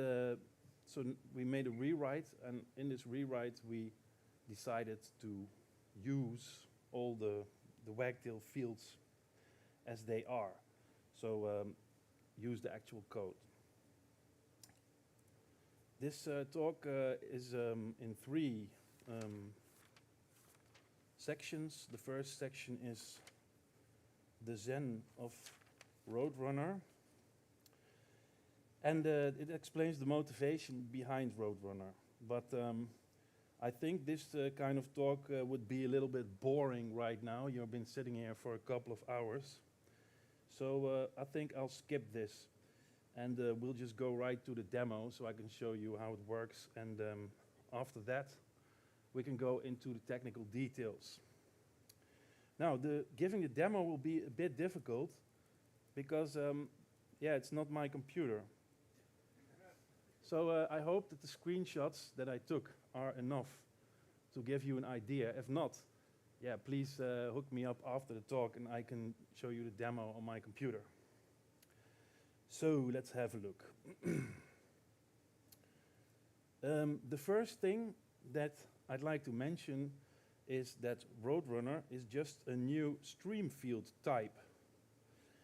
so we made a rewrite, and in this rewrite we decided to use all the Wagtail fields as they are. So use the actual code. This talk is in 3 sections. The first section is the Zen of Roadrunner. And it explains the motivation behind Roadrunner. But I think this kind of talk would be a little bit boring right now. You've been sitting here for a couple of hours. So I think I'll skip this. And we'll just go right to the demo so I can show you how it works. And after that, we can go into the technical details. Now, giving the demo will be a bit difficult because, yeah, it's not my computer. So I hope that the screenshots that I took are enough to give you an idea. If not, yeah, please hook me up after the talk and I can show you the demo on my computer. So let's have a look. The first thing that I'd like to mention is that Roadrunner is just a new stream field type.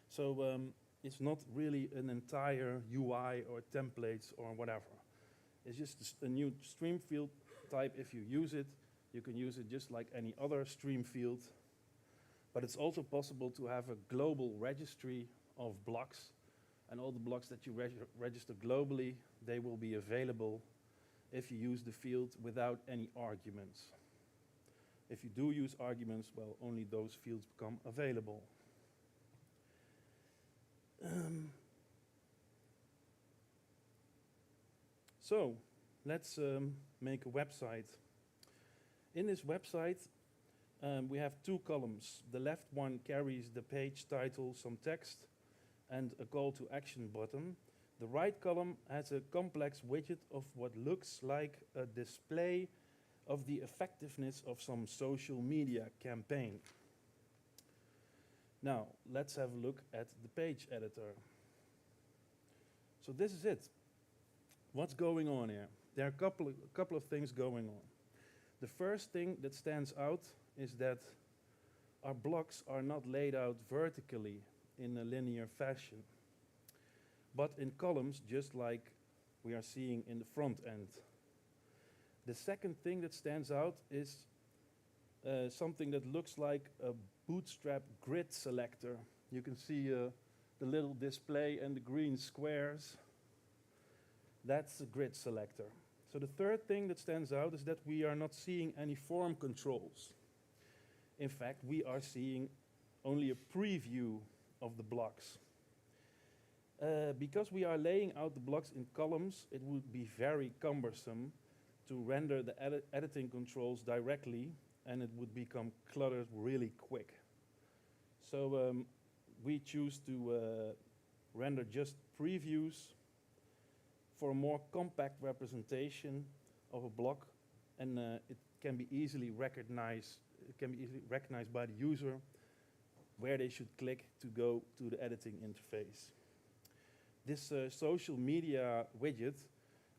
So it's not really an entire UI or templates or whatever. It's just a new stream field type. If you use it, you can use it just like any other stream field. But it's also possible to have a global registry of blocks. And all the blocks that you register globally, they will be available if you use the field without any arguments. If you do use arguments, well, only those fields become available. So let's make a website. In this website, we have two columns. The left one carries the page title, some text, and a call to action button. The right column has a complex widget of what looks like a display of the effectiveness of some social media campaign. Now, let's have a look at the page editor. So this is it. What's going on here? There are a couple of things going on. The first thing that stands out is that our blocks are not laid out vertically in a linear fashion, but in columns, just like we are seeing in the front end. The second thing that stands out is something that looks like a Bootstrap grid selector. You can see the little display and the green squares. That's a grid selector. So the third thing that stands out is that we are not seeing any form controls. In fact, we are seeing only a preview of the blocks. Because we are laying out the blocks in columns, it would be very cumbersome to render the editing controls directly, and it would become cluttered really quick. So we choose to render just previews for a more compact representation of a block, and it can be easily recognized. It can be easily recognized by the user where they should click to go to the editing interface. This social media widget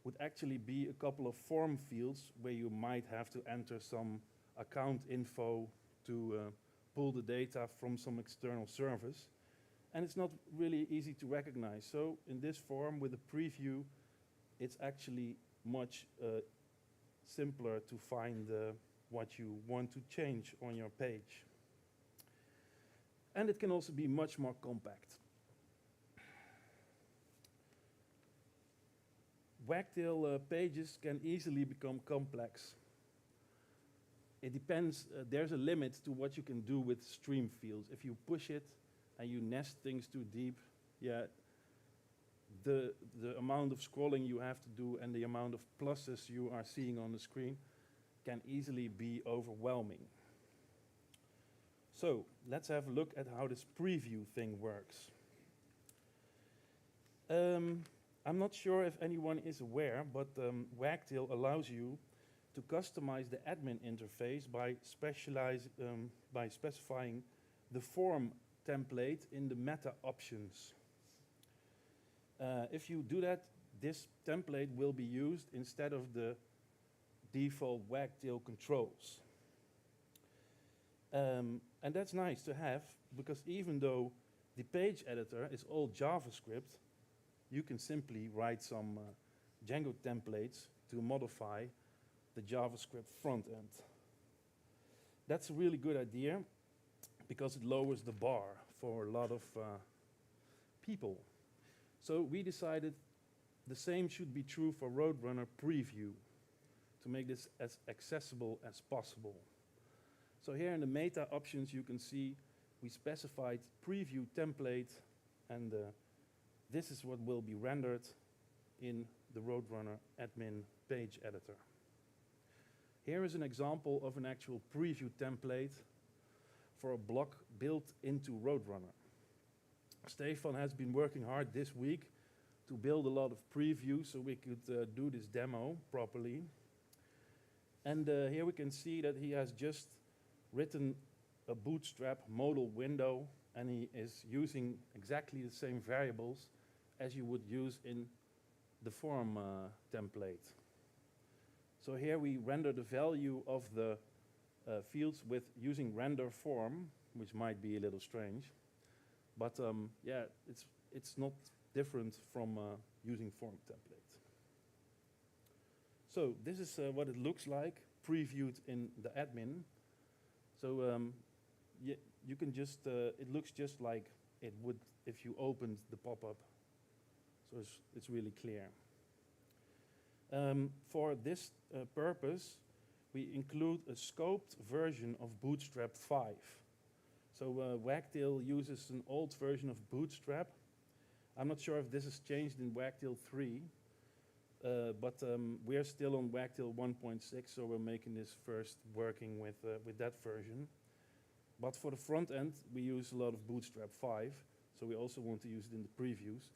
would actually be a couple of form fields where you might have to enter some account info to pull the data from some external service. And it's not really easy to recognize. So in this form with a preview, it's actually much simpler to find what you want to change on your page. And it can also be much more compact. Wagtail pages can easily become complex. It depends, there's a limit to what you can do with stream fields. If you push it and you nest things too deep, yeah, the amount of scrolling you have to do and the amount of pluses you are seeing on the screen can easily be overwhelming. So let's have a look at how this preview thing works. I'm not sure if anyone is aware, but Wagtail allows you to customize the admin interface by specifying the form template in the meta options. If you do that, this template will be used instead of the default Wagtail controls. And that's nice to have, because even though the page editor is all JavaScript, you can simply write some Django templates to modify the JavaScript front end. That's a really good idea because it lowers the bar for a lot of people. So we decided the same should be true for Roadrunner Preview to make this as accessible as possible. So here in the meta options you can see we specified preview template, and this is what will be rendered in the Roadrunner admin page editor. Here is an example of an actual preview template for a block built into Roadrunner. Stefan has been working hard this week to build a lot of previews so we could do this demo properly. And here we can see that he has just written a Bootstrap modal window, and he is using exactly the same variables as you would use in the form template. So here we render the value of the fields with using render form, which might be a little strange, but yeah, it's not different from using form template. So this is what it looks like previewed in the admin. So you can just, it looks just like it would if you opened the pop-up. So it's really clear. For this purpose, we include a scoped version of Bootstrap 5. So Wagtail uses an old version of Bootstrap. I'm not sure if this is changed in Wagtail 3, but we are still on Wagtail 1.6, so we're making this first working with that version. But for the front end, we use a lot of Bootstrap 5, so we also want to use it in the previews.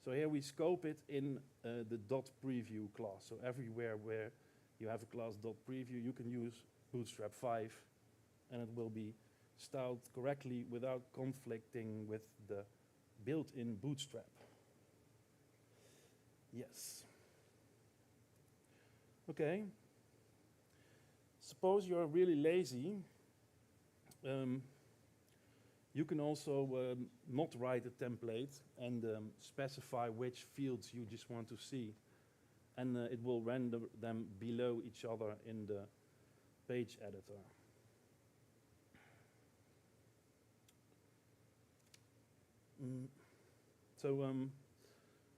So here we scope it in the .preview class. So everywhere where you have a class .preview, you can use Bootstrap 5, and it will be styled correctly without conflicting with the built-in Bootstrap. Yes. Okay. Suppose you're really lazy. You can also not write a template and specify which fields you just want to see. And it will render them below each other in the page editor. So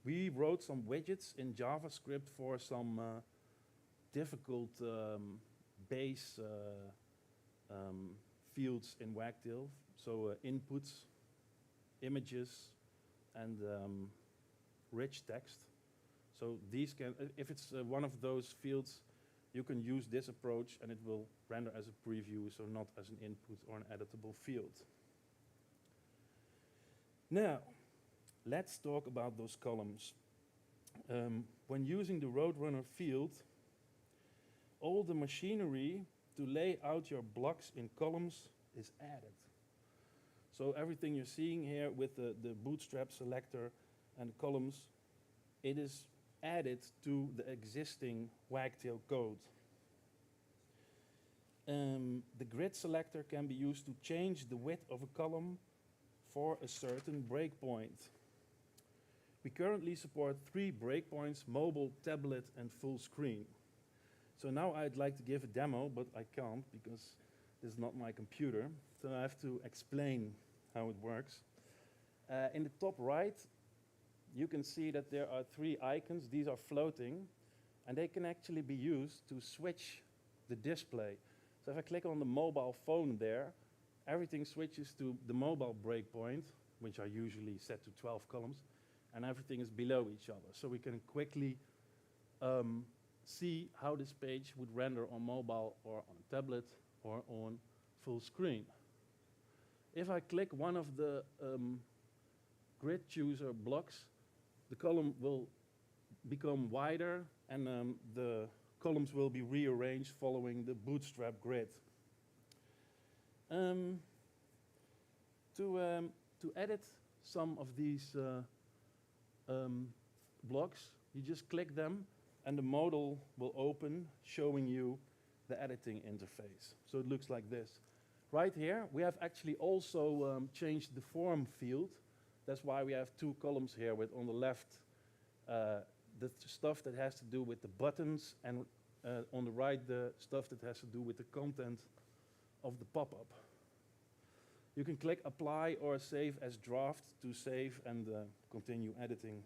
we wrote some widgets in JavaScript for some difficult base fields in Wagtail. So inputs, images, and rich text. So these can, if it's one of those fields, you can use this approach and it will render as a preview, so not as an input or an editable field. Now, let's talk about those columns. When using the Roadrunner field, all the machinery to lay out your blocks in columns is added. So everything you're seeing here with the Bootstrap selector and the columns, it is added to the existing Wagtail code. The grid selector can be used to change the width of a column for a certain breakpoint. We currently support 3 breakpoints: mobile, tablet, and full screen. So now I'd like to give a demo, but I can't because this is not my computer. So I have to explain how it works. In the top right, you can see that there are 3 icons. These are floating, and they can actually be used to switch the display. So if I click on the mobile phone there, everything switches to the mobile breakpoint, which are usually set to 12 columns, and everything is below each other. So we can quickly see how this page would render on mobile or on a tablet or on full screen. If I click one of the grid chooser blocks, the column will become wider and the columns will be rearranged following the Bootstrap grid. To edit some of these blocks, you just click them and the modal will open, showing you the editing interface. So it looks like this. Right here, we have actually also changed the form field. That's why we have 2 columns here with, on the left, the stuff that has to do with the buttons, and on the right, the stuff that has to do with the content of the pop-up. You can click apply or save as draft to save and continue editing.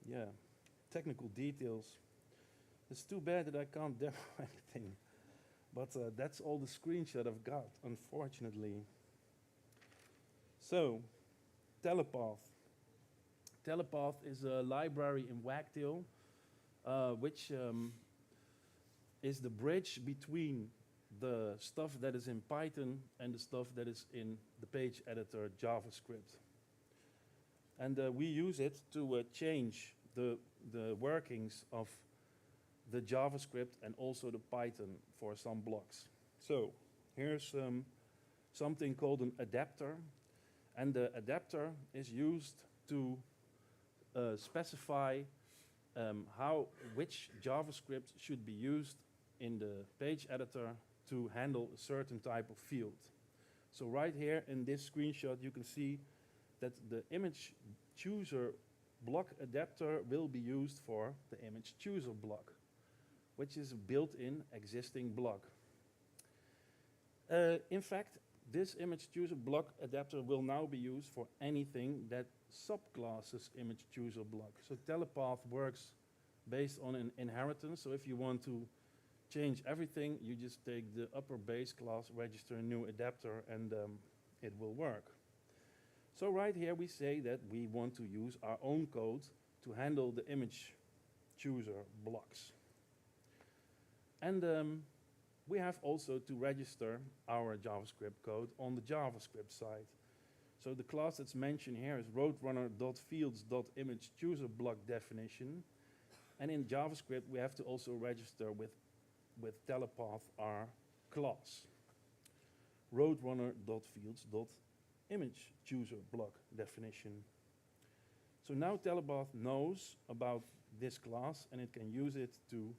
Yeah, technical details. It's too bad that I can't demo anything, but that's all the screenshot I've got, unfortunately. So, Telepath. Telepath is a library in Wagtail, which is the bridge between the stuff that is in Python and the stuff that is in the page editor JavaScript. And we use it to change the workings of the JavaScript and also the Python for some blocks. So here's something called an adapter. And the adapter is used to specify which JavaScript should be used in the page editor to handle a certain type of field. So right here in this screenshot, you can see that the image chooser block adapter will be used for the image chooser block, which is a built-in existing block. In fact, this image chooser block adapter will now be used for anything that subclasses image chooser block. So Telepath works based on an inheritance. So if you want to change everything, you just take the upper base class, register a new adapter, and it will work. So right here we say that we want to use our own code to handle the image chooser blocks. And we have also to register our JavaScript code on the JavaScript side. So the class that's mentioned here is roadrunner.fields.imageChooserBlockDefinition. And in JavaScript, we have to also register with telepath our class. Roadrunner.fields.imageChooserBlockDefinition. So now telepath knows about this class, and it can use it to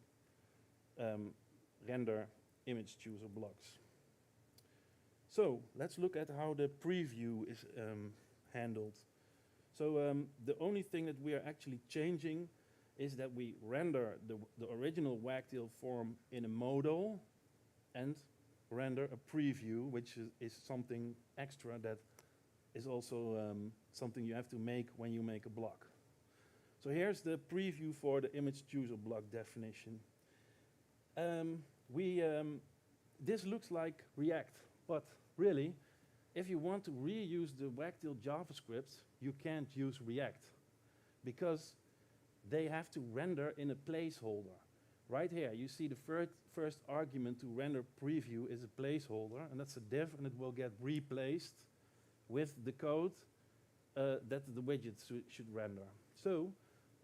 render image chooser blocks. So let's look at how the preview is handled. So the only thing that we are actually changing is that we render the original wagtail form in a modal and render a preview, which is something extra that is also something you have to make when you make a block. So here's the preview for the image chooser block definition. This looks like React, but really, if you want to reuse the wagtail JavaScript, you can't use React because they have to render in a placeholder. Right here, you see the first argument to render preview is a placeholder, and that's a div, and it will get replaced with the code that the widget should render. So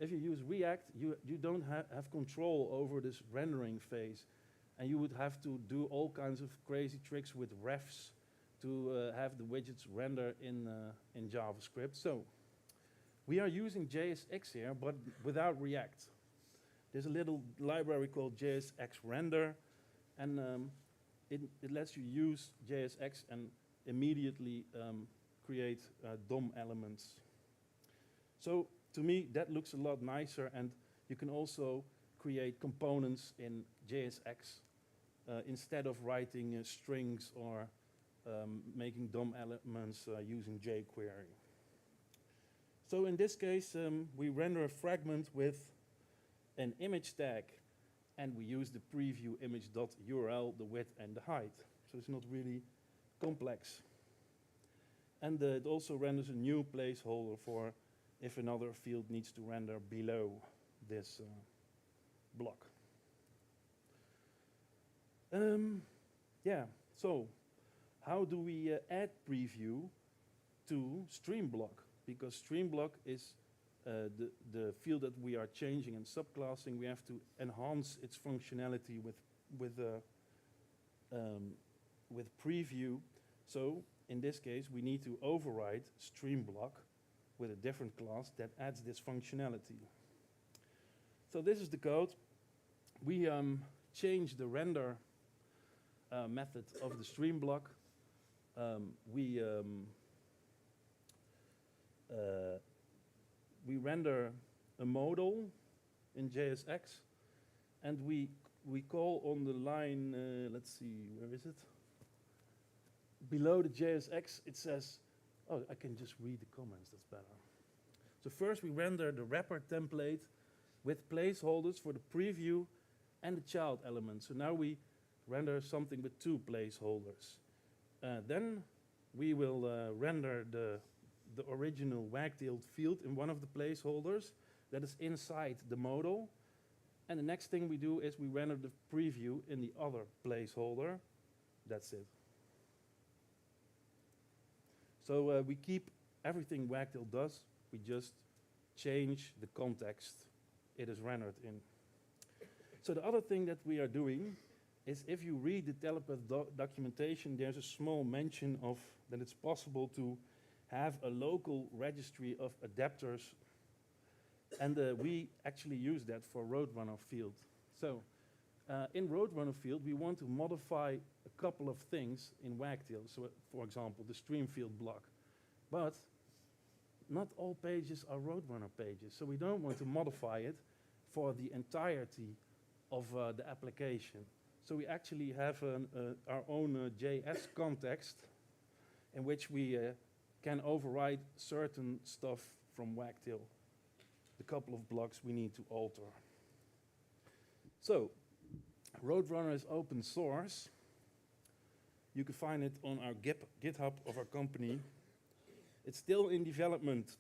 if you use React, you don't have control over this rendering phase, and you would have to do all kinds of crazy tricks with refs to have the widgets render in JavaScript. So we are using Jsx here, but without React. There's a little library called Jsx Render, and it lets you use Jsx and immediately create DOM elements. So to me, that looks a lot nicer, and you can also create components in Jsx instead of writing strings or making DOM elements using jQuery. So in this case, we render a fragment with an image tag, and we use the preview image.url, the width and the height. So it's not really complex. And it also renders a new placeholder for if another field needs to render below this block. Yeah, so how do we add preview to streamblock? Because streamblock is the field that we are changing and subclassing. We have to enhance its functionality with preview. So in this case, we need to override streamblock with a different class that adds this functionality. So this is the code. We change the render method of the streamblock. We render a modal in JSX, and we call on the line, let's see, where is it? Below the JSX, it says, oh, I can just read the comments, that's better. So first we render the wrapper template with placeholders for the preview and the child element. So now we render something with two placeholders. Then we will render the original wagtailed field in one of the placeholders that is inside the modal. And the next thing we do is we render the preview in the other placeholder. That's it. So we keep everything wagtail does, we just change the context it is rendered in. So the other thing that we are doing is if you read the telepath documentation, there's a small mention of that it's possible to have a local registry of adapters, and we actually use that for Roadrunner field. So in Roadrunner field, we want to modify a couple of things in Wagtail. So for example, the stream field block. But not all pages are Roadrunner pages, so we don't want to modify it for the entirety of the application. So we actually have our own JS context in which we can override certain stuff from Wagtail. The couple of blocks we need to alter. So, Roadrunner is open source. You can find it on our GitHub of our company. It's still in development.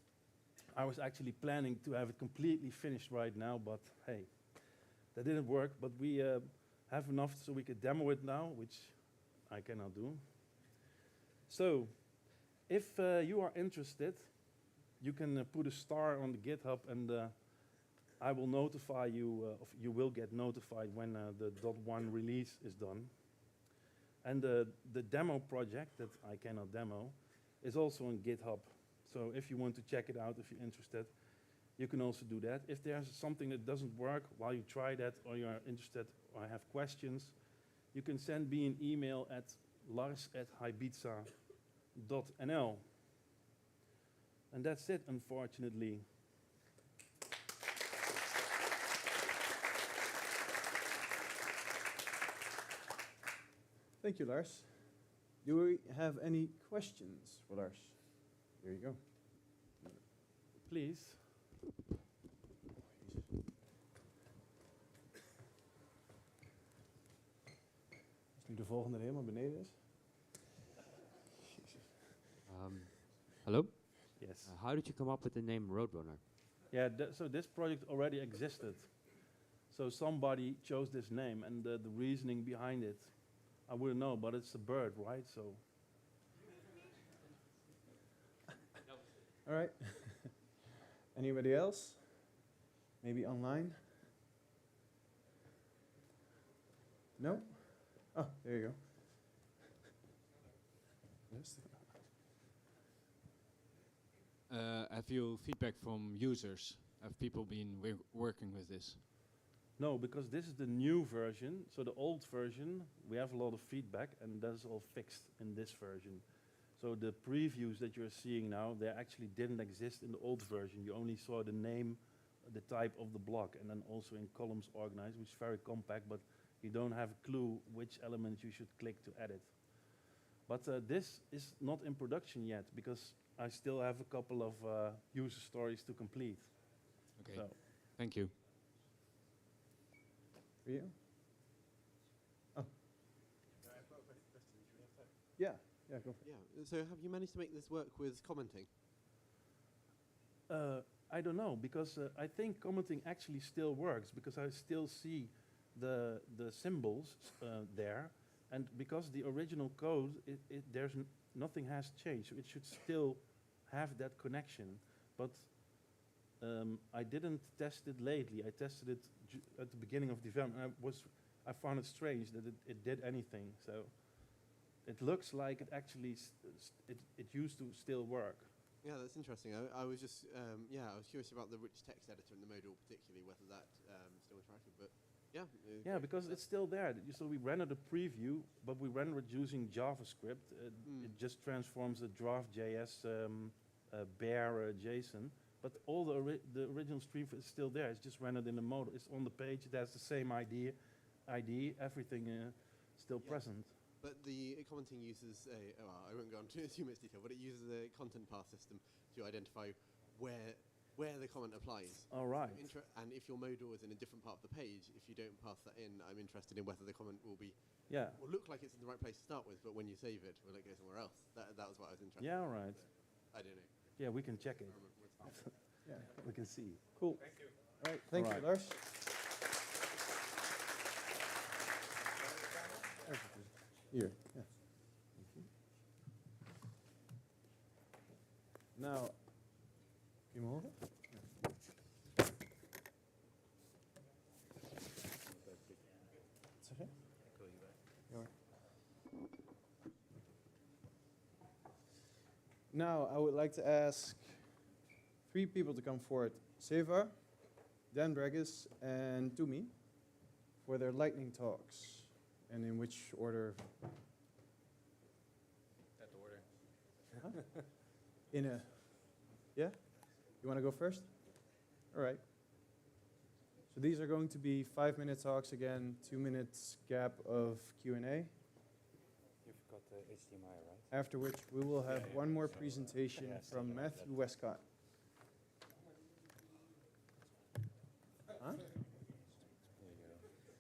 I was actually planning to have it completely finished right now, but hey, that didn't work. But we have enough so we could demo it now, which I cannot do. So, if you are interested, you can put a star on the GitHub, and I will notify you, you will get notified when the .1 release is done. And the demo project that I cannot demo is also on GitHub. So if you want to check it out, if you're interested, you can also do that. If there's something that doesn't work while you try that, or you are interested or have questions, you can send me an email at lars@hibiza.nl. And that's it, unfortunately. Thank you, Lars. Do we have any questions for Lars? Here you go. Please. Als nu de volgende helemaal beneden is. Hello? Yes. How did you come up with the name Roadrunner? Yeah, so this project already existed. So somebody chose this name, and the reasoning behind it, I wouldn't know, but it's a bird, right? So. All right. Anybody else? Maybe online? No? Oh, there you go. Yes. Have you feedback from users? Have people been working with this? No, because this is the new version. So the old version, we have a lot of feedback, and that's all fixed in this version. So the previews that you're seeing now, they actually didn't exist in the old version. You only saw the name, the type of the block, and then also in columns organized, which is very compact, but you don't have a clue which element you should click to edit. But this is not in production yet, because I still have a couple of user stories to complete. Okay, so. Thank you. For you? Oh. Yeah, go for it. Yeah, so have you managed to make this work with commenting? I don't know, because I think commenting actually still works, because I still see the symbols there, and because the original code, nothing has changed. So it should still have that connection, but I didn't test it lately. I tested it at the beginning of development. I found it strange that it did anything. So it looks like it actually it used to still work. Yeah, that's interesting. I was just I was curious about the rich text editor in the module, particularly whether that still interacted. But yeah. Yeah, because it's still there. So we rendered a preview, but we rendered it using JavaScript. It just transforms the draft.js bare JSON. But all the original stream is still there. It's just rendered in the model. It's on the page. It has the same ID, everything still present. But the commenting uses I won't go into too much detail, but it uses a content path system to identify where the comment applies. All right. So and if your modal is in a different part of the page, if you don't pass that in, I'm interested in whether the comment will look like it's in the right place to start with, but when you save it, will it go somewhere else? That was what I was interested in. Yeah, all right. I don't know. Yeah, we can check it. Yeah, we can see. Cool. Thank you. All right, thank you, Lars. Here, yeah. Thank you. Now, kun je me horen? Zeg je? Ja hoor. Now, I would like to ask 3 people to come forward. Seva, Dan Breggis, and Tumi for their lightning talks. And in which order? That order. Huh? Yeah? You want to go first? All right. So these are going to be 5-minute talks again, 2 minutes gap of Q&A. You've got the HDMI, right? After which we will have one more presentation from Matthew Westcott. Huh?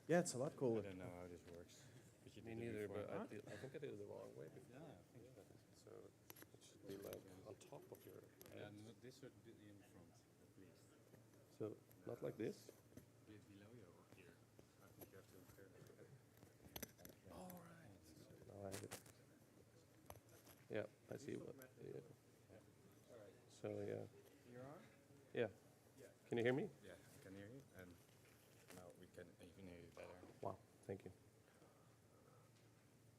Yeah, it's a lot cooler. I don't know how this works. But Me neither, but I think I did it the wrong way before. Yeah, I think so. So it should be like top of your head. And this should be in front, at least. So not like this. Below you or here. I think you have to turn it. All right. Now I have it. Yeah, I see what. Yeah. So yeah. You're on? Yeah. Can you hear me? Yeah, I can hear you. And now we can even hear you better. Wow, thank you.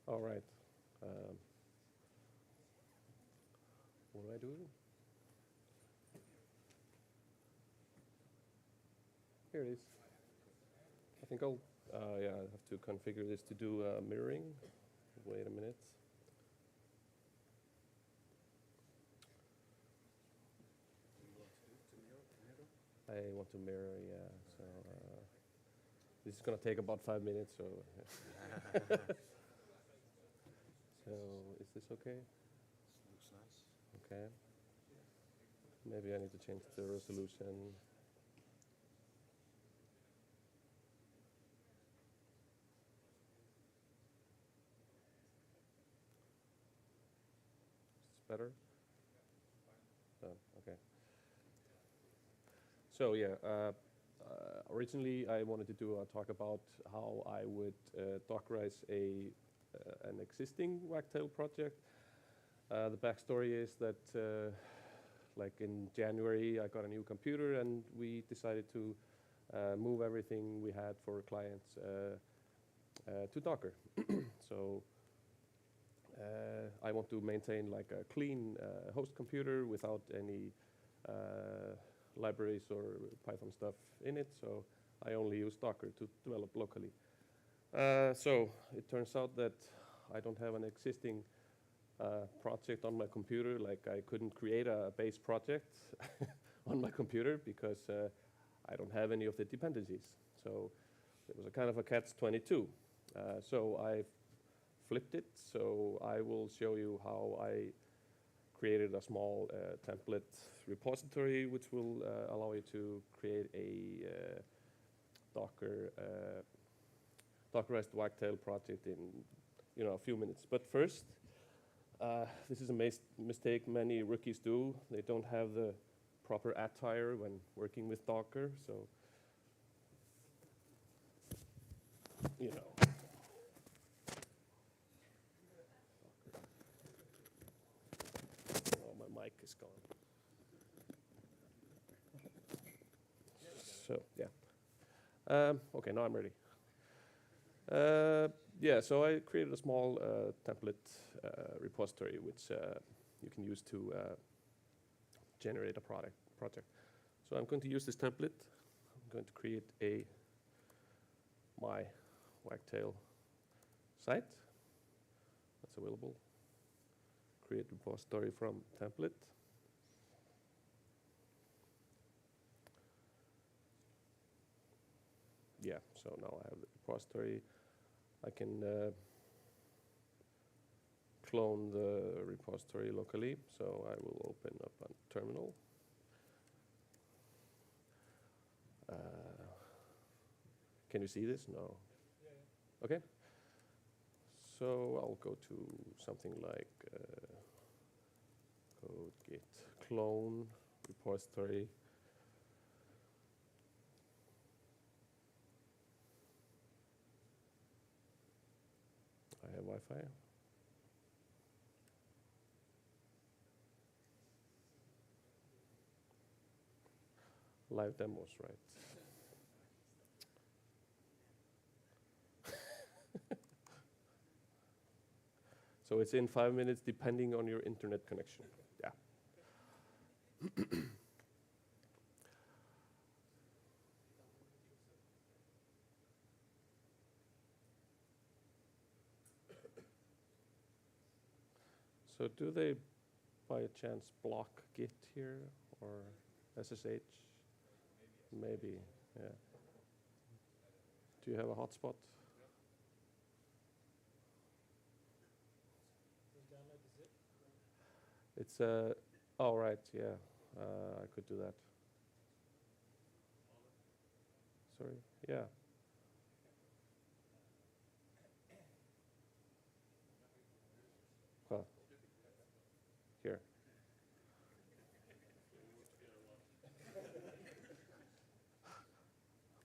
All right. What do I do? Here it is. I think I'll, yeah, I have to configure this to do mirroring. Wait a minute. I want to mirror, yeah. So this is going to take about 5 minutes. So, so is this okay? Looks nice. Okay. Maybe I need to change the resolution. Is this better? Oh, okay. So yeah, originally I wanted to do a talk about how I would Dockerize an existing wagtail project. The backstory is that like in January I got a new computer and we decided to move everything we had for clients to Docker. So I want to maintain like a clean host computer without any libraries or Python stuff in it, so I only use Docker to develop locally. So it turns out that I don't have an existing project on my computer. Like I couldn't create a base project on my computer because I don't have any of the dependencies. So it was a kind of a catch-22. So I flipped it. So I will show you how I created a small template repository which will allow you to create a Dockerized wagtail project in a few minutes. But first, this is a mistake many rookies do. They don't have the proper attire when working with Docker, so you know. Oh, my mic is gone. So yeah. Okay, now I'm ready. Yeah, so I created a small template repository which you can use to generate a project. So I'm going to use this template. I'm going to create my wagtail site that's available. Create repository from template. Yeah, so now I have the repository. I can clone the repository locally, so I will open up a terminal. Can you see this? No. Okay. So I'll go to something like code git clone repository. I have Wi-Fi. Live demos, right? So it's in 5 minutes depending on your internet connection. Yeah. So do they by a chance block Git here or SSH? Maybe, yeah. Do you have a hotspot? It's oh right, yeah. I could do that. Sorry, yeah. Well, here.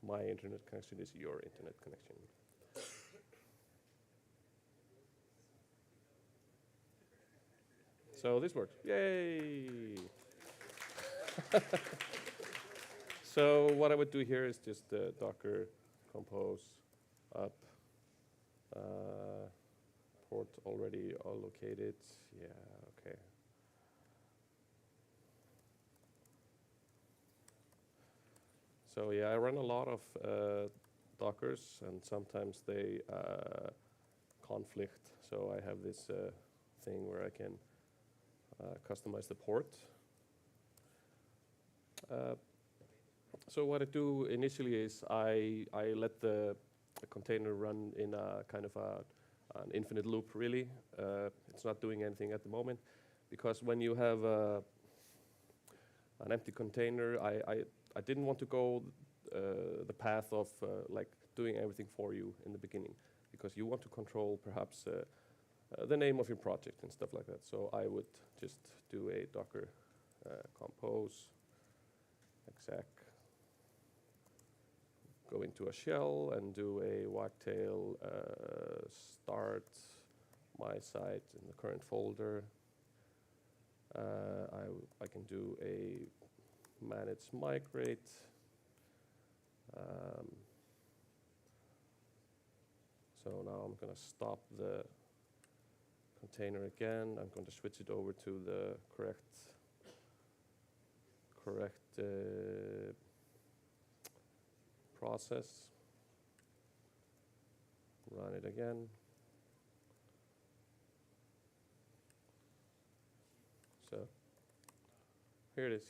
my internet connection is your internet connection. So this works. Yay! So what I would do here is just Docker compose up port already allocated. Yeah, okay. So yeah, I run a lot of Dockers, and sometimes they conflict. So I have this thing where I can customize the port. So what I do initially is I let the container run in a kind of an infinite loop, really. It's not doing anything at the moment, because when you have an empty container, I didn't want to go the path of like doing everything for you in the beginning, because you want to control perhaps the name of your project and stuff like that. So I would just do a Docker compose exec, go into a shell and do a wagtail start my site in the current folder. I can do a manage migrate. So now I'm going to stop the container again. I'm going to switch it over to the correct process. Run it again. So here it is.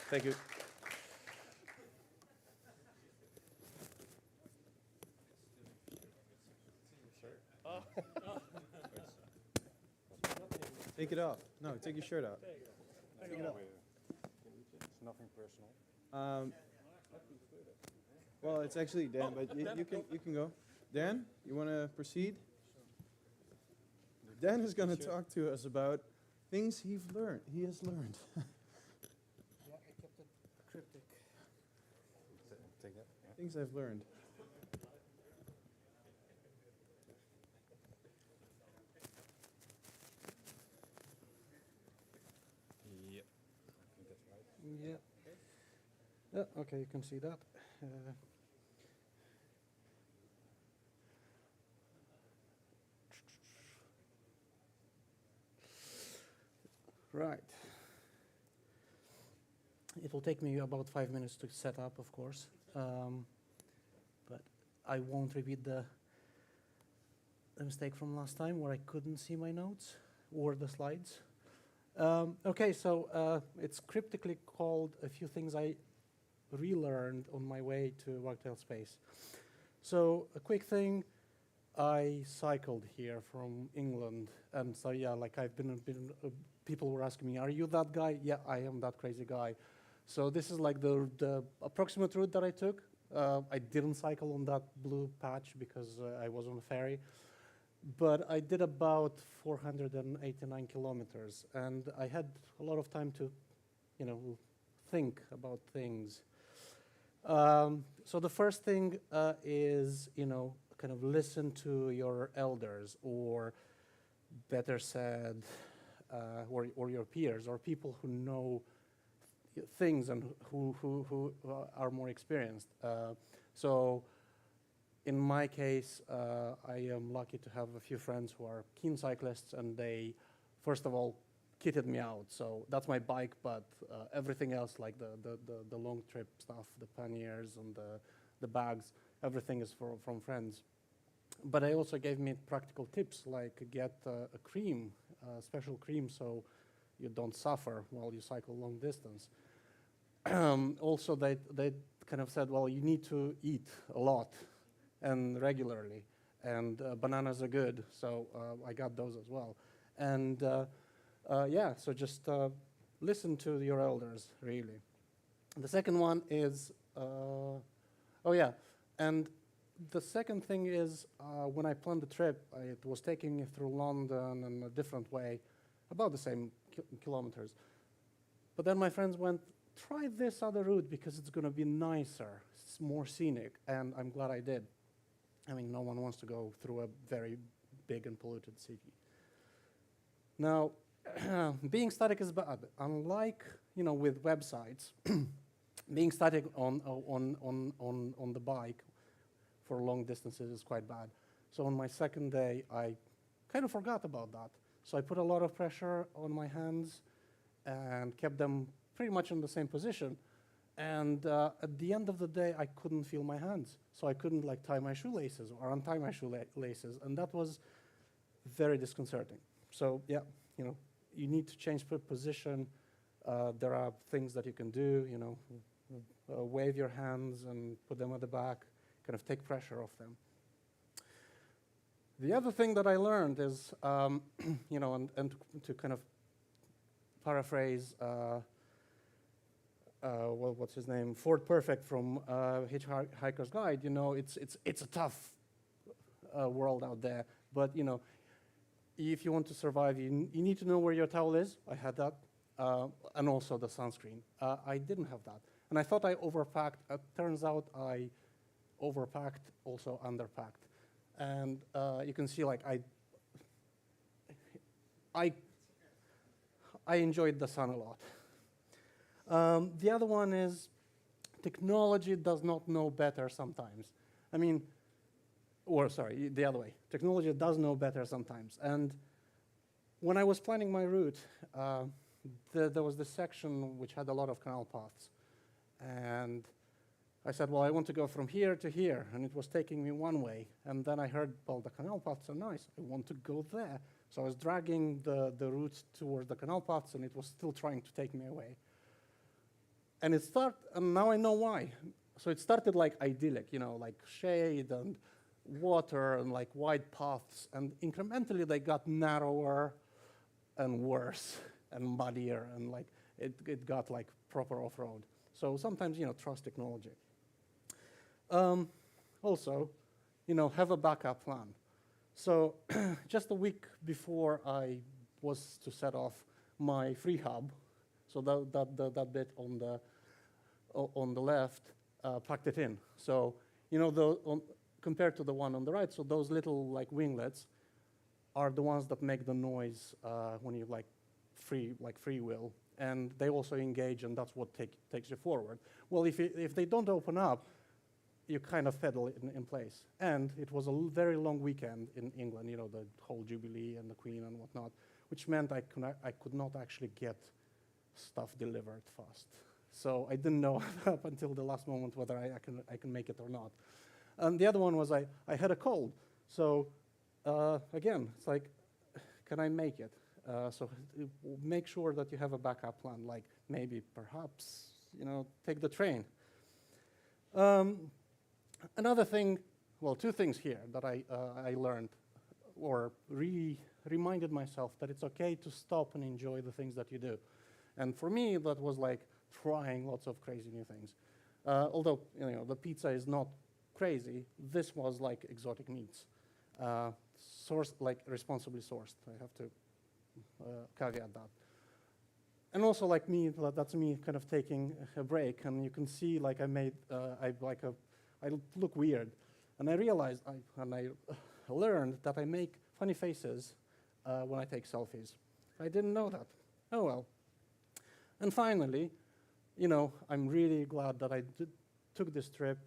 Thank you. Take it off. No, take your shirt out. Take it off. It's nothing personal. Well, it's actually Dan, but you can go. Dan, you want to proceed? Dan is going to talk to us about things he has learned. Yeah, I kept it cryptic. Take that. Yeah. Things I've learned. Yep. I think that's right. Yeah. Yeah, okay, you can see that. Right. It will take me about 5 minutes to set up, of course, but I won't repeat the mistake from last time where I couldn't see my notes or the slides. Okay, so it's cryptically called a few things I relearned on my way to wagtail-space. So a quick thing, I cycled here from England, and so yeah, like I've been people were asking me, are you that guy? Yeah, I am that crazy guy. So this is like the approximate route that I took. I didn't cycle on that blue patch because I was on a ferry, but I did about 489 kilometers, and I had a lot of time to, think about things. So the first thing is, kind of listen to your elders, or better said, or your peers, or people who know things and who are more experienced. So in my case, I am lucky to have a few friends who are keen cyclists, and they, first of all, kitted me out. So that's my bike, but everything else, like the long trip stuff, the panniers and the bags, everything is from friends. But I also gave me practical tips, like get a cream, special cream, so you don't suffer while you cycle long distance. Also, they kind of said, well, you need to eat a lot and regularly, and bananas are good, so I got those as well. And yeah, so just listen to your elders, really. The second one is, oh yeah, and the second thing is, when I planned the trip, it was taking me through London in a different way, about the same kilometers. But then my friends went, try this other route because it's going to be nicer, it's more scenic, and I'm glad I did. I mean, no one wants to go through a very big and polluted city. Now, being static is bad. Unlike, with websites, being static on the bike for long distances is quite bad. So on my second day, I kind of forgot about that. So I put a lot of pressure on my hands and kept them pretty much in the same position. And at the end of the day, I couldn't feel my hands. So I couldn't tie my shoelaces or untie my shoelaces. And that was very disconcerting. So yeah, you need to change position. There are things that you can do, wave your hands and put them at the back, kind of take pressure off them. The other thing that I learned is, and to kind of paraphrase, what's his name, Ford Perfect from Hitchhiker's Guide, it's a tough world out there, but if you want to survive, you need to know where your towel is. I had that, and also the sunscreen. I didn't have that, and I thought I overpacked. It turns out I overpacked, also underpacked. And you can see, I enjoyed the sun a lot. The other one is technology does not know better sometimes. I mean, or sorry, the other way. Technology does know better sometimes. And when I was planning my route, there was this section which had a lot of canal paths. And I said, well, I want to go from here to here, and it was taking me one way. And then I heard, well, the canal paths are nice. I want to go there. So I was dragging the route towards the canal paths, and it was still trying to take me away. And and now I know why. So it started idyllic, like shade and water and wide paths. And incrementally, they got narrower and worse and muddier, and it got proper off-road. So sometimes, trust technology. Also, have a backup plan. So just a week before I was to set off, my free hub, so that bit on the left, packed it in. So, compared to the one on the right, so those little winglets are the ones that make the noise when you free wheel, and they also engage, and that's what takes you forward. Well, if they don't open up, you kind of fiddle in place. And it was a very long weekend in England, the whole Jubilee and the Queen and whatnot, which meant I could not actually get stuff delivered fast. So I didn't know up until the last moment whether I can make it or not. And the other one was I had a cold. So again, it's can I make it? So make sure that you have a backup plan, maybe perhaps, take the train. Another thing, well, two things here that I learned or reminded myself that it's okay to stop and enjoy the things that you do. And for me, that was trying lots of crazy new things. Although, the pizza is not crazy, this was exotic meats. Responsibly sourced. I have to caveat that. And also me, that's me kind of taking a break, and you can see I look weird. And I realized, I learned that I make funny faces when I take selfies. I didn't know that. Oh well. And finally, I'm really glad that I took this trip,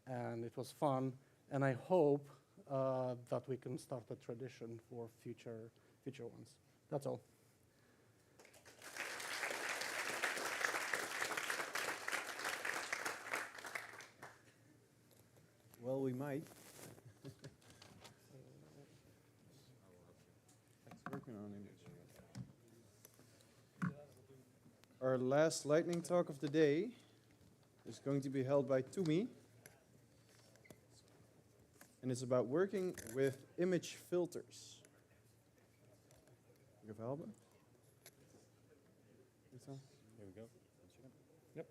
and it was fun, and I hope that we can start a tradition for future ones. That's all. Well, we might. It's working on it. Our last lightning talk of the day is going to be held by Tumi. And it's about working with image filters. Here we go. Yep.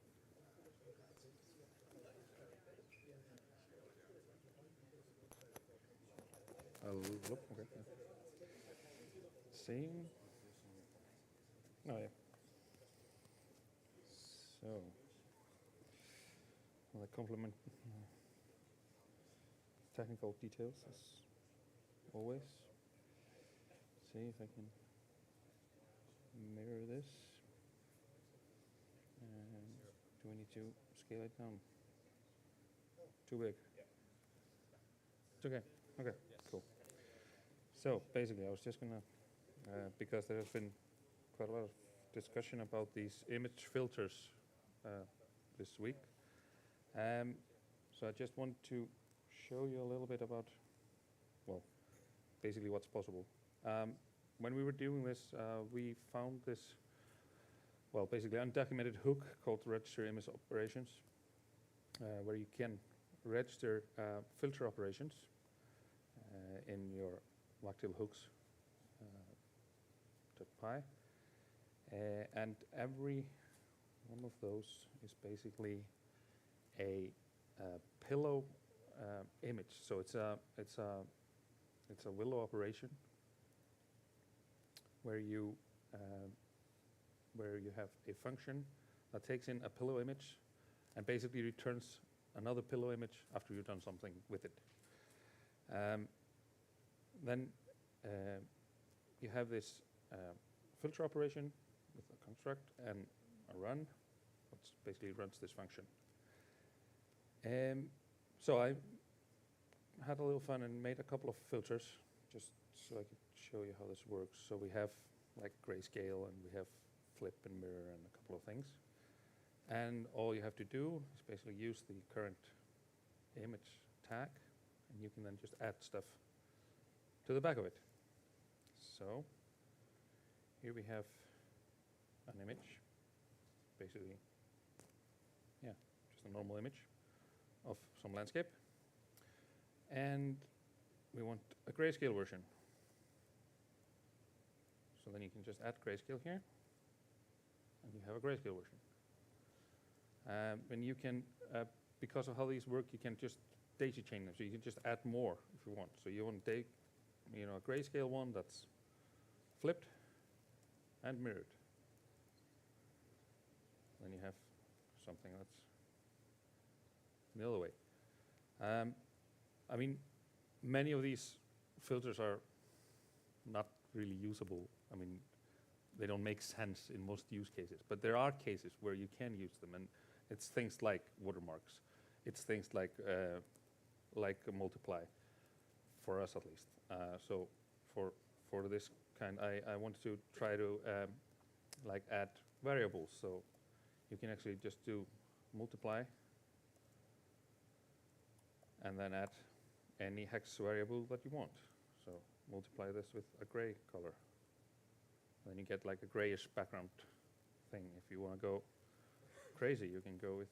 Okay. Same. Oh yeah. So, well, I compliment technical details as always. See if I can mirror this. And do we need to scale it down? Too big? It's okay. Okay, cool. So basically, I was just gonna, because there has been quite a lot of discussion about these image filters this week. So I just want to show you a little bit about, well, basically what's possible. When we were doing this, we found this, well, basically undocumented hook called Registry Image Operations, where you can register filter operations in your wagtail hooks .py. And every one of those is basically a pillow image. So it's a willow operation where you have a function that takes in a pillow image and basically returns another pillow image after you've done something with it. Then you have this filter operation with a construct and a run, which basically runs this function. So I had a little fun and made a couple of filters just so I could show you how this works. So we have like grayscale and we have flip and mirror and a couple of things. And all you have to do is basically use the current image tag, and you can then just add stuff to the back of it. So here we have an image, basically, yeah, just a normal image of some landscape. And we want a grayscale version. So then you can just add grayscale here, and you have a grayscale version. And you can, because of how these work, you can just daisy chain them. So you can just add more if you want. So you want to take, a grayscale one that's flipped and mirrored. Then you have something that's the other way. I mean, many of these filters are not really usable. I mean, they don't make sense in most use cases, but there are cases where you can use them, and it's things like watermarks. It's things like a multiply, for us at least. So for this kind, I wanted to try to like add variables. So you can actually just do multiply and then add any hex variable that you want. So multiply this with a gray color. Then you get like a grayish background thing. If you want to go crazy, you can go with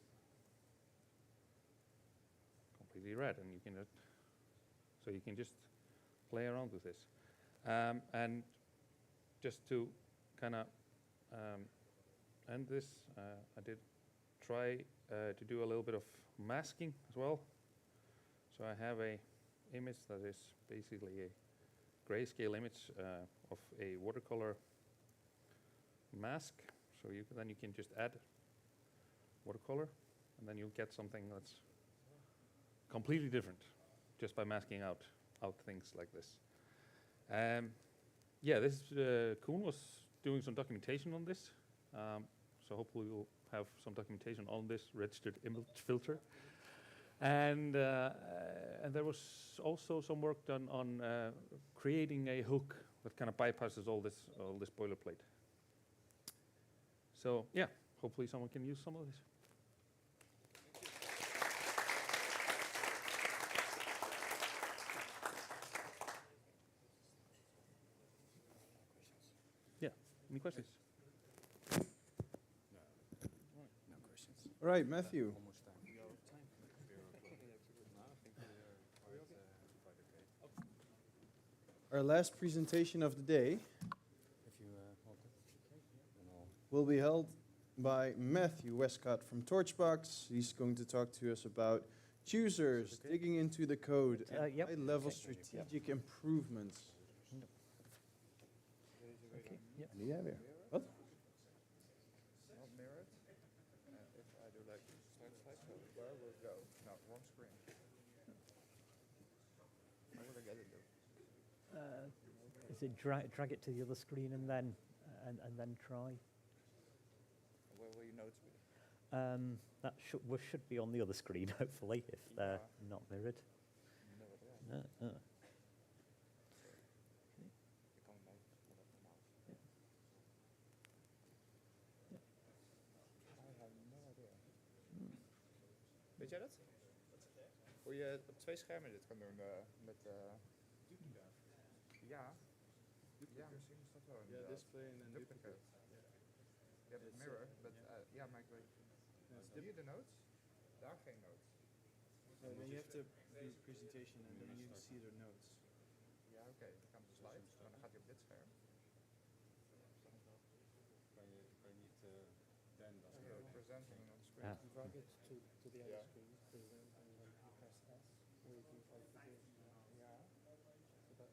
completely red, and you can so you can just play around with this. And just to kind of end this, I did try to do a little bit of masking as well. So I have a image that is basically a grayscale image of a watercolor mask. So then you can just add watercolor, and then you'll get something that's completely different just by masking out things like this. Yeah, Koen was doing some documentation on this. So hopefully we'll have some documentation on this registered image filter. And there was also some work done on creating a hook that kind of bypasses all this boilerplate. So yeah, hopefully someone can use some of this. Yeah, any questions? No questions. All right, Matthew. Almost time. Our last presentation of the day If you hold it. will be held by Matthew Westcott from Torchbox. He's going to talk to us about choosers, digging into the code, and yep. high-level strategic improvements. Okay, yeah. Die jij weer? Wat? do like start slideshow. Where will it go? No, wrong screen. How will I get it though? Is it drag it to the other screen and then try? Where will your notes be? That should be on the other screen, hopefully, if they're not mirrored. No, it is. No, You're coming back with the mouse. I have no idea. Weet jij dat? Hoe je op 2 schermen dit kan doen met... Ja. Ja, misschien is dat wel een display en dan duplicate. Je hebt het mirror, but ja, maar ik weet... Hier de notes, daar geen notes. No, then you have to do presentation and then you see the notes. Ja, oké, dan gaan de slides, maar dan gaat hij op dit scherm. Kan je niet dan Presenting on screen. Drag it to the other screen, present, and then you press S, or you can try to do it. Ja. So that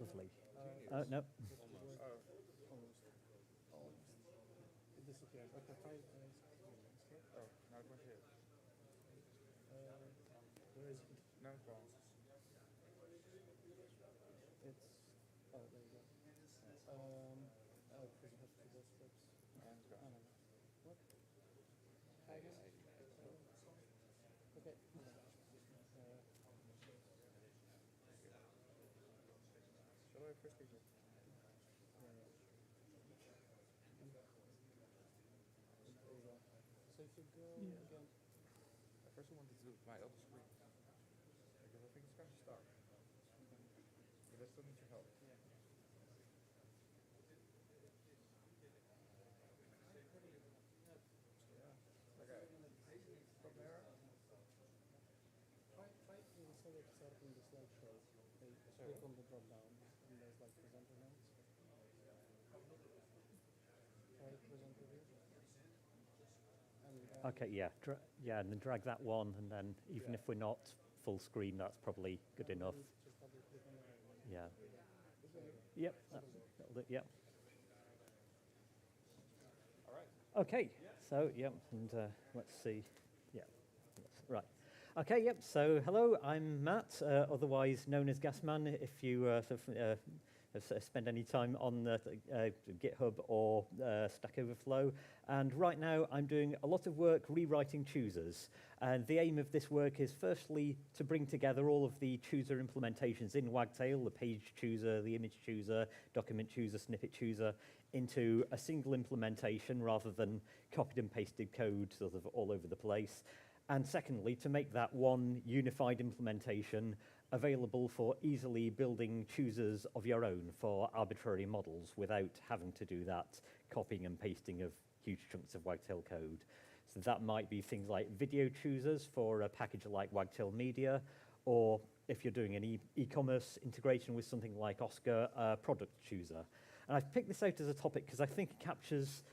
is Lovely. No. It disappeared. Okay, try it. Oh, nou het was hier. Where is it? No advanced. It's, oh, there you go. Because you have to do those steps. And go. I don't know. What? Okay. Shall I first speak it? There you go. So if you go again. I first wanted to do it with my other screen. Because I think it's kind of stuck. But I still need your help. Okay. Stop there. Try instead of starting the slideshow, click on the drop down and there's like presenter notes. Try presenter view. Okay, yeah, and then drag that one, and then even if we're not full screen, that's probably good enough. Just double click on it. Yeah. Yep. That'll do, yep. All right. Okay. So yep, and let's see. Yeah. Right. Okay. Yep. So hello, I'm Matt, otherwise known as Gasman. If you spend any time on GitHub or Stack Overflow. And right now I'm doing a lot of work rewriting choosers. And the aim of this work is firstly to bring together all of the chooser implementations in Wagtail, the page chooser, the image chooser, document chooser, snippet chooser, into a single implementation rather than copied and pasted code sort of all over the place. And secondly, to make that one unified implementation available for easily building choosers of your own for arbitrary models without having to do that copying and pasting of huge chunks of Wagtail code. So that might be things like video choosers for a package like Wagtail Media, or if you're doing an e-commerce integration with something like Oscar, product chooser. And I've picked this out as a topic because I think it captures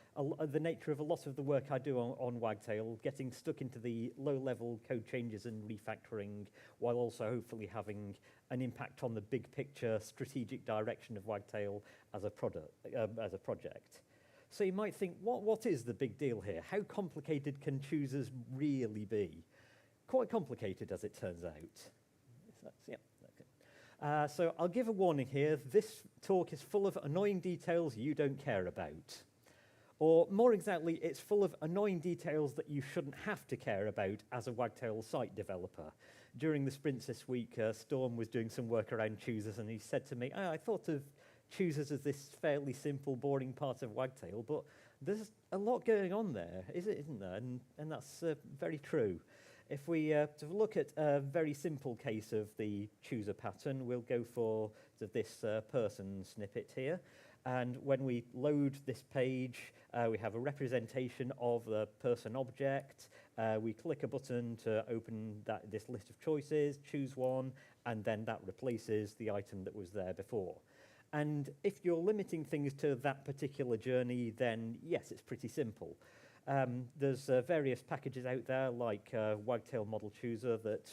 the nature of a lot of the work I do on Wagtail, getting stuck into the low-level code changes and refactoring, while also hopefully having an impact on the big picture strategic direction of Wagtail as a project. So you might think, what is the big deal here? How complicated can choosers really be? Quite complicated, as it turns out. Yeah. So I'll give a warning here. This talk is full of annoying details you don't care about. Or more exactly, it's full of annoying details that you shouldn't have to care about as a Wagtail site developer. During the sprints this week, Storm was doing some work around choosers, and he said to me, I thought of choosers as this fairly simple, boring part of Wagtail, but there's a lot going on there, isn't there? And that's very true. If we look at a very simple case of the chooser pattern, we'll go for this person snippet here. And when we load this page, we have a representation of the person object. We click a button to open this list of choices, choose one, and then that replaces the item that was there before. And if you're limiting things to that particular journey, then yes, it's pretty simple. There's various packages out there like Wagtail Model Chooser that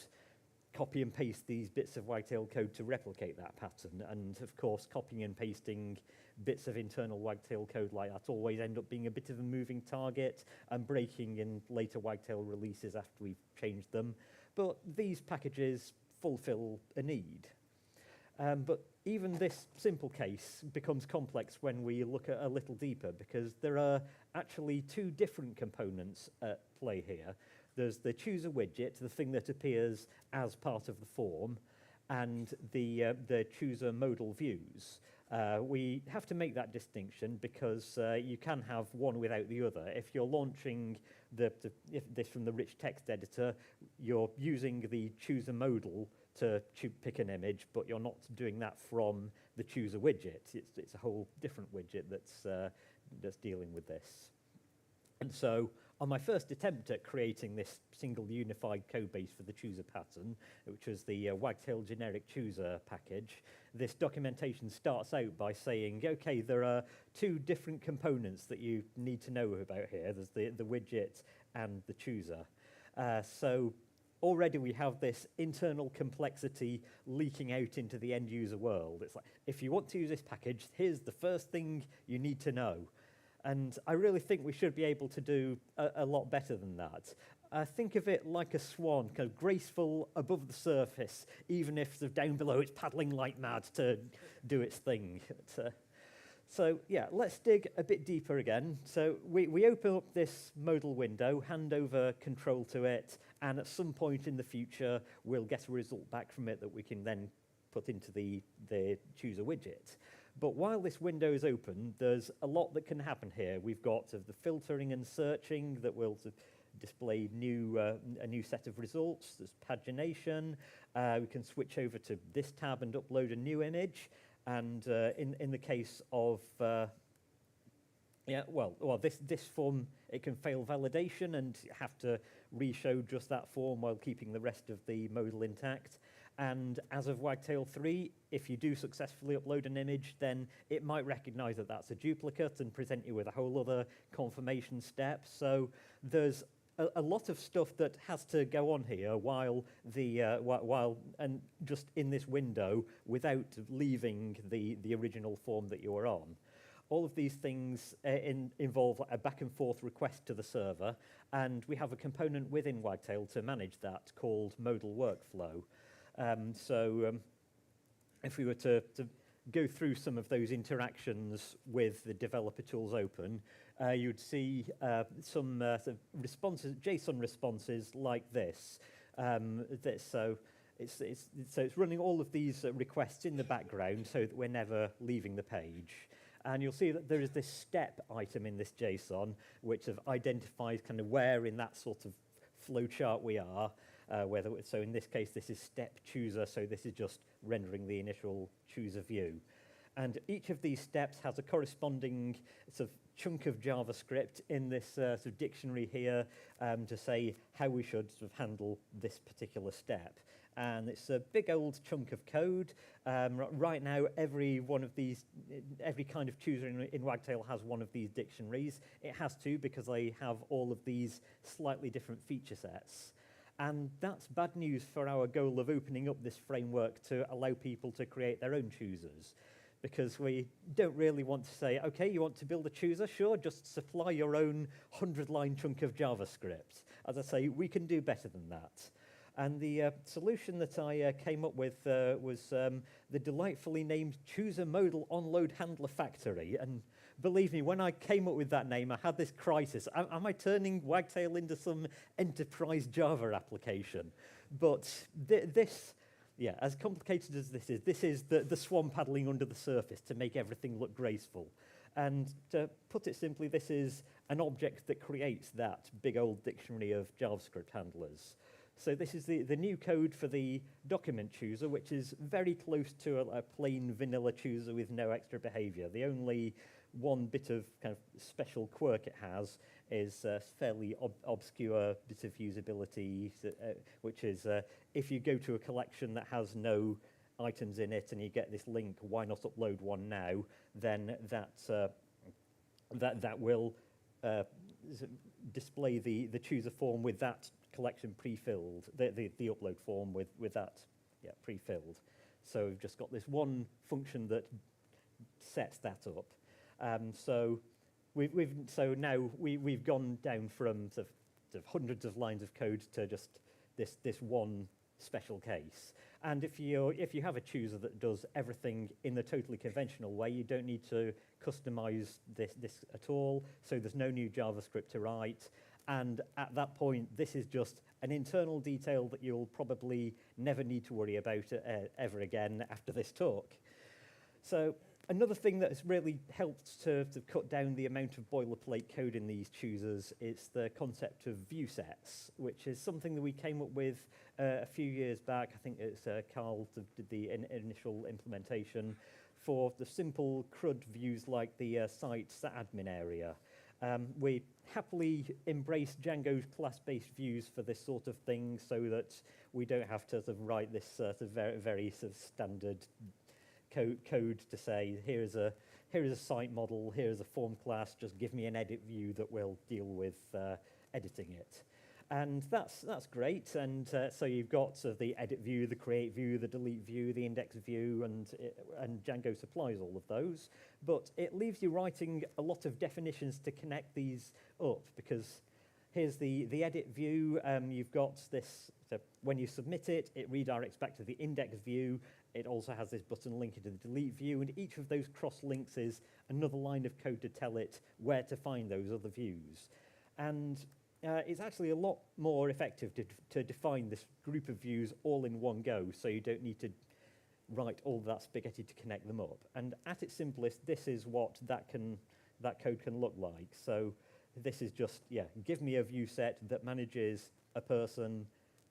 copy and paste these bits of Wagtail code to replicate that pattern. And of course, copying and pasting bits of internal Wagtail code like that always end up being a bit of a moving target and breaking in later Wagtail releases after we've changed them. But these packages fulfill a need. But even this simple case becomes complex when we look at a little deeper, because there are actually two different components at play here. There's the chooser widget, the thing that appears as part of the form, and the chooser modal views. We have to make that distinction because you can have one without the other. If you're launching this from the rich text editor, you're using the chooser modal to pick an image, but you're not doing that from the chooser widget. It's a whole different widget that's dealing with this. And so on my first attempt at creating this single unified code base for the chooser pattern, which was the Wagtail generic chooser package, this documentation starts out by saying, okay, there are two different components that you need to know about here. There's the widget and the chooser. So already we have this internal complexity leaking out into the end user world. It's like, if you want to use this package, here's the first thing you need to know. And I really think we should be able to do a lot better than that. Think of it like a swan, kind of graceful above the surface, even if down below it's paddling like mad to do its thing. So yeah, let's dig a bit deeper again. So we open up this modal window, hand over control to it, and at some point in the future, we'll get a result back from it that we can then put into the chooser widget. But while this window is open, there's a lot that can happen here. We've got the filtering and searching that will display a new set of results. There's pagination. We can switch over to this tab and upload a new image. And in the case of this form, it can fail validation and have to re-show just that form while keeping the rest of the modal intact. And as of Wagtail 3, if you do successfully upload an image, then it might recognize that that's a duplicate and present you with a whole other confirmation step. So there's a lot of stuff that has to go on here while and just in this window without leaving the original form that you were on. All of these things involve a back and forth request to the server, and we have a component within Wagtail to manage that called modal workflow. If we were to go through some of those interactions with the developer tools open, you'd see some responses, JSON responses like this. So it's running all of these requests in the background so that we're never leaving the page. And you'll see that there is this step item in this JSON, which identifies kind of where in that sort of flowchart we are. So in this case, this is step chooser, so this is just rendering the initial chooser view. And each of these steps has a corresponding sort of chunk of JavaScript in this sort of dictionary here to say how we should sort of handle this particular step. And it's a big old chunk of code. Right now, every kind of chooser in Wagtail has one of these dictionaries. It has to because they have all of these slightly different feature sets. And that's bad news for our goal of opening up this framework to allow people to create their own choosers. Because we don't really want to say, okay, you want to build a chooser? Sure, just supply your own 100-line chunk of JavaScript. As I say, we can do better than that. And the solution that I came up with was the delightfully named Chooser Modal Onload Handler Factory. And believe me, when I came up with that name, I had this crisis. Am I turning Wagtail into some enterprise Java application? But this, yeah, as complicated as this is the swan paddling under the surface to make everything look graceful. And to put it simply, this is an object that creates that big old dictionary of JavaScript handlers. So this is the new code for the document chooser, which is very close to a plain vanilla chooser with no extra behavior. The only one bit of kind of special quirk it has is a fairly obscure bit of usability, which is if you go to a collection that has no items in it and you get this link, why not upload one now, then that will display the chooser form with that collection pre-filled, the upload form with that pre-filled. So we've just got this one function that sets that up. So we've gone down from sort of hundreds of lines of code to just this one special case. And if you have a chooser that does everything in the totally conventional way, you don't need to customize this at all. So there's no new JavaScript to write. And at that point, this is just an internal detail that you'll probably never need to worry about ever again after this talk. So another thing that has really helped to cut down the amount of boilerplate code in these choosers is the concept of view sets, which is something that we came up with a few years back. I think it's Carl did the initial implementation for the simple CRUD views like the site's admin area. We happily embrace Django's class-based views for this sort of thing so that we don't have to sort of write this sort of very sort of standard code to say, here's a site model, here's a form class, just give me an edit view that will deal with editing it. And that's great, and so you've got sort of the edit view, the create view, the delete view, the index view, and Django supplies all of those. But it leaves you writing a lot of definitions to connect these up, because here's the edit view. You've got this, so when you submit it, it redirects back to the index view. It also has this button linking to the delete view, and each of those cross links is another line of code to tell it where to find those other views. And it's actually a lot more effective to define this group of views all in one go, so you don't need to write all that spaghetti to connect them up. And at its simplest, this is what that code can look like. So this is just, give me a view set that manages a person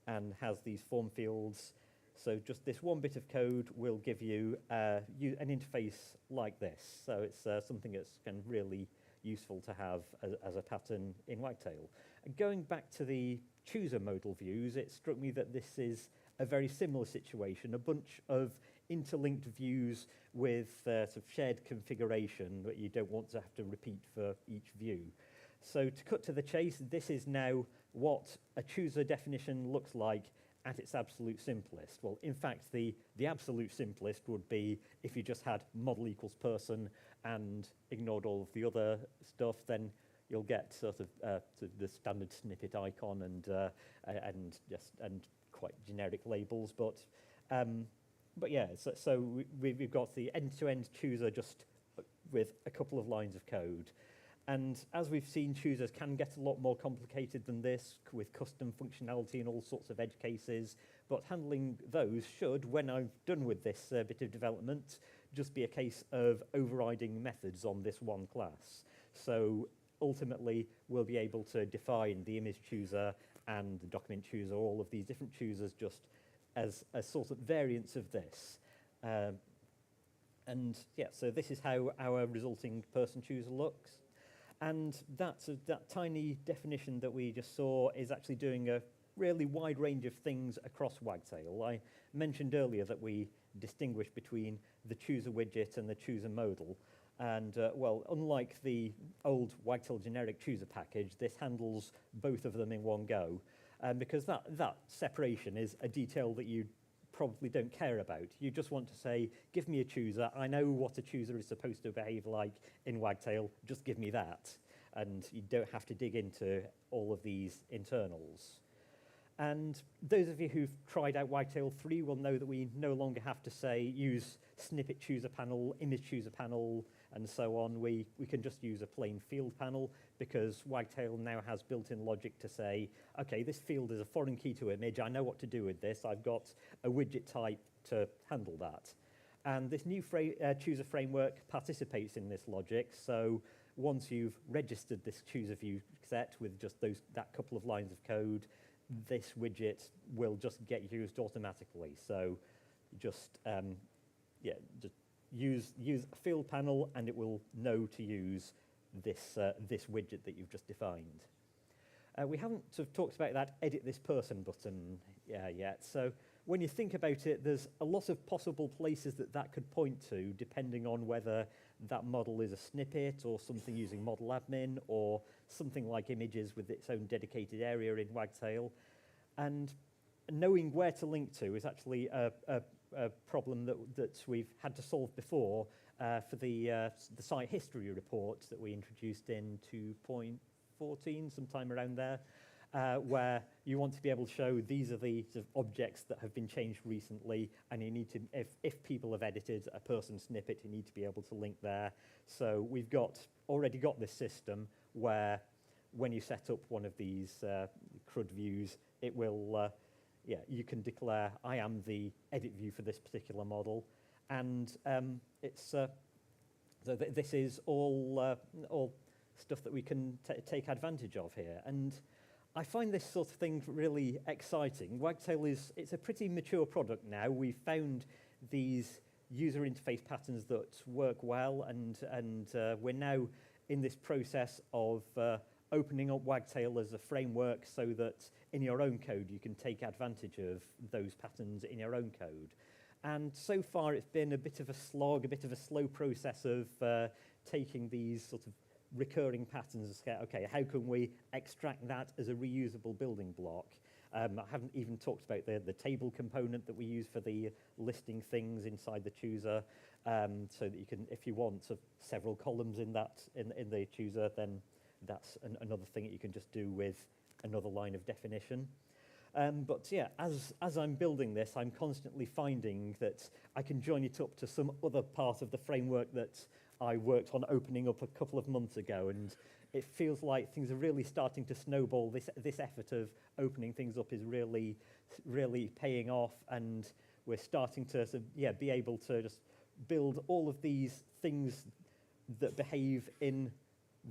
and has these form fields. So just this one bit of code will give you an interface like this. So it's something that's really useful to have as a pattern in Wagtail. And going back to the chooser modal views, it struck me that this is a very similar situation, a bunch of interlinked views with sort of shared configuration that you don't want to have to repeat for each view. So to cut to the chase, this is now what a chooser definition looks like at its absolute simplest. Well, in fact, the absolute simplest would be if you just had model equals person and ignored all of the other stuff, then you'll get sort of the standard snippet icon and quite generic labels. But yeah, so we've got the end-to-end chooser just with a couple of lines of code. And as we've seen, choosers can get a lot more complicated than this with custom functionality and all sorts of edge cases. But handling those should, when I'm done with this bit of development, just be a case of overriding methods on this one class. So ultimately, we'll be able to define the image chooser and the document chooser, all of these different choosers just as a sort of variants of this. And yeah, so this is how our resulting person chooser looks. And that tiny definition that we just saw is actually doing a really wide range of things across Wagtail. I mentioned earlier that we distinguish between the chooser widget and the chooser modal. And well, unlike the old Wagtail generic chooser package, this handles both of them in one go. Because that separation is a detail that you probably don't care about. You just want to say, give me a chooser. I know what a chooser is supposed to behave like in Wagtail. Just give me that. And you don't have to dig into all of these internals. And those of you who've tried out Wagtail 3 will know that we no longer have to say, use snippet chooser panel, image chooser panel, and so on. We can just use a plain field panel because Wagtail now has built-in logic to say, okay, this field is a foreign key to image. I know what to do with this. I've got a widget type to handle that. And this new chooser framework participates in this logic. So once you've registered this chooser view set with just that couple of lines of code, this widget will just get used automatically. So just use a field panel and it will know to use this widget that you've just defined. We haven't sort of talked about that edit this person button yet. So when you think about it, there's a lot of possible places that could point to, depending on whether that model is a snippet or something using model admin or something like images with its own dedicated area in Wagtail. And knowing where to link to is actually a problem that we've had to solve before, for the site history report that we introduced in 2.14, sometime around there, where you want to be able to show these are the sort of objects that have been changed recently, and you need to, if people have edited a person snippet, you need to be able to link there. So we've already got this system where when you set up one of these CRUD views, it will, you can declare, I am the edit view for this particular model. And so this is all stuff that we can take advantage of here. And I find this sort of thing really exciting. Wagtail it's a pretty mature product now. We've found these user interface patterns that work well, and we're now in this process of opening up Wagtail as a framework so that in your own code you can take advantage of those patterns in your own code. And so far it's been a bit of a slog, a bit of a slow process of taking these sort of recurring patterns and say, okay, how can we extract that as a reusable building block? I haven't even talked about the table component that we use for the listing things inside the chooser, so that you can, if you want several columns in the chooser, then that's another thing that you can just do with another line of definition. But yeah, as I'm building this, I'm constantly finding that I can join it up to some other part of the framework that I worked on opening up a couple of months ago, and it feels like things are really starting to snowball. This effort of opening things up is really, really paying off, and we're starting to be able to just build all of these things that behave in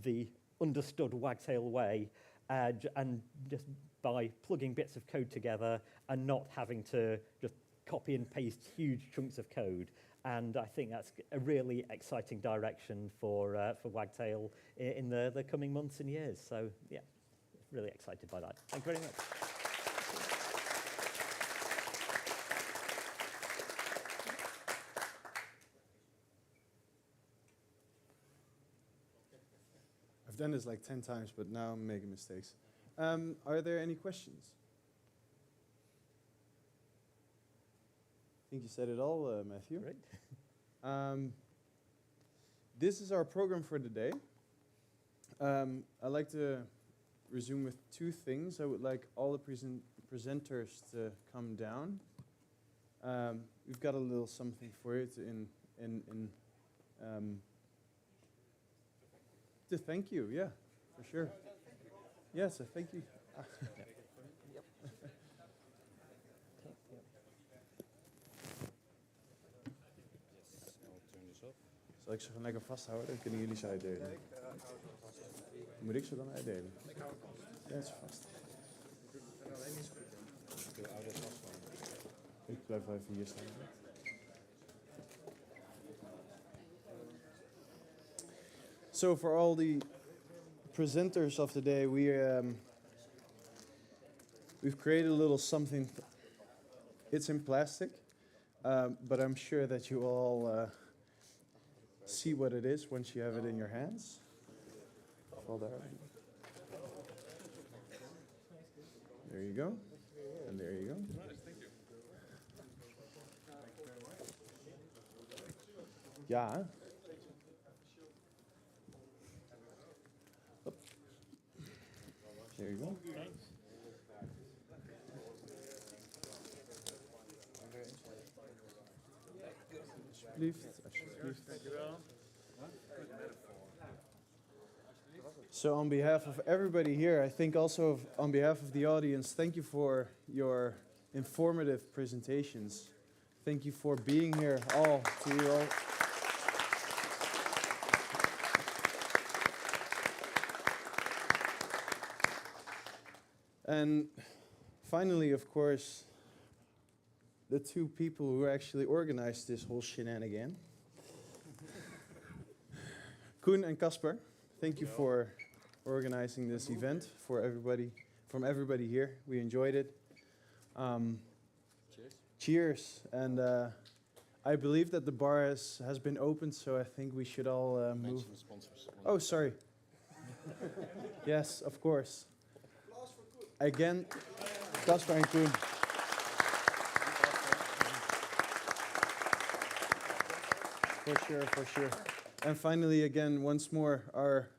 the understood Wagtail way, and just by plugging bits of code together and not having to just copy and paste huge chunks of code. And I think that's a really exciting direction for Wagtail in the coming months and years. So yeah, really excited by that. Thank you very much. I've done this like 10 times, but now I'm making mistakes. Are there any questions? I think you said it all, Matthew. Great. This is our program for the day. I'd like to resume with two things. I would like all the presenters to come down. We've got a little something for you to thank you, yeah, for sure. Yes, thank you. Zal ik ze gewoon lekker vasthouden? Dan kunnen jullie ze uitdelen. Moet ik ze dan uitdelen? Ja, het is vast. Ik blijf wel even hier staan. So for all the presenters of the day, we've created a little something. It's in plastic, but I'm sure that you all see what it is once you have it in your hands. There you go, and there you go. Ja. There you go. Thanks. Alsjeblieft. So on behalf of everybody here, I think also on behalf of the audience, thank you for your informative presentations. Thank you for being here, all, to you all. And finally, of course, the two people who actually organized this whole shenanigan. Koen and Casper, thank you for organizing this event for everybody, from everybody here. We enjoyed it. Cheers. Cheers. And I believe that the bar has been opened, so I think we should all move. Oh, sorry. Yes, of course. Again, Casper and Koen. For sure, for sure. And finally, again, once more, our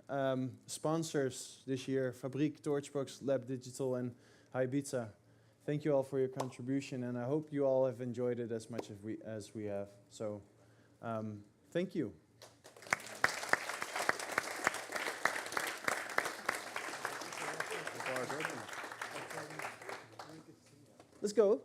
sponsors this year, Fabriek, Torchbox, Lab Digital, and Ibiza. Thank you all for your contribution, and I hope you all have enjoyed it as much as we have. So, thank you. Let's go.